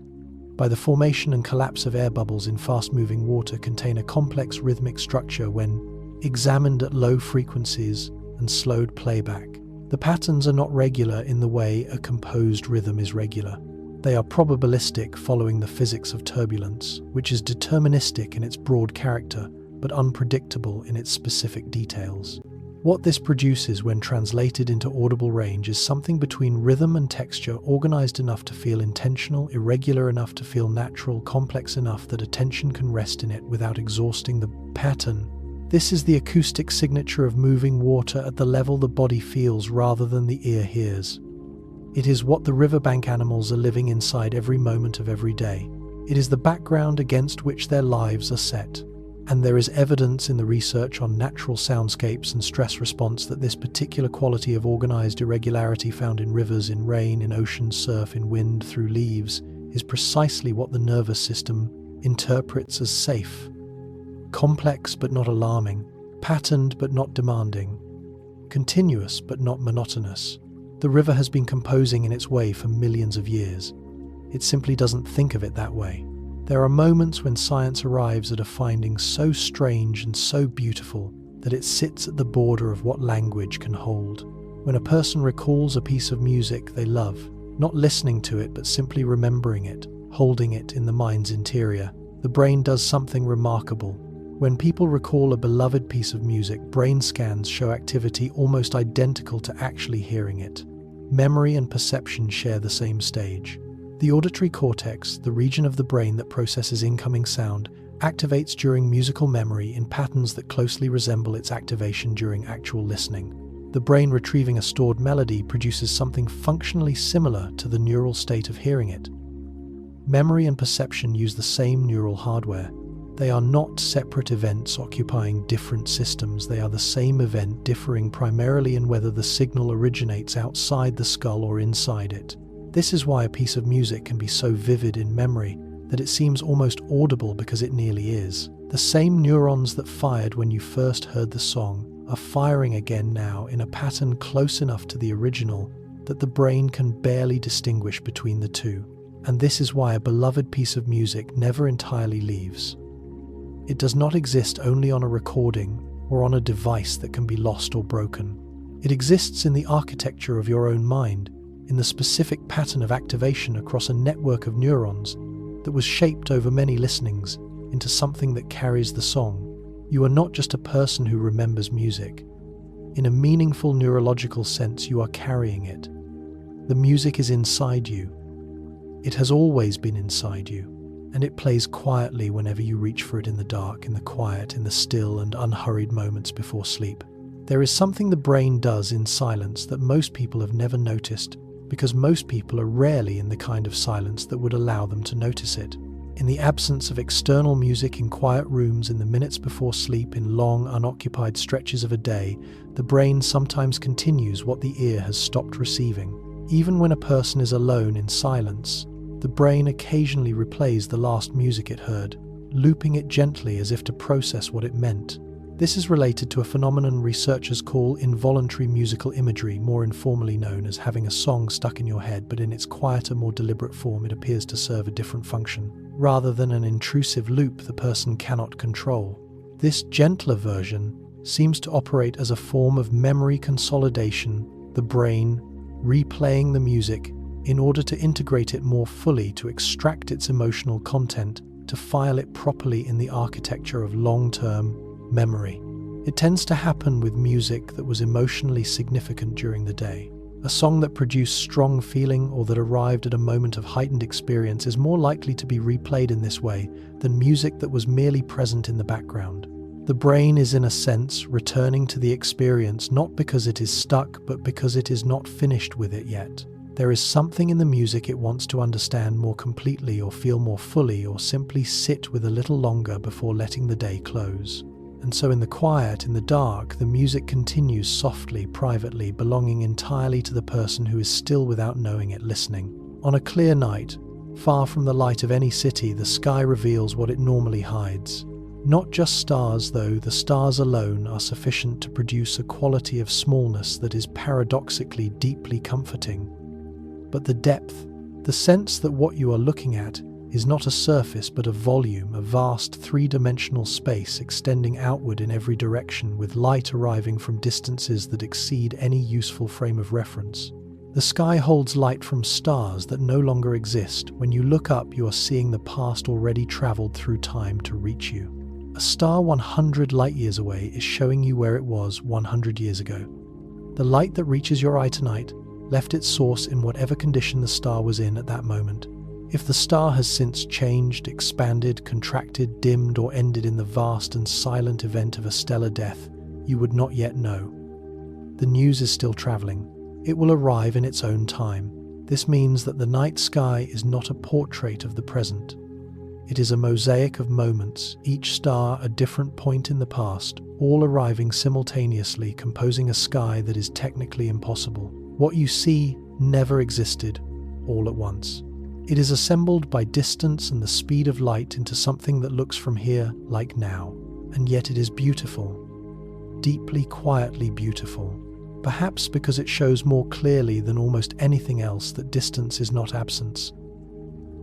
by the formation and collapse of air bubbles in fast-moving water, contain a complex rhythmic structure when examined at low frequencies and slowed playback. The patterns are not regular in the way a composed rhythm is regular. They are probabilistic, following the physics of turbulence, which is deterministic in its broad character, but unpredictable in its specific details. What this produces when translated into audible range is something between rhythm and texture, organized enough to feel intentional, irregular enough to feel natural, complex enough that attention can rest in it without exhausting the pattern. This is the acoustic signature of moving water at the level the body feels rather than the ear hears. It is what the riverbank animals are living inside every moment of every day. It is the background against which their lives are set. And there is evidence in the research on natural soundscapes and stress response that this particular quality of organized irregularity found in rivers, in rain, in ocean surf, in wind, through leaves, is precisely what the nervous system interprets as safe. Complex but not alarming, patterned but not demanding, continuous but not monotonous. The river has been composing in its way for millions of years. It simply doesn't think of it that way. There are moments when science arrives at a finding so strange and so beautiful that it sits at the border of what language can hold. When a person recalls a piece of music they love, not listening to it but simply remembering it, holding it in the mind's interior, the brain does something remarkable. When people recall a beloved piece of music, brain scans show activity almost identical to actually hearing it. Memory and perception share the same stage. The auditory cortex, the region of the brain that processes incoming sound, activates during musical memory in patterns that closely resemble its activation during actual listening. The brain retrieving a stored melody produces something functionally similar to the neural state of hearing it. Memory and perception use the same neural hardware. They are not separate events occupying different systems. They are the same event, differing primarily in whether the signal originates outside the skull or inside it. This is why a piece of music can be so vivid in memory that it seems almost audible, because it nearly is. The same neurons that fired when you first heard the song are firing again now in a pattern close enough to the original that the brain can barely distinguish between the two. And this is why a beloved piece of music never entirely leaves. It does not exist only on a recording or on a device that can be lost or broken. It exists in the architecture of your own mind, in the specific pattern of activation across a network of neurons that was shaped over many listenings into something that carries the song. You are not just a person who remembers music. In a meaningful neurological sense, you are carrying it. The music is inside you. It has always been inside you, and it plays quietly whenever you reach for it, in the dark, in the quiet, in the still and unhurried moments before sleep. There is something the brain does in silence that most people have never noticed, because most people are rarely in the kind of silence that would allow them to notice it. In the absence of external music, in quiet rooms, in the minutes before sleep, in long, unoccupied stretches of a day, the brain sometimes continues what the ear has stopped receiving. Even when a person is alone in silence, the brain occasionally replays the last music it heard, looping it gently as if to process what it meant. This is related to a phenomenon researchers call involuntary musical imagery, more informally known as having a song stuck in your head, but in its quieter, more deliberate form it appears to serve a different function. Rather than an intrusive loop the person cannot control, this gentler version seems to operate as a form of memory consolidation, the brain replaying the music in order to integrate it more fully, to extract its emotional content, to file it properly in the architecture of long-term memory. It tends to happen with music that was emotionally significant during the day. A song that produced strong feeling or that arrived at a moment of heightened experience is more likely to be replayed in this way than music that was merely present in the background. The brain is, in a sense, returning to the experience not because it is stuck, but because it is not finished with it yet. There is something in the music it wants to understand more completely, or feel more fully, or simply sit with a little longer before letting the day close. And so in the quiet, in the dark, the music continues softly, privately, belonging entirely to the person who is still, without knowing it, listening. On a clear night, far from the light of any city, the sky reveals what it normally hides. Not just stars, though. The stars alone are sufficient to produce a quality of smallness that is paradoxically deeply comforting. But the depth, the sense that what you are looking at is not a surface but a volume, a vast three-dimensional space extending outward in every direction, with light arriving from distances that exceed any useful frame of reference. The sky holds light from stars that no longer exist. When you look up, you are seeing the past already traveled through time to reach you. A star 100 light-years away is showing you where it was 100 years ago. The light that reaches your eye tonight left its source in whatever condition the star was in at that moment. If the star has since changed, expanded, contracted, dimmed, or ended in the vast and silent event of a stellar death, you would not yet know. The news is still traveling. It will arrive in its own time. This means that the night sky is not a portrait of the present. It is a mosaic of moments, each star a different point in the past, all arriving simultaneously, composing a sky that is technically impossible. What you see never existed, all at once. It is assembled by distance and the speed of light into something that looks from here like now, and yet it is beautiful, deeply, quietly beautiful, perhaps because it shows more clearly than almost anything else that distance is not absence,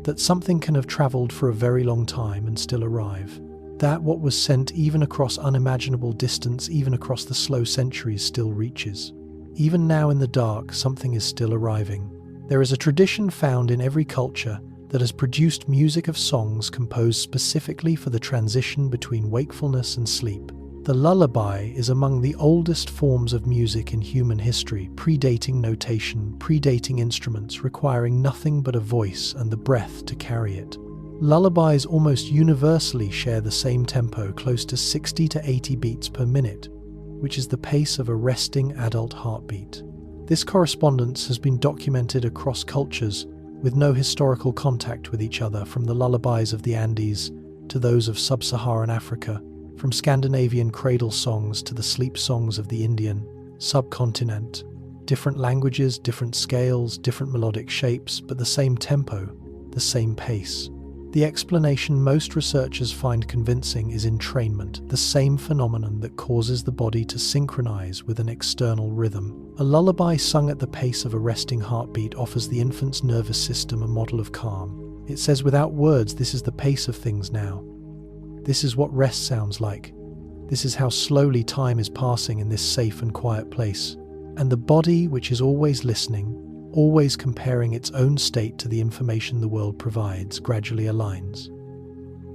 that something can have traveled for a very long time and still arrive, that what was sent even across unimaginable distance, even across the slow centuries, still reaches. Even now in the dark, something is still arriving. There is a tradition found in every culture that has produced music of songs composed specifically for the transition between wakefulness and sleep. The lullaby is among the oldest forms of music in human history, predating notation, predating instruments, requiring nothing but a voice and the breath to carry it. Lullabies almost universally share the same tempo, close to 60 to 80 beats per minute, which is the pace of a resting adult heartbeat. This correspondence has been documented across cultures with no historical contact with each other, from the lullabies of the Andes to those of sub-Saharan Africa, from Scandinavian cradle songs to the sleep songs of the Indian subcontinent. Different languages, different scales, different melodic shapes, but the same tempo, the same pace. The explanation most researchers find convincing is entrainment, the same phenomenon that causes the body to synchronize with an external rhythm. A lullaby sung at the pace of a resting heartbeat offers the infant's nervous system a model of calm. It says without words, this is the pace of things now. This is what rest sounds like. This is how slowly time is passing in this safe and quiet place. And the body, which is always listening, always comparing its own state to the information the world provides, gradually aligns.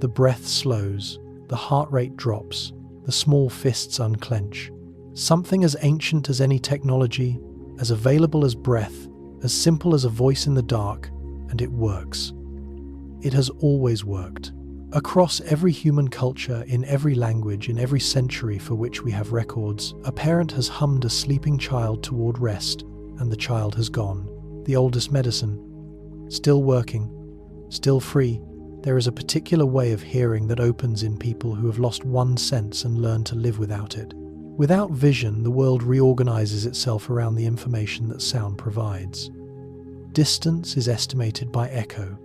The breath slows, the heart rate drops, the small fists unclench. Something as ancient as any technology, as available as breath, as simple as a voice in the dark, and it works. It has always worked. Across every human culture, in every language, in every century for which we have records, a parent has hummed a sleeping child toward rest, and the child has gone. The oldest medicine. Still working. Still free. There is a particular way of hearing that opens in people who have lost one sense and learned to live without it. Without vision, the world reorganizes itself around the information that sound provides. Distance is estimated by echo.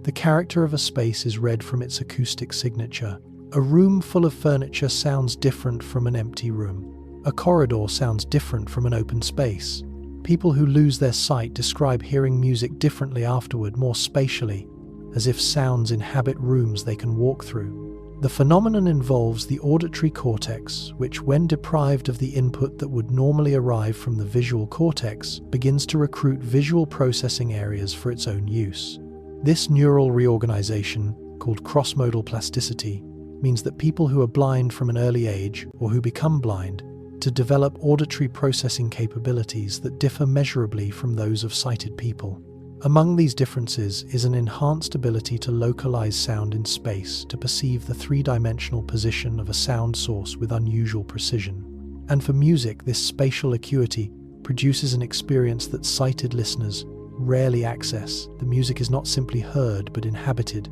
The character of a space is read from its acoustic signature. A room full of furniture sounds different from an empty room. A corridor sounds different from an open space. People who lose their sight describe hearing music differently afterward, more spatially, as if sounds inhabit rooms they can walk through. The phenomenon involves the auditory cortex, which, when deprived of the input that would normally arrive from the visual cortex, begins to recruit visual processing areas for its own use. This neural reorganization, called cross-modal plasticity, means that people who are blind from an early age, or who become blind, to develop auditory processing capabilities that differ measurably from those of sighted people. Among these differences is an enhanced ability to localize sound in space, to perceive the three-dimensional position of a sound source with unusual precision. And for music, this spatial acuity produces an experience that sighted listeners rarely access. The music is not simply heard, but inhabited.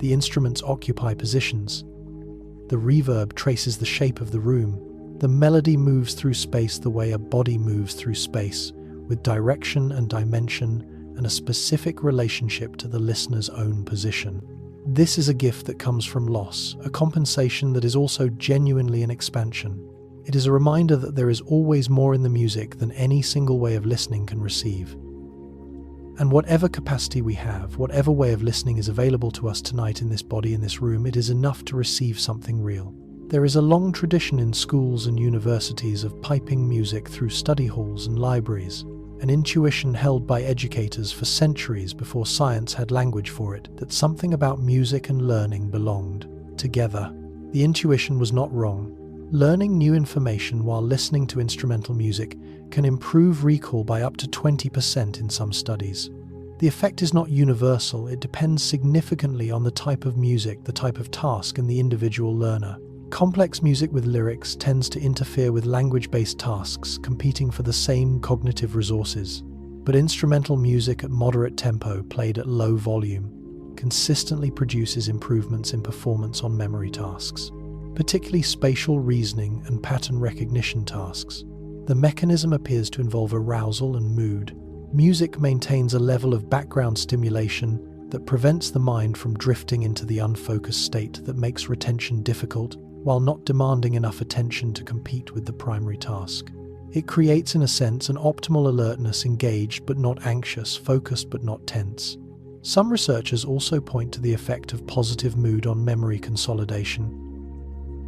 The instruments occupy positions. The reverb traces the shape of the room. The melody moves through space the way a body moves through space, with direction and dimension and a specific relationship to the listener's own position. This is a gift that comes from loss, a compensation that is also genuinely an expansion. It is a reminder that there is always more in the music than any single way of listening can receive. And whatever capacity we have, whatever way of listening is available to us tonight in this body, in this room, it is enough to receive something real. There is a long tradition in schools and universities of piping music through study halls and libraries, an intuition held by educators for centuries before science had language for it, that something about music and learning belonged together. The intuition was not wrong. Learning new information while listening to instrumental music can improve recall by up to 20% in some studies. The effect is not universal. It depends significantly on the type of music, the type of task, and the individual learner. Complex music with lyrics tends to interfere with language-based tasks, competing for the same cognitive resources. But instrumental music at moderate tempo, played at low volume, consistently produces improvements in performance on memory tasks, particularly spatial reasoning and pattern recognition tasks. The mechanism appears to involve arousal and mood. Music maintains a level of background stimulation that prevents the mind from drifting into the unfocused state that makes retention difficult, while not demanding enough attention to compete with the primary task. It creates, in a sense, an optimal alertness, engaged but not anxious, focused but not tense. Some researchers also point to the effect of positive mood on memory consolidation.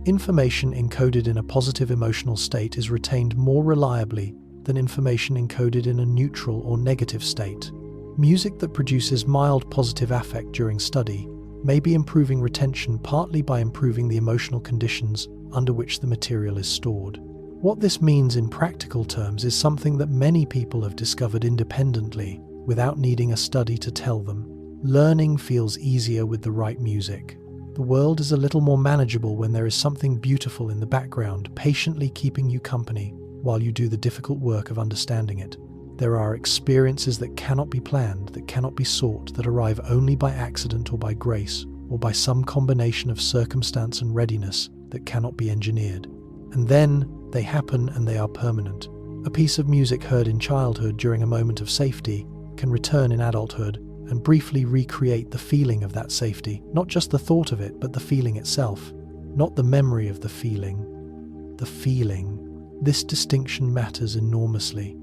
Information encoded in a positive emotional state is retained more reliably than information encoded in a neutral or negative state. Music that produces mild positive affect during study may be improving retention, partly by improving the emotional conditions under which the material is stored. What this means in practical terms is something that many people have discovered independently, without needing a study to tell them. Learning feels easier with the right music. The world is a little more manageable when there is something beautiful in the background, patiently keeping you company while you do the difficult work of understanding it. There are experiences that cannot be planned, that cannot be sought, that arrive only by accident or by grace, or by some combination of circumstance and readiness that cannot be engineered. And then they happen, and they are permanent. A piece of music heard in childhood during a moment of safety can return in adulthood and briefly recreate the feeling of that safety, not just the thought of it, but the feeling itself, not the memory of the feeling. The feeling. This distinction matters enormously.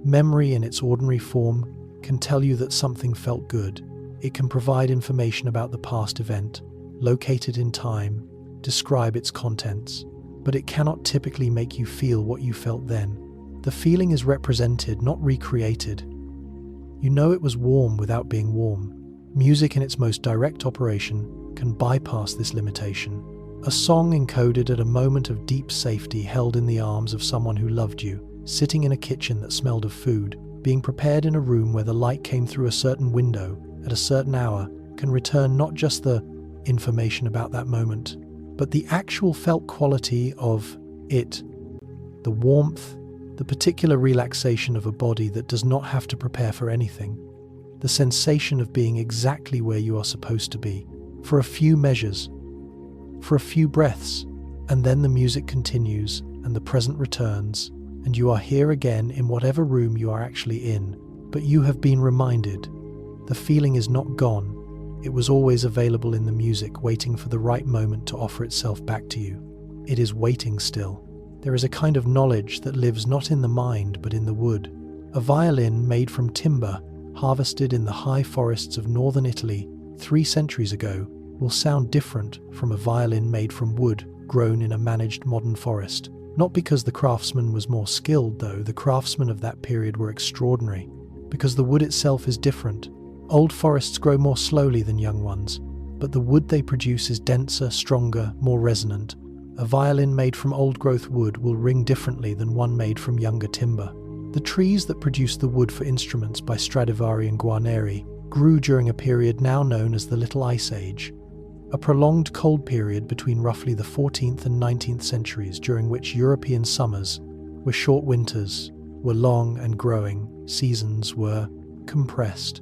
Memory in its ordinary form can tell you that something felt good. It can provide information about the past event, locate it in time, describe its contents, but it cannot typically make you feel what you felt then. The feeling is represented, not recreated. You know it was warm without being warm. Music in its most direct operation can bypass this limitation. A song encoded at a moment of deep safety, held in the arms of someone who loved you, sitting in a kitchen that smelled of food, being prepared in a room where the light came through a certain window at a certain hour, can return not just the information about that moment, but the actual felt quality of it, the warmth, the particular relaxation of a body that does not have to prepare for anything, the sensation of being exactly where you are supposed to be, for a few measures, for a few breaths, and then the music continues and the present returns, and you are here again in whatever room you are actually in, but you have been reminded. The feeling is not gone. It was always available in the music, waiting for the right moment to offer itself back to you. It is waiting still. There is a kind of knowledge that lives not in the mind but in the wood. A violin made from timber, harvested in the high forests of northern Italy 3 centuries ago, will sound different from a violin made from wood grown in a managed modern forest. Not because the craftsman was more skilled, though. The craftsmen of that period were extraordinary, because the wood itself is different. Old forests grow more slowly than young ones, but the wood they produce is denser, stronger, more resonant. A violin made from old-growth wood will ring differently than one made from younger timber. The trees that produced the wood for instruments by Stradivari and Guarneri grew during a period now known as the Little Ice Age, a prolonged cold period between roughly the 14th and 19th centuries, during which European summers were short, winters were long, and growing seasons were compressed.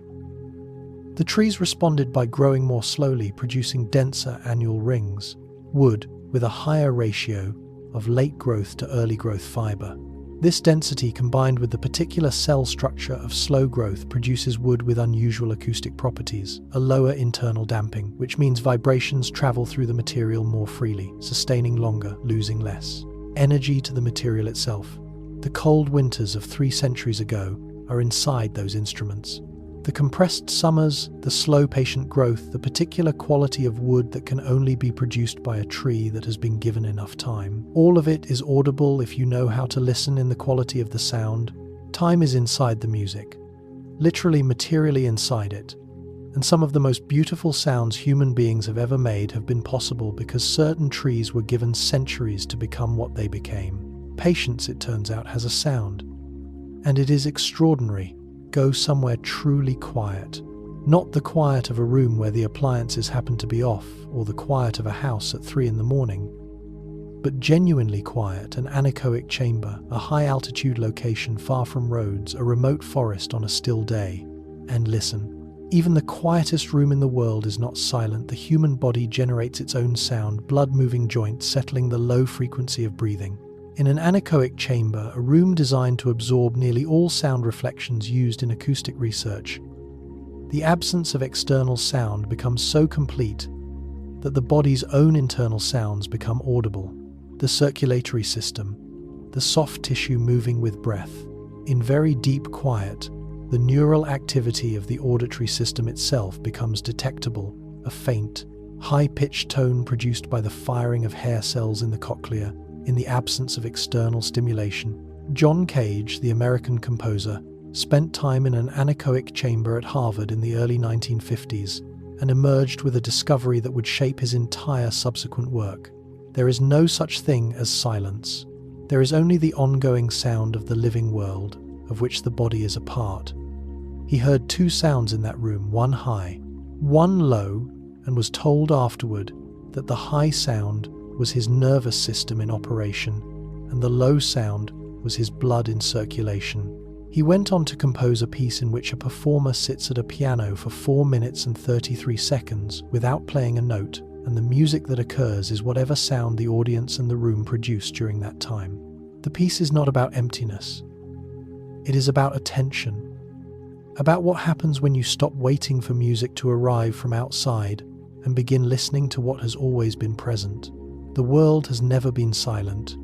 The trees responded by growing more slowly, producing denser annual rings, wood with a higher ratio of late growth to early growth fiber. This density, combined with the particular cell structure of slow growth, produces wood with unusual acoustic properties, a lower internal damping, which means vibrations travel through the material more freely, sustaining longer, losing less energy to the material itself. The cold winters of 3 centuries ago are inside those instruments. The compressed summers, the slow patient growth, the particular quality of wood that can only be produced by a tree that has been given enough time. All of it is audible if you know how to listen in the quality of the sound. Time is inside the music, literally materially inside it. And some of the most beautiful sounds human beings have ever made have been possible because certain trees were given centuries to become what they became. Patience, it turns out, has a sound, and it is extraordinary. Go somewhere truly quiet, not the quiet of a room where the appliances happen to be off, or the quiet of a house at 3 in the morning, but genuinely quiet, an anechoic chamber, a high-altitude location far from roads, a remote forest on a still day, and listen. Even the quietest room in the world is not silent. The human body generates its own sound, blood-moving joints settling the low frequency of breathing. In an anechoic chamber, a room designed to absorb nearly all sound reflections used in acoustic research, the absence of external sound becomes so complete that the body's own internal sounds become audible. The circulatory system, the soft tissue moving with breath. In very deep quiet, the neural activity of the auditory system itself becomes detectable, a faint, high-pitched tone produced by the firing of hair cells in the cochlea, in the absence of external stimulation. John Cage, the American composer, spent time in an anechoic chamber at Harvard in the early 1950s and emerged with a discovery that would shape his entire subsequent work. There is no such thing as silence. There is only the ongoing sound of the living world, of which the body is a part. He heard 2 sounds in that room, one high, one low, and was told afterward that the high sound was his nervous system in operation, and the low sound was his blood in circulation. He went on to compose a piece in which a performer sits at a piano for 4 minutes and 33 seconds without playing a note, and the music that occurs is whatever sound the audience and the room produce during that time. The piece is not about emptiness. It is about attention, about what happens when you stop waiting for music to arrive from outside and begin listening to what has always been present. The world has never been silent.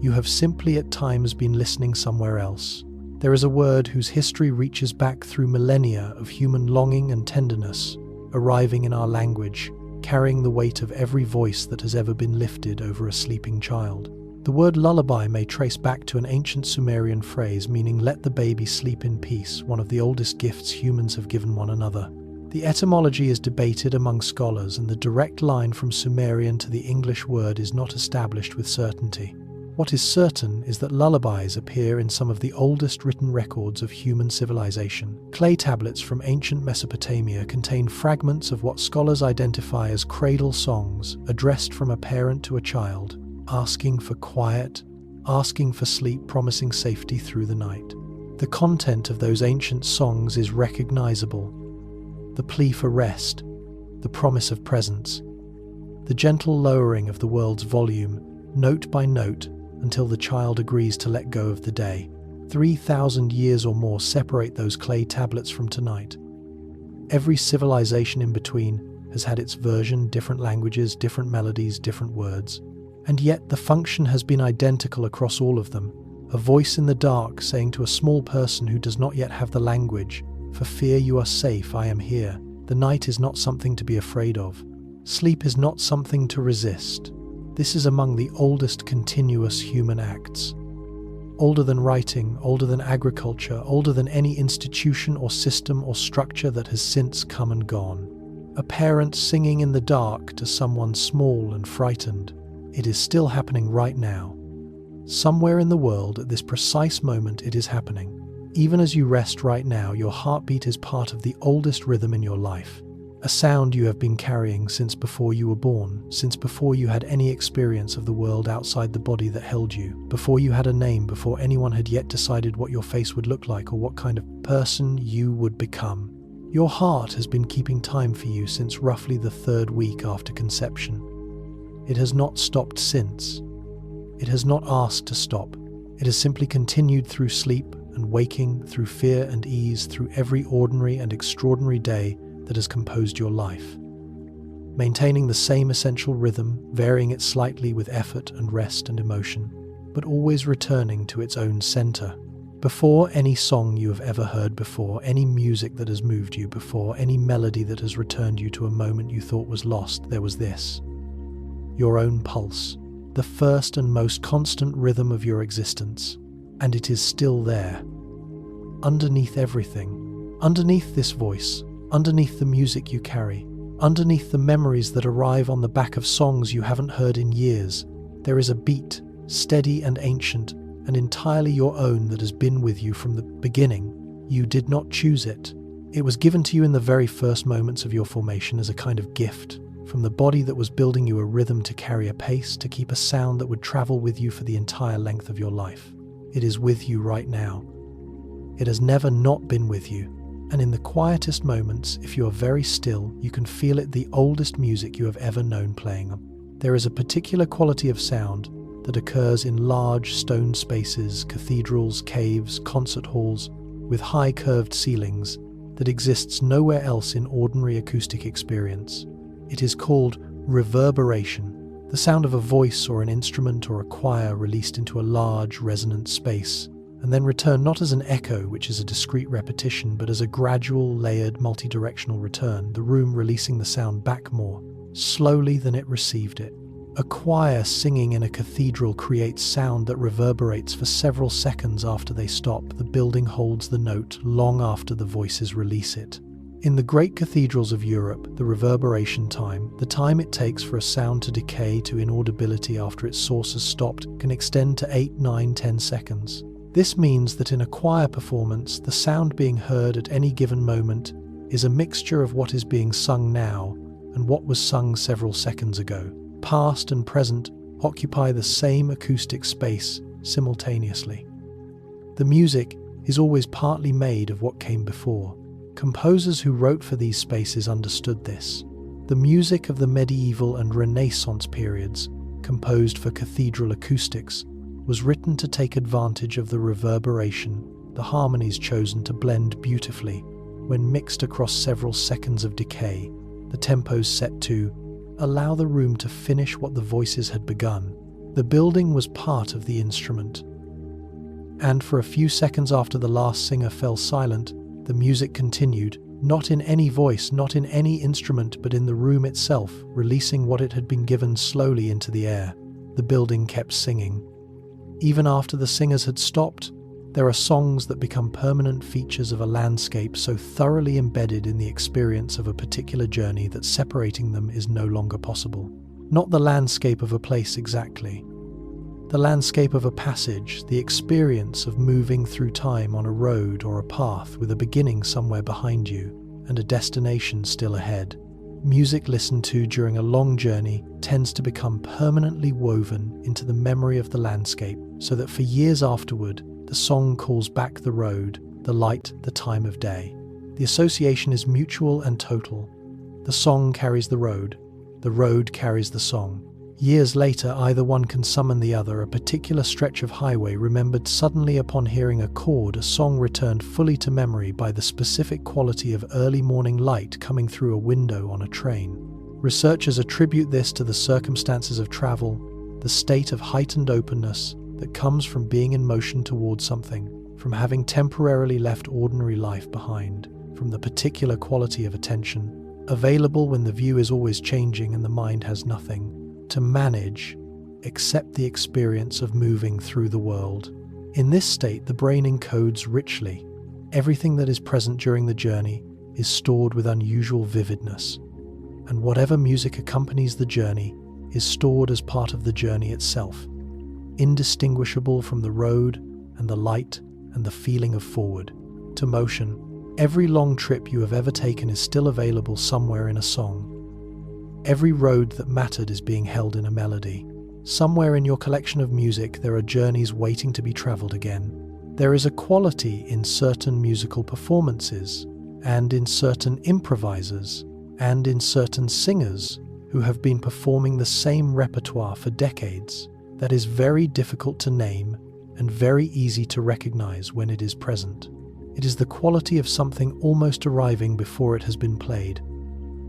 You have simply at times been listening somewhere else. There is a word whose history reaches back through millennia of human longing and tenderness, arriving in our language, carrying the weight of every voice that has ever been lifted over a sleeping child. The word lullaby may trace back to an ancient Sumerian phrase meaning "let the baby sleep in peace," one of the oldest gifts humans have given one another. The etymology is debated among scholars, and the direct line from Sumerian to the English word is not established with certainty. What is certain is that lullabies appear in some of the oldest written records of human civilization. Clay tablets from ancient Mesopotamia contain fragments of what scholars identify as cradle songs, addressed from a parent to a child, asking for quiet, asking for sleep, promising safety through the night. The content of those ancient songs is recognizable. The plea for rest, the promise of presence, the gentle lowering of the world's volume, note by note, until the child agrees to let go of the day. 3,000 years or more separate those clay tablets from tonight. Every civilization in between has had its version, different languages, different melodies, different words. And yet the function has been identical across all of them. A voice in the dark saying to a small person who does not yet have the language, "For fear you are safe, I am here." The night is not something to be afraid of. Sleep is not something to resist. This is among the oldest continuous human acts. Older than writing, older than agriculture, older than any institution or system or structure that has since come and gone. A parent singing in the dark to someone small and frightened. It is still happening right now. Somewhere in the world, at this precise moment, it is happening. Even as you rest right now, your heartbeat is part of the oldest rhythm in your life. A sound you have been carrying since before you were born, since before you had any experience of the world outside the body that held you, before you had a name, before anyone had yet decided what your face would look like or what kind of person you would become. Your heart has been keeping time for you since roughly the 3rd week after conception. It has not stopped since. It has not asked to stop. It has simply continued through sleep and waking, through fear and ease, through every ordinary and extraordinary day that has composed your life. Maintaining the same essential rhythm, varying it slightly with effort and rest and emotion, but always returning to its own center. Before any song you have ever heard before, any music that has moved you before, any melody that has returned you to a moment you thought was lost, there was this. Your own pulse, the first and most constant rhythm of your existence. And it is still there. Underneath everything, underneath this voice, underneath the music you carry, underneath the memories that arrive on the back of songs you haven't heard in years, there is a beat, steady and ancient, and entirely your own, that has been with you from the beginning. You did not choose it. It was given to you in the very first moments of your formation as a kind of gift, from the body that was building you a rhythm to carry a pace, to keep a sound that would travel with you for the entire length of your life. It is with you right now. It has never not been with you. And in the quietest moments, if you are very still, you can feel it, the oldest music you have ever known playing. There is a particular quality of sound that occurs in large stone spaces, cathedrals, caves, concert halls, with high curved ceilings, that exists nowhere else in ordinary acoustic experience. It is called reverberation. The sound of a voice or an instrument or a choir released into a large, resonant space, and then return not as an echo, which is a discrete repetition, but as a gradual, layered, multi-directional return, the room releasing the sound back more slowly than it received it. A choir singing in a cathedral creates sound that reverberates for several seconds after they stop. The building holds the note long after the voices release it. In the great cathedrals of Europe, the reverberation time, the time it takes for a sound to decay to inaudibility after its source has stopped, can extend to 8, 9, 10 seconds. This means that in a choir performance, the sound being heard at any given moment is a mixture of what is being sung now and what was sung several seconds ago. Past and present occupy the same acoustic space simultaneously. The music is always partly made of what came before. Composers who wrote for these spaces understood this. The music of the medieval and Renaissance periods, composed for cathedral acoustics, was written to take advantage of the reverberation, the harmonies chosen to blend beautifully when mixed across several seconds of decay, the tempos set to allow the room to finish what the voices had begun. The building was part of the instrument. And for a few seconds after the last singer fell silent, the music continued, not in any voice, not in any instrument, but in the room itself, releasing what it had been given slowly into the air. The building kept singing. Even after the singers had stopped, there are songs that become permanent features of a landscape so thoroughly embedded in the experience of a particular journey that separating them is no longer possible. Not the landscape of a place exactly. The landscape of a passage, the experience of moving through time on a road or a path with a beginning somewhere behind you and a destination still ahead. Music listened to during a long journey tends to become permanently woven into the memory of the landscape, so that for years afterward, the song calls back the road, the light, the time of day. The association is mutual and total. The song carries the road carries the song. Years later, either one can summon the other. A particular stretch of highway remembered suddenly upon hearing a chord, a song returned fully to memory by the specific quality of early morning light coming through a window on a train. Researchers attribute this to the circumstances of travel, the state of heightened openness that comes from being in motion towards something, from having temporarily left ordinary life behind, from the particular quality of attention, available when the view is always changing and the mind has nothing to manage except the experience of moving through the world. In this state, the brain encodes richly. Everything that is present during the journey is stored with unusual vividness, and whatever music accompanies the journey is stored as part of the journey itself. indistinguishable from the road and the light and the feeling of forward to motion. Every long trip you have ever taken is still available somewhere in a song. Every road that mattered is being held in a melody. Somewhere in your collection of music, there are journeys waiting to be traveled again. There is a quality in certain musical performances, and in certain improvisers, and in certain singers who have been performing the same repertoire for decades that is very difficult to name and very easy to recognize when it is present. It is the quality of something almost arriving before it has been played,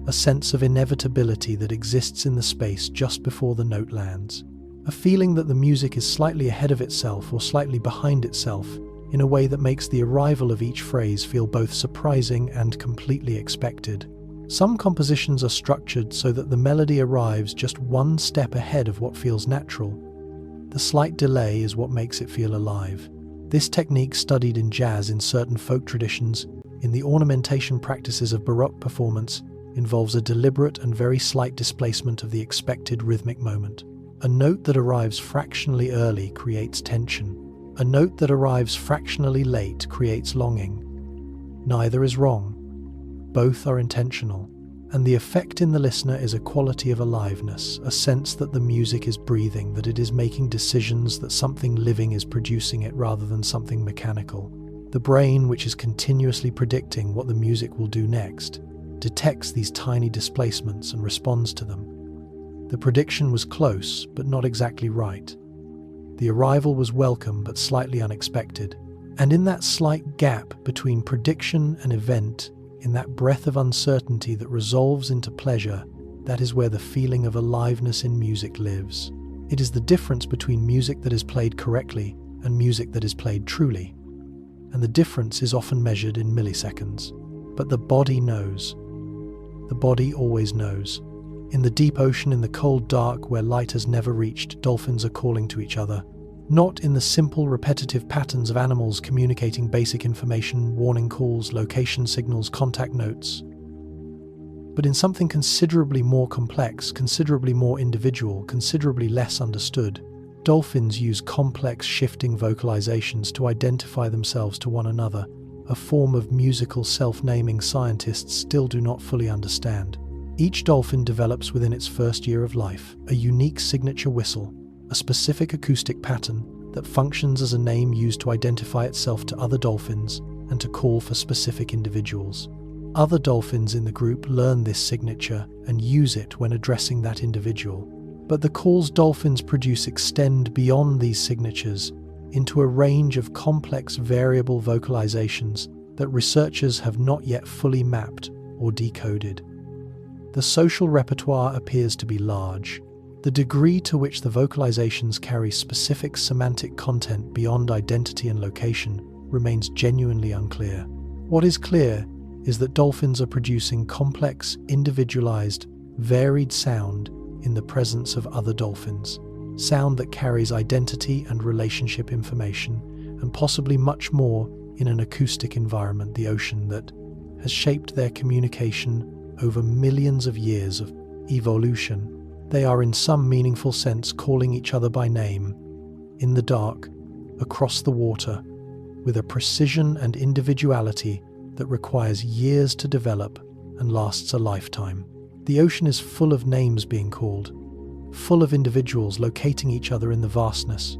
a sense of inevitability that exists in the space just before the note lands, a feeling that the music is slightly ahead of itself or slightly behind itself in a way that makes the arrival of each phrase feel both surprising and completely expected. Some compositions are structured so that the melody arrives just one step ahead of what feels natural. The slight delay is what makes it feel alive. This technique, studied in jazz in certain folk traditions, in the ornamentation practices of Baroque performance, involves a deliberate and very slight displacement of the expected rhythmic moment. A note that arrives fractionally early creates tension. A note that arrives fractionally late creates longing. Neither is wrong. Both are intentional. And the effect in the listener is a quality of aliveness, a sense that the music is breathing, that it is making decisions, that something living is producing it rather than something mechanical. The brain, which is continuously predicting what the music will do next, detects these tiny displacements and responds to them. The prediction was close, but not exactly right. The arrival was welcome, but slightly unexpected. And in that slight gap between prediction and event, in that breath of uncertainty that resolves into pleasure, that is where the feeling of aliveness in music lives. It is the difference between music that is played correctly and music that is played truly. And the difference is often measured in milliseconds. But the body knows. The body always knows. In the deep ocean, in the cold dark where light has never reached, dolphins are calling to each other. Not in the simple, repetitive patterns of animals communicating basic information, warning calls, location signals, contact notes, but in something considerably more complex, considerably more individual, considerably less understood. Dolphins use complex, shifting vocalizations to identify themselves to one another, a form of musical self-naming scientists still do not fully understand. Each dolphin develops within its first year of life a unique signature whistle, a specific acoustic pattern that functions as a name used to identify itself to other dolphins and to call for specific individuals. Other dolphins in the group learn this signature and use it when addressing that individual. But the calls dolphins produce extend beyond these signatures into a range of complex variable vocalizations that researchers have not yet fully mapped or decoded. The social repertoire appears to be large. The degree to which the vocalizations carry specific semantic content beyond identity and location remains genuinely unclear. What is clear is that dolphins are producing complex, individualized, varied sound in the presence of other dolphins, sound that carries identity and relationship information, and possibly much more in an acoustic environment, the ocean, that has shaped their communication over millions of years of evolution. They are in some meaningful sense calling each other by name, in the dark, across the water, with a precision and individuality that requires years to develop and lasts a lifetime. The ocean is full of names being called, full of individuals locating each other in the vastness,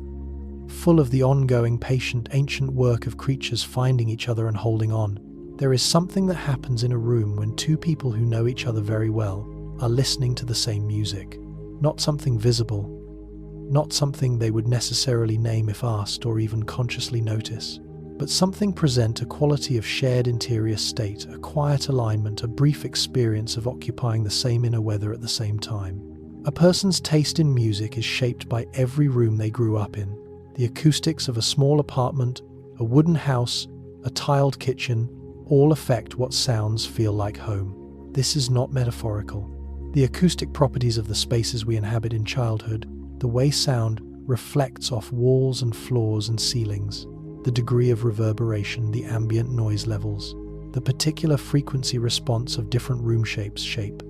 full of the ongoing, patient, ancient work of creatures finding each other and holding on. There is something that happens in a room when two people who know each other very well are listening to the same music. Not something visible, not something they would necessarily name if asked or even consciously notice, but something present, a quality of shared interior state, a quiet alignment, a brief experience of occupying the same inner weather at the same time. A person's taste in music is shaped by every room they grew up in. The acoustics of a small apartment, a wooden house, a tiled kitchen, all affect what sounds feel like home. This is not metaphorical. The acoustic properties of the spaces we inhabit in childhood, the way sound reflects off walls and floors and ceilings, the degree of reverberation, the ambient noise levels, the particular frequency response of different room shapes shape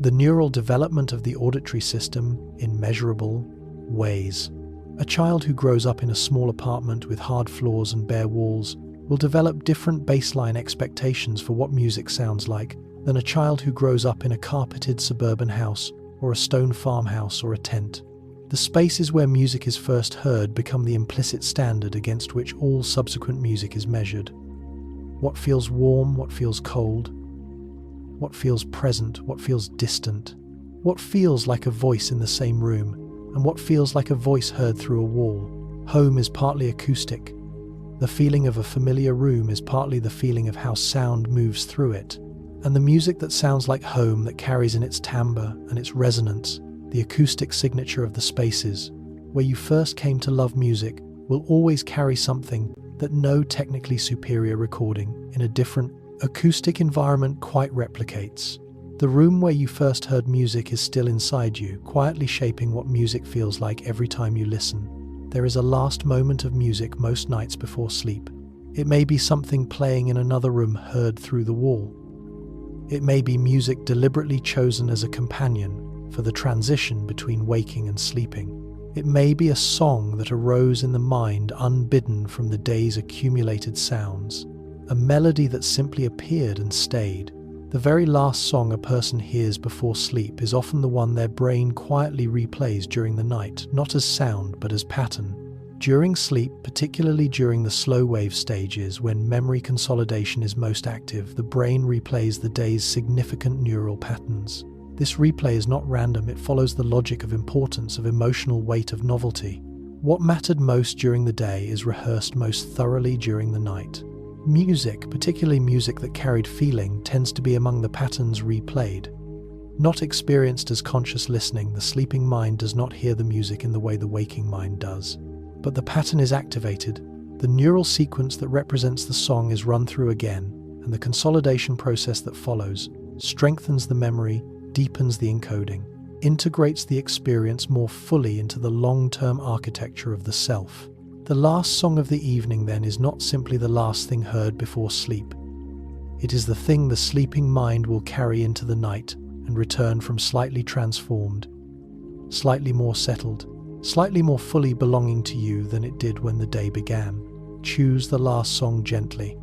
the neural development of the auditory system in measurable ways. A child who grows up in a small apartment with hard floors and bare walls will develop different baseline expectations for what music sounds like than a child who grows up in a carpeted suburban house or a stone farmhouse or a tent. The spaces where music is first heard become the implicit standard against which all subsequent music is measured. What feels warm, what feels cold, what feels present, what feels distant, what feels like a voice in the same room, and what feels like a voice heard through a wall. Home is partly acoustic. The feeling of a familiar room is partly the feeling of how sound moves through it. And the music that sounds like home, that carries in its timbre and its resonance the acoustic signature of the spaces where you first came to love music, will always carry something that no technically superior recording in a different acoustic environment quite replicates. The room where you first heard music is still inside you, quietly shaping what music feels like every time you listen. There is a last moment of music most nights before sleep. It may be something playing in another room heard through the wall. It may be music deliberately chosen as a companion for the transition between waking and sleeping. It may be a song that arose in the mind unbidden from the day's accumulated sounds, a melody that simply appeared and stayed. The very last song a person hears before sleep is often the one their brain quietly replays during the night, not as sound but as pattern. During sleep, particularly during the slow wave stages when memory consolidation is most active, the brain replays the day's significant neural patterns. This replay is not random, it follows the logic of importance, of emotional weight, of novelty. What mattered most during the day is rehearsed most thoroughly during the night. Music, particularly music that carried feeling, tends to be among the patterns replayed. Not experienced as conscious listening, the sleeping mind does not hear the music in the way the waking mind does. But the pattern is activated. The neural sequence that represents the song is run through again, and the consolidation process that follows strengthens the memory, deepens the encoding, integrates the experience more fully into the long-term architecture of the self. The last song of the evening, then, is not simply the last thing heard before sleep. It is the thing the sleeping mind will carry into the night and return from slightly transformed, slightly more settled, slightly more fully belonging to you than it did when the day began. Choose the last song gently.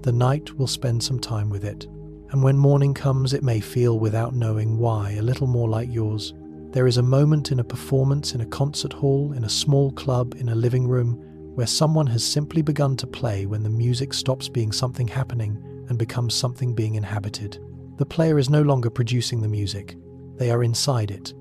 The night will spend some time with it, and when morning comes it may feel, without knowing why, a little more like yours. There is a moment in a performance, in a concert hall, in a small club, in a living room, where someone has simply begun to play when the music stops being something happening and becomes something being inhabited. The player is no longer producing the music. They are inside it,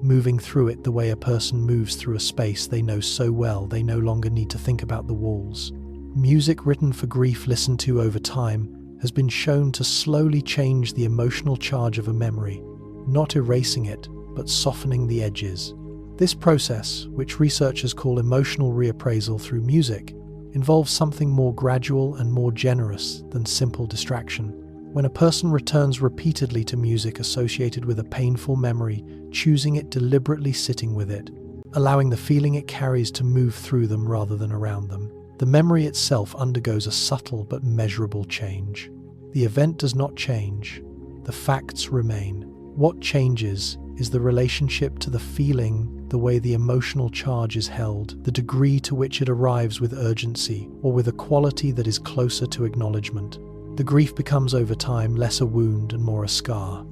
moving through it the way a person moves through a space they know so well they no longer need to think about the walls. Music written for grief, listened to over time, has been shown to slowly change the emotional charge of a memory, not erasing it, but softening the edges. This process, which researchers call emotional reappraisal through music, involves something more gradual and more generous than simple distraction. When a person returns repeatedly to music associated with a painful memory, choosing it deliberately, sitting with it, allowing the feeling it carries to move through them rather than around them, the memory itself undergoes a subtle but measurable change. The event does not change. The facts remain. What changes is the relationship to the feeling, the way the emotional charge is held, the degree to which it arrives with urgency or with a quality that is closer to acknowledgement. The grief becomes over time less a wound and more a scar.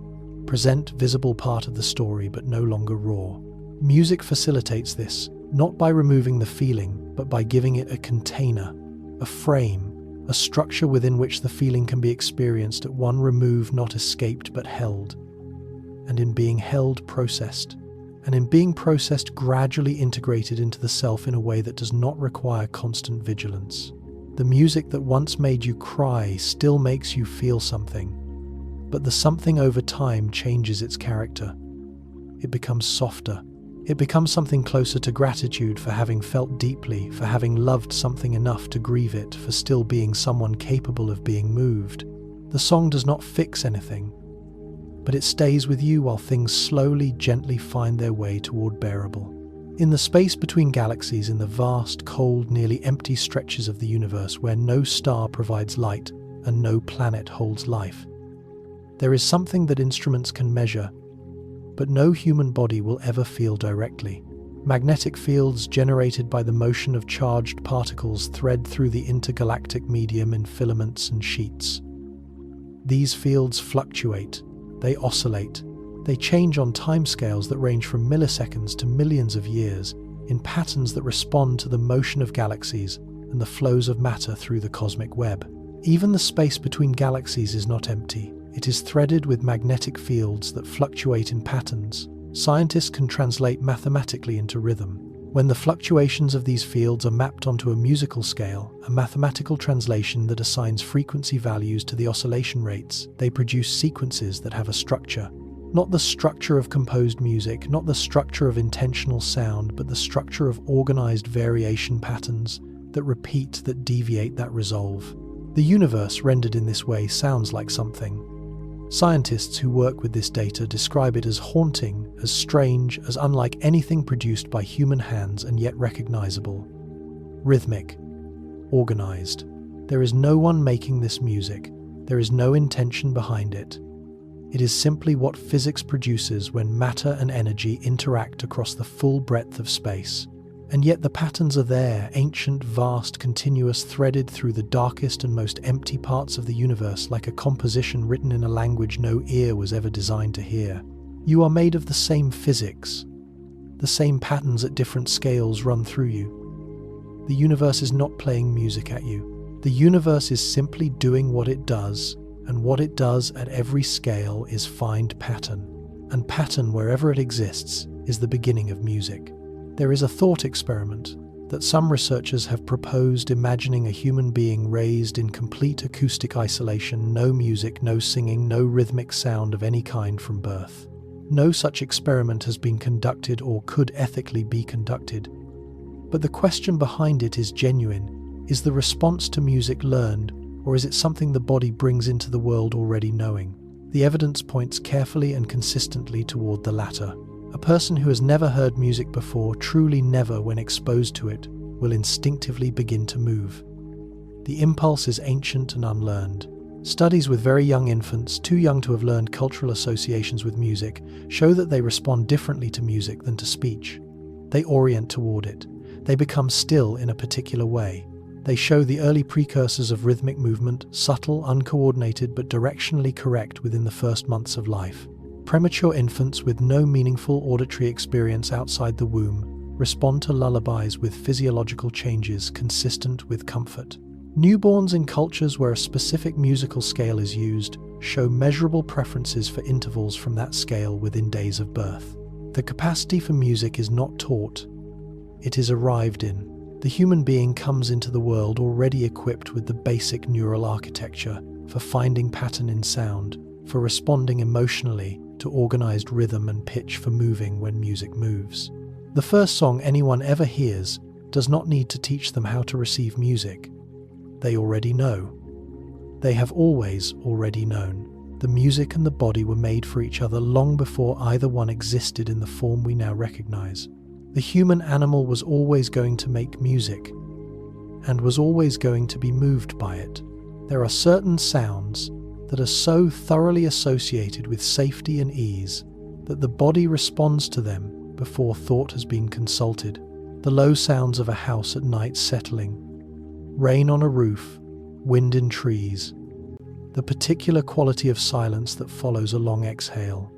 Present, visible part of the story, but no longer raw. Music facilitates this, not by removing the feeling, but by giving it a container, a frame, a structure within which the feeling can be experienced at one remove, not escaped but held. And in being held, processed. And in being processed, gradually integrated into the self in a way that does not require constant vigilance. The music that once made you cry still makes you feel something, but the something over time changes its character. It becomes softer. It becomes something closer to gratitude for having felt deeply, for having loved something enough to grieve it, for still being someone capable of being moved. The song does not fix anything, but it stays with you while things slowly, gently find their way toward bearable. In the space between galaxies, in the vast, cold, nearly empty stretches of the universe where no star provides light and no planet holds life, there is something that instruments can measure, but no human body will ever feel directly. Magnetic fields generated by the motion of charged particles thread through the intergalactic medium in filaments and sheets. These fields fluctuate, they oscillate, they change on timescales that range from milliseconds to millions of years, in patterns that respond to the motion of galaxies and the flows of matter through the cosmic web. Even the space between galaxies is not empty. It is threaded with magnetic fields that fluctuate in patterns scientists can translate mathematically into rhythm. When the fluctuations of these fields are mapped onto a musical scale, a mathematical translation that assigns frequency values to the oscillation rates, they produce sequences that have a structure. Not the structure of composed music, not the structure of intentional sound, but the structure of organized variation patterns that repeat, that deviate, that resolve. The universe rendered in this way sounds like something. Scientists who work with this data describe it as haunting, as strange, as unlike anything produced by human hands and yet recognizable. Rhythmic. Organized. There is no one making this music. There is no intention behind it. It is simply what physics produces when matter and energy interact across the full breadth of space. And yet the patterns are there, ancient, vast, continuous, threaded through the darkest and most empty parts of the universe, like a composition written in a language no ear was ever designed to hear. You are made of the same physics. The same patterns at different scales run through you. The universe is not playing music at you. The universe is simply doing what it does, and what it does at every scale is find pattern. And pattern, wherever it exists, is the beginning of music. There is a thought experiment that some researchers have proposed, imagining a human being raised in complete acoustic isolation, no music, no singing, no rhythmic sound of any kind from birth. No such experiment has been conducted or could ethically be conducted. But the question behind it is genuine. Is the response to music learned, or is it something the body brings into the world already knowing? The evidence points carefully and consistently toward the latter. A person who has never heard music before, truly never when exposed to it, will instinctively begin to move. The impulse is ancient and unlearned. Studies with very young infants, too young to have learned cultural associations with music, show that they respond differently to music than to speech. They orient toward it. They become still in a particular way. They show the early precursors of rhythmic movement, subtle, uncoordinated, but directionally correct within the first months of life. Premature infants with no meaningful auditory experience outside the womb respond to lullabies with physiological changes consistent with comfort. Newborns in cultures where a specific musical scale is used show measurable preferences for intervals from that scale within days of birth. The capacity for music is not taught, it is arrived in. The human being comes into the world already equipped with the basic neural architecture for finding pattern in sound, for responding emotionally to organized rhythm and pitch, for moving when music moves. The first song anyone ever hears does not need to teach them how to receive music. They already know. They have always already known. The music and the body were made for each other long before either one existed in the form we now recognize. The human animal was always going to make music and was always going to be moved by it. There are certain sounds that are so thoroughly associated with safety and ease that the body responds to them before thought has been consulted. The low sounds of a house at night settling, rain on a roof, wind in trees, the particular quality of silence that follows a long exhale,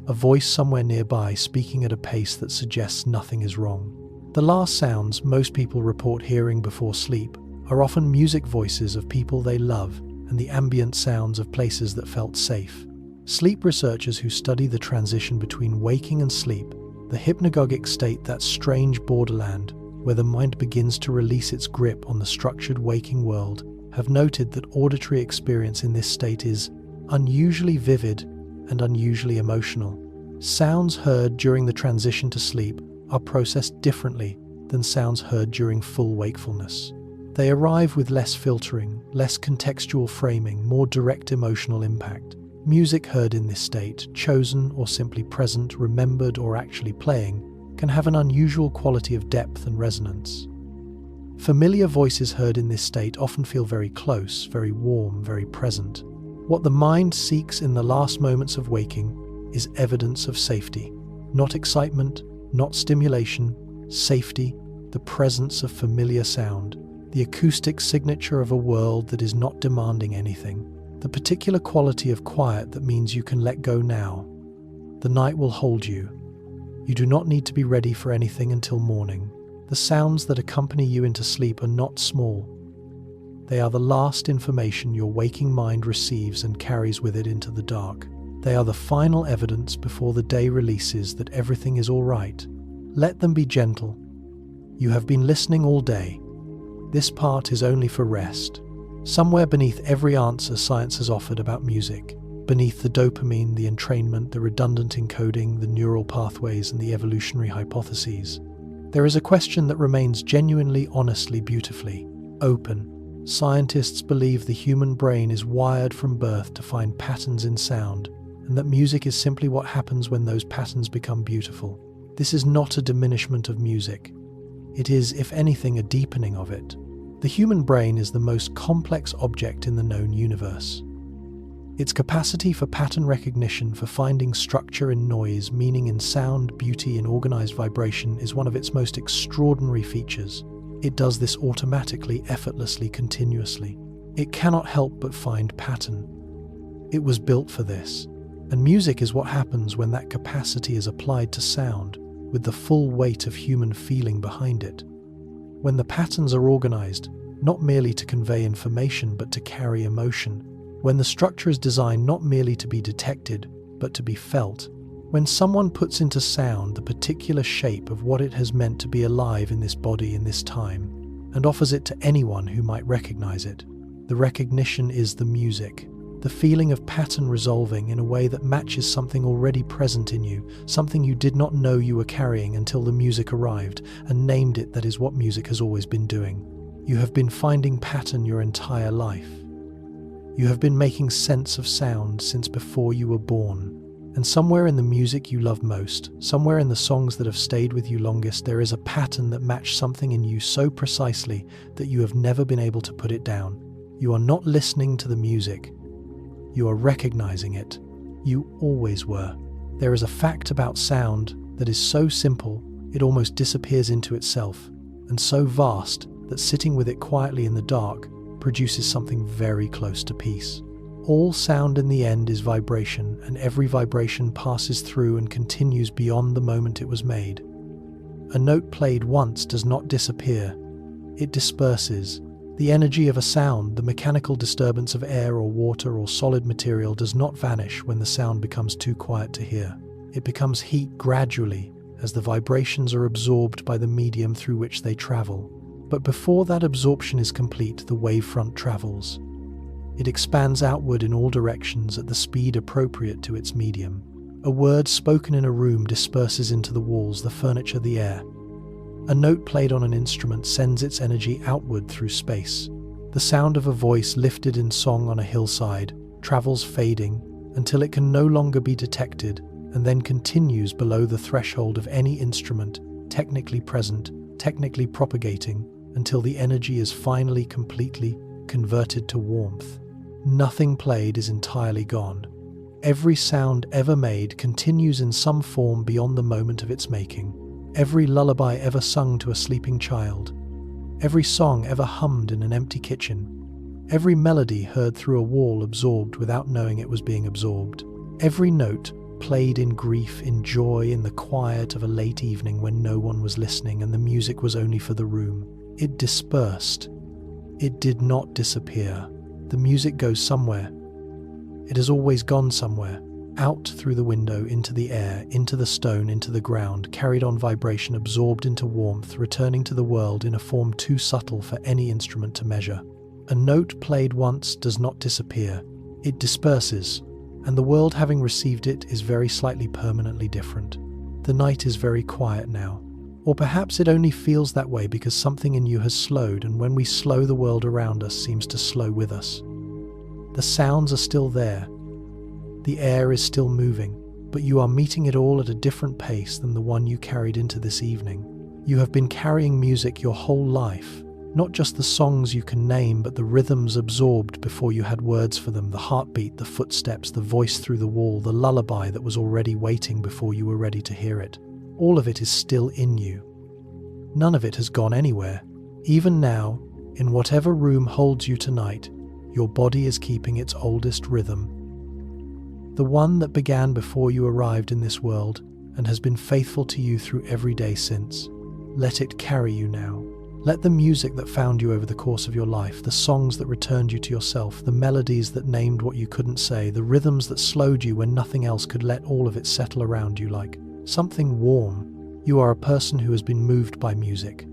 a voice somewhere nearby speaking at a pace that suggests nothing is wrong. The last sounds most people report hearing before sleep are often music voices of people they love and the ambient sounds of places that felt safe. Sleep researchers who study the transition between waking and sleep, the hypnagogic state, that strange borderland where the mind begins to release its grip on the structured waking world, have noted that auditory experience in this state is unusually vivid and unusually emotional. Sounds heard during the transition to sleep are processed differently than sounds heard during full wakefulness. They arrive with less filtering, less contextual framing, more direct emotional impact. Music heard in this state, chosen or simply present, remembered or actually playing, can have an unusual quality of depth and resonance. Familiar voices heard in this state often feel very close, very warm, very present. What the mind seeks in the last moments of waking is evidence of safety, not excitement, not stimulation, safety, the presence of familiar sound, the acoustic signature of a world that is not demanding anything, the particular quality of quiet that means you can let go now. The night will hold you. You do not need to be ready for anything until morning. The sounds that accompany you into sleep are not small. They are the last information your waking mind receives and carries with it into the dark. They are the final evidence before the day releases that everything is all right. Let them be gentle. You have been listening all day. This part is only for rest. Somewhere beneath every answer science has offered about music, beneath the dopamine, the entrainment, the redundant encoding, the neural pathways, and the evolutionary hypotheses, there is a question that remains genuinely, honestly, beautifully open. Scientists believe the human brain is wired from birth to find patterns in sound, and that music is simply what happens when those patterns become beautiful. This is not a diminishment of music. It is, if anything, a deepening of it. The human brain is the most complex object in the known universe. Its capacity for pattern recognition, for finding structure in noise, meaning in sound, beauty in organized vibration, is one of its most extraordinary features. It does this automatically, effortlessly, continuously. It cannot help but find pattern. It was built for this. And music is what happens when that capacity is applied to sound, with the full weight of human feeling behind it. When the patterns are organized, not merely to convey information but to carry emotion. When the structure is designed not merely to be detected, but to be felt. When someone puts into sound the particular shape of what it has meant to be alive in this body in this time, and offers it to anyone who might recognize it, the recognition is the music. The feeling of pattern resolving in a way that matches something already present in you, something you did not know you were carrying until the music arrived and named it. That is what music has always been doing. You have been finding pattern your entire life. You have been making sense of sound since before you were born. And somewhere in the music you love most, somewhere in the songs that have stayed with you longest, there is a pattern that matched something in you so precisely that you have never been able to put it down. You are not listening to the music. You are recognizing it. You always were. There is a fact about sound that is so simple it almost disappears into itself, and so vast that sitting with it quietly in the dark produces something very close to peace. All sound in the end is vibration, and every vibration passes through and continues beyond the moment it was made. A note played once does not disappear. It disperses. The energy of a sound, the mechanical disturbance of air or water or solid material, does not vanish when the sound becomes too quiet to hear. It becomes heat gradually as the vibrations are absorbed by the medium through which they travel. But before that absorption is complete, the wavefront travels. It expands outward in all directions at the speed appropriate to its medium. A word spoken in a room disperses into the walls, the furniture, the air. A note played on an instrument sends its energy outward through space. The sound of a voice lifted in song on a hillside travels fading until it can no longer be detected, and then continues below the threshold of any instrument technically present, technically propagating, until the energy is finally completely converted to warmth. Nothing played is entirely gone. Every sound ever made continues in some form beyond the moment of its making. Every lullaby ever sung to a sleeping child. Every song ever hummed in an empty kitchen. Every melody heard through a wall absorbed without knowing it was being absorbed. Every note played in grief, in joy, in the quiet of a late evening when no one was listening and the music was only for the room. It dispersed. It did not disappear. The music goes somewhere. It has always gone somewhere. Out through the window, into the air, into the stone, into the ground, carried on vibration, absorbed into warmth, returning to the world in a form too subtle for any instrument to measure. A note played once does not disappear. It disperses, and the world having received it is very slightly permanently different. The night is very quiet now. Or perhaps it only feels that way because something in you has slowed, and when we slow, the world around us seems to slow with us. The sounds are still there. The air is still moving, but you are meeting it all at a different pace than the one you carried into this evening. You have been carrying music your whole life, not just the songs you can name, but the rhythms absorbed before you had words for them, the heartbeat, the footsteps, the voice through the wall, the lullaby that was already waiting before you were ready to hear it. All of it is still in you. None of it has gone anywhere. Even now, in whatever room holds you tonight, your body is keeping its oldest rhythm. The one that began before you arrived in this world and has been faithful to you through every day since. Let it carry you now. Let the music that found you over the course of your life, the songs that returned you to yourself, the melodies that named what you couldn't say, the rhythms that slowed you when nothing else could, let all of it settle around you like something warm. You are a person who has been moved by music.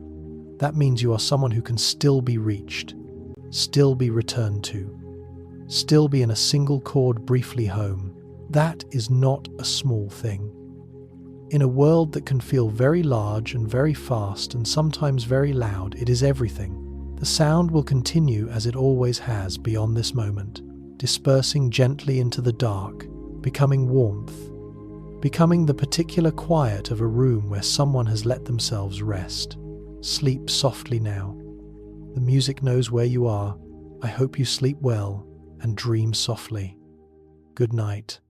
That means you are someone who can still be reached, still be returned to, still be in a single chord briefly home. That is not a small thing. In a world that can feel very large and very fast and sometimes very loud, it is everything. The sound will continue as it always has beyond this moment, dispersing gently into the dark, becoming warmth, becoming the particular quiet of a room where someone has let themselves rest. Sleep softly now. The music knows where you are. I hope you sleep well and dream softly. Good night.